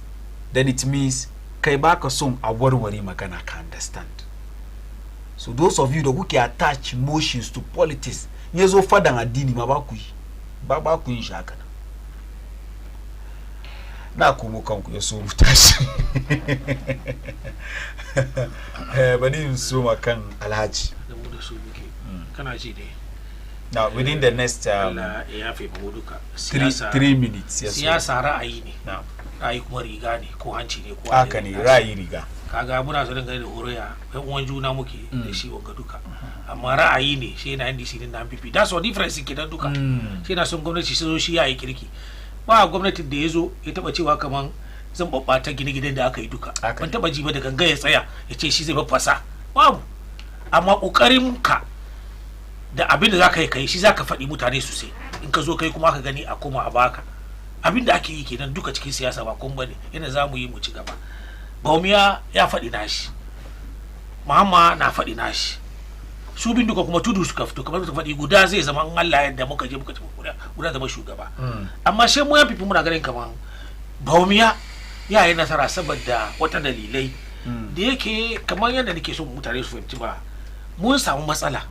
then it means kaibaka song awarwari magana can understand. So those of you that who can attach emotions to politics, nyezo fada ngadini mabakui shaka. Na kumuka yoso mutashi. Bani suma kan Alhaji. Kana ji dai. Now within the next 3 minutes, yes. Siyasa ra'ayi ne. Ra'ayi kuma riga ne ko hanci ne ko haka ne, ra'ayi riga. Kaga muna so dangane da horoya ɗan uwan juna muke da shi wanga duka. Amma ra'ayi ne shi na NDC din da MPP. That's all difference ke dan duka. Shi na son gwamnati shi zo shi yayi kirki. Ba gwamnatin da yazo ya taba cewa kaman zan babbata gine-ginen da aka yi duka. Ban taba ji ba da ganga ya tsaya ya ce shi zai babbasa. Babu. Amma kokarin ka da abin da zaka yi kai shi zaka faɗi mutane su sai. In ka zo kai kuma ka gani a koma a baka. Abin da ake yi kenan duka cikin siyasa ba kun bane. Yana zamu yi mu ci gaba. Baumiya ya faɗi nashi, Mama na faɗi nashi, su bin duka kuma tudu suka fito kamar su faɗi guda zai zama in Allah yadda muka je muka tafi guda zama shugaba. Amma sai mu yan fifi muna ganin kamar Baumiya ya yi nasara saboda wata dalilai da yake kamar yadda nake so mutane su fahimci ba, mun samu matsala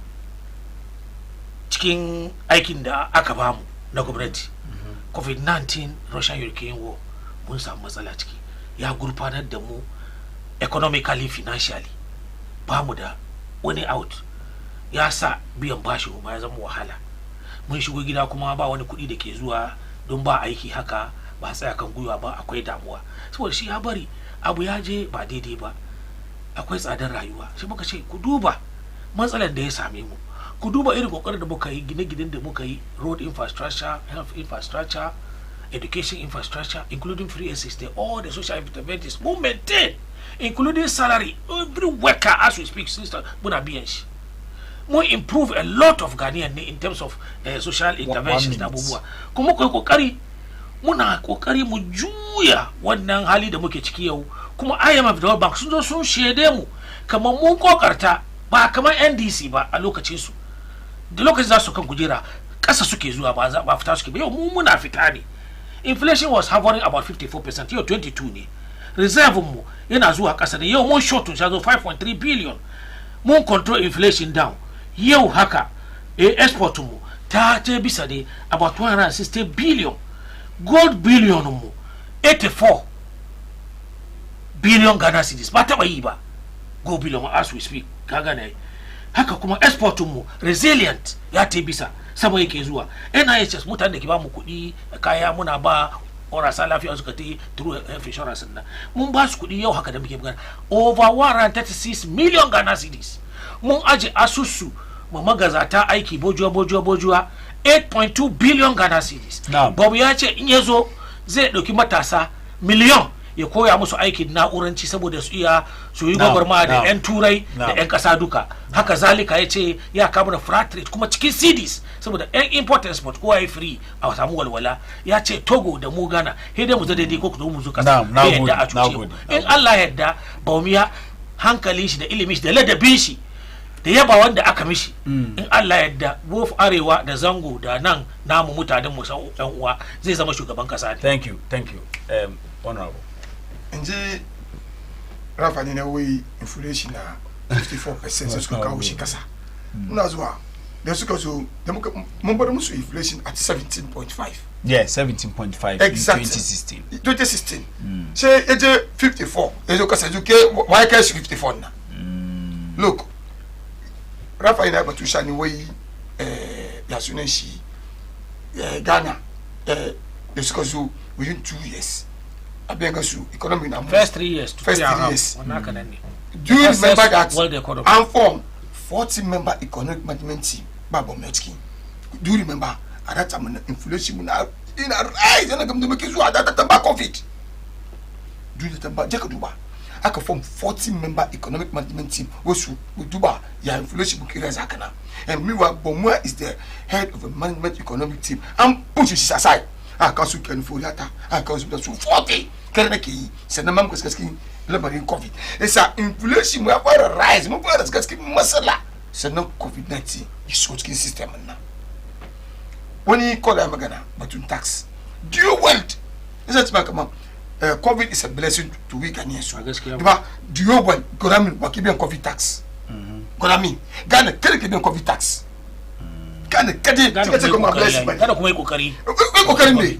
cikin aikin da aka bamu na gwamnati. COVID-19 Russian-Ukraine war mun samu matsala ciki, ya gurfanar da mu economically, financially, ba mu da wani out, ya sa biyan bashi kuma ya zama wahala. Mun shigo gida kuma ba wani kuɗi da ke zuwa don ba aiki haka, ba tsaya kan gwiwa ba, akwai damuwa saboda shi ya bari abu ya je ba daidai ba, akwai tsadar rayuwa. Shi muka ce ku duba matsalar da ya same mu, ku duba irin kokarin da muka yi, gine-ginen da muka yi, road infrastructure, health infrastructure, education infrastructure, including free assistance, all the social interventions we maintain, including salary, every worker as we speak, sister, muna biyan shi. We improve a lot of Ghanaian in terms of social interventions da abubuwa. Kuma kai kokari muna kokari mu juya wannan hali da muke ciki yau. Kuma IMF da World Bank sun zo sun shede mu kamar mun kokarta ba kamar NDC ba a lokacin su. Da lokacin za su kan kujera kasa suke zuwa ba fita suke ba, yau mu muna fita ne. Inflation was hovering about 54%, yau 22 ne. Reserve mu yana zuwa kasa ne, yau mun short ya zo 5.3 billion. Mun control inflation down. Yau haka export mu ta bisa ne about 260 billion. Gold billion mu 84 billion Ghana cedis, ba taba yi ba. Gold billion as we speak, kaga ne. Haka kuma export mu resilient ya bisa sama yake zuwa. NIHS mutane da ke ba mu kuɗi kaya muna ba orasa lafiya suka ta yi through health insurance na mun ba su kuɗi yau haka da muke magana over 136 million Ghana cedis. Mun aje asusu mu magazata aiki bojuwa 8.2 billion Ghana cedis. Babu ya ce in ya zo zai ɗauki matasa miliyon ya koya musu aikin na'uranci saboda su iya su yi gwagwarma da 'yan turai da 'yan ƙasa duka. Haka zalika ya ce ya kama da flat rate kuma cikin cedis saboda 'yan import export kowa ya free a samu walwala. Ya ce Togo da mu Ghana dai mu zo daidai ko mu zo ƙasa ya yadda a cuce mu. In Allah yadda Baumiya hankalin shi da ilimin shi da ladabin shi da yaba wanda aka mishi in Allah yadda both arewa da zango da nan namu mutanen mu san yan uwa zai zama shugaban kasa ne. Thank you honorable. Nje rafa ne na wai inflation na 54% sai suka kawo shi kasa. Muna zuwa da suka zo da mun bar musu inflation at 17.5. Yeah, 17.5 exactly. in 2016. Sai eje 54. Ejo kasa juke why cash 54 na. Look, Rafa ina batu shani wai ya sunan shi Ghana da suka zo within 2 years. Abenga su economy na first 3 years. Do you remember that I'm from 40-member economic management team Babo Metkin? Do you remember at that time inflation in a rise and I'm making sure that the COVID. Do you remember Jakaduba? I can form 40-member economic management team which will do ya inflation zakana. And meanwhile Bomua is the head of the management economic team. I'm pushing this aside. I can't see can for that. I can't see 40. Kenaki, Senamam Kaski, Lebanon COVID. It's an inflation we have a rise. No brothers Kaski Masala. So no COVID-19 is short system now. When you call them Magana, but to tax. Do you want? Is that my COVID is a blessing to we Ghanaians. Do you want Gorami Wakibian COVID tax? Gorami, Ghana, Telekibian COVID tax. Ghana, Kadi, Ghana, bless you. Ghana, Kumekukari. Kukari,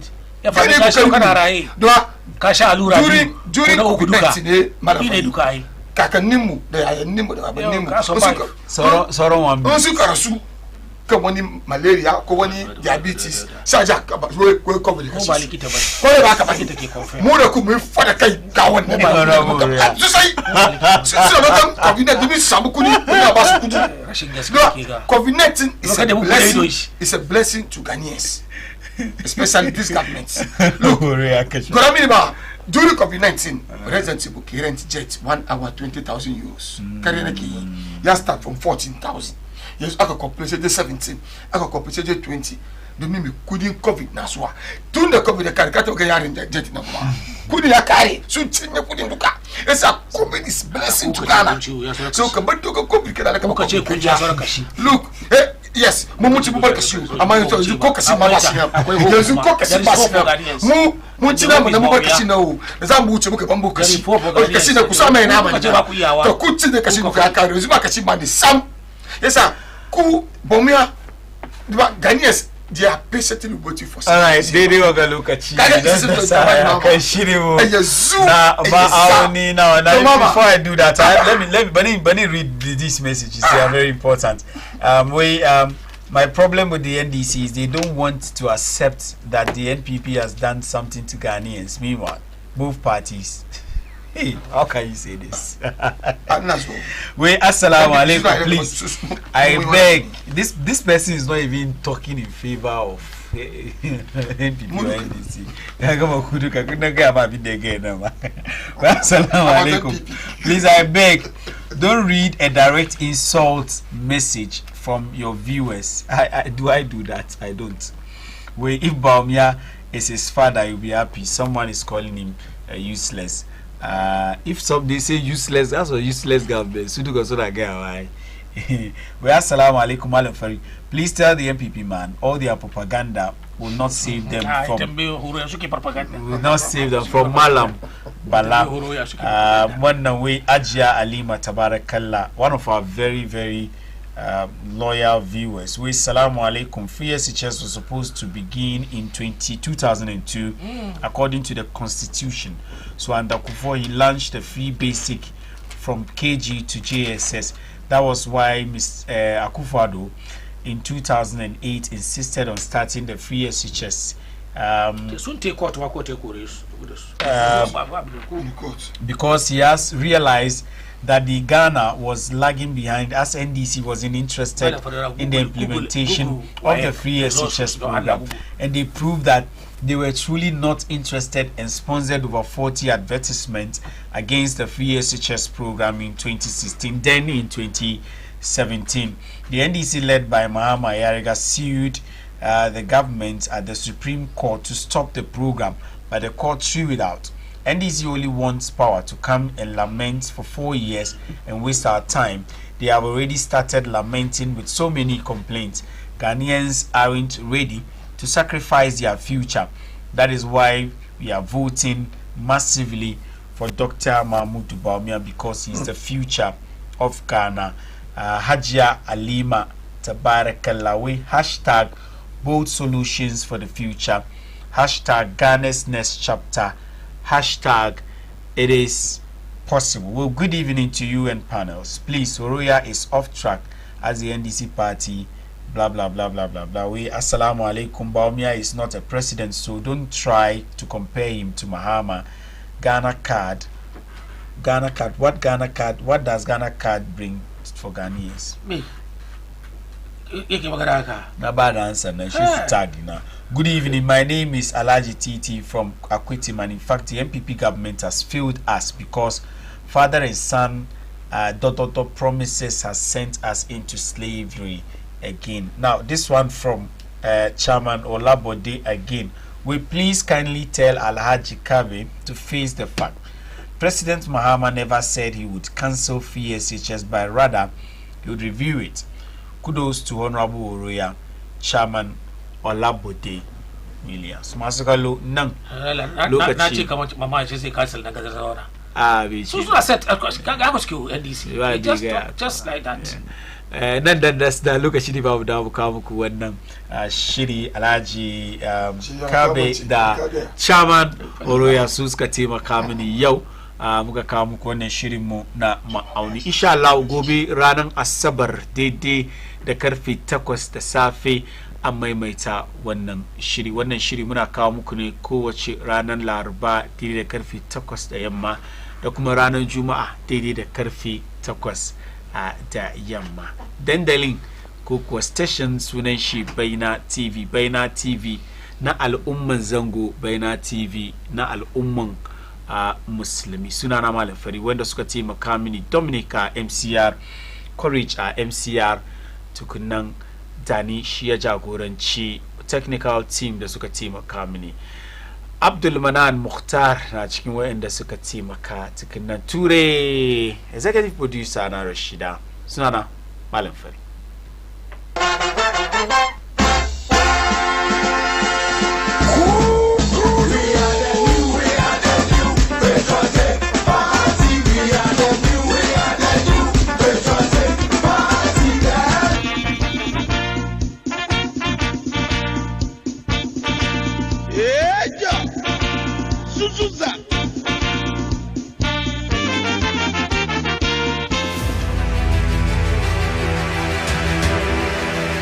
Kasha alura during COVID-19 dukai kakanimu da nimu da abanimu soro wan bi su karasu kan wani malaria ko wani diabetes saja ko COVID ko ba likita ba ko ba ka ba take confirm mu da ku mu fada kai ga wannan su sai su da kan COVID-19 bi samu kudi ko ba su kudi rashin gaskiya ke ga COVID-19 is a blessing to Ghanaians. Especially this government. Look, during COVID-19, residents book rent jet 1 hour 20,000 euros. You start from 14,000. Yes, I got compensated 17. I got compensated 20. The me couldn't COVID Naswa. During the COVID, the car got to get in the jet number. kudi ya kare sun cinye kudin duka yasa COVID is blessing to Ghana so ka bar duka COVID kana ka ce kun ja sauran kashi look yes mu muci mu bar kashi amma yanzu ko kashi ma ba shi yanzu ko kashi ba shi mu ci namu na mu bar kashi nawo za mu wuce muka bambu kashi kashi na kusa mai nama ne to ku ci da kashi ka kare yanzu ba kashi ma ne sam yasa ku bomia Ghanaians they are patiently waiting for all right daidai wa ga lokaci kan shiri mu na Auni now before I do that let me read these messages. They are very important. My problem with the NDC is they don't want to accept that the NPP has done something to Ghanaians. Meanwhile, both parties. Hey, how can you say this? Wait, assalamu alaikum, please. I beg. This person is not even talking in favor of NPP or NDC. Assalamu alaikum. Please, I beg. Don't read a direct insult message from your viewers. Do I do that? I don't. Wait, if Baumia is his father, you'll be happy. Someone is calling him useless. If they say useless, that's a useless government. So do so that guy. Well, assalamu alaikum, Malam Fari. Please tell the MPP man all their propaganda will not save them from Malam Bala. One way Ajia Alima Tabarakallah, one of our very, very loyal viewers. We salamu alaikum. Free SHS was supposed to begin in 2002 according to the constitution. So under Kufuor, he launched the free basic from KG to JSS. That was why Mr. Akufo-Addo in 2008 insisted on starting the free SHS. Because he has realized that the Ghana was lagging behind as NDC wasn't interested in the implementation of the free SHS program, and they proved that they were truly not interested and sponsored over 40 advertisements against the free SHS program in 2016. Then in 2017, the NDC led by Mahama Ayariga sued the government at the Supreme Court to stop the program, but the court threw it out. NDC only wants power to come and lament for 4 years and waste our time. They have already started lamenting with so many complaints. Ghanaians aren't ready to sacrifice their future. That is why we are voting massively for Dr. Mahmoud Baumia, because he is the future of Ghana. Hajia Alima Tabarakallah. Hashtag bold solutions for the future. Hashtag Ghana's next chapter. Hashtag it is possible. Well, good evening to you and panels. Please, Oroya is off track as the NDC party. Blah blah blah blah blah blah. We assalamu alaikum. Baumia is not a president, so don't try to compare him to Mahama. Ghana card. What Ghana card? What does Ghana card bring for Ghanaians? Me. Na bad answer. Na she's tagged now. Good evening. My name is Alaji TT from Akwetiman. In fact, the MPP government has failed us because father and son promises has sent us into slavery again. Now, this one from Chairman Olabode again. Will please kindly tell Alhaji Kabe to face the fact. President Mahama never said he would cancel free SHS, but rather he would review it. Kudos to Honorable Oroya, Chairman Olabode Williams. Masukalo nang lokaci kamar mama ce sai cancel na gazar zauna. Be so suna set ga ko NDC just like that. Nan da lokaci ne babu da mu kawo muku wannan shiri. Alhaji Kabe da Chairman Oroya su suka taimaka mini yau muka kawo muku wannan shirin mu na Auni. Insha Allah gobe ranar Asabar daidai da karfe 8 da safe an maimaita wannan shiri muna kawo muku ne kowace ranar Laraba daidai da karfe 8 da yamma, da kuma ranar Juma'a daidai da karfe 8 da yamma. Dandalin ko kuwa station sunan shi Baina TV na al'umman zango, Baina TV na al'umman musulmi. Suna na Malam Fari, wanda suka taimaka mini Dominic a MCR, Courage a MCR, tukunan Dani shi ya jagoranci technical team da suka taimaka mini. Abdulmanan Mukhtar na cikin wayanda suka taimaka cikin nan ture executive producer na Rashida sunana Malam Fari.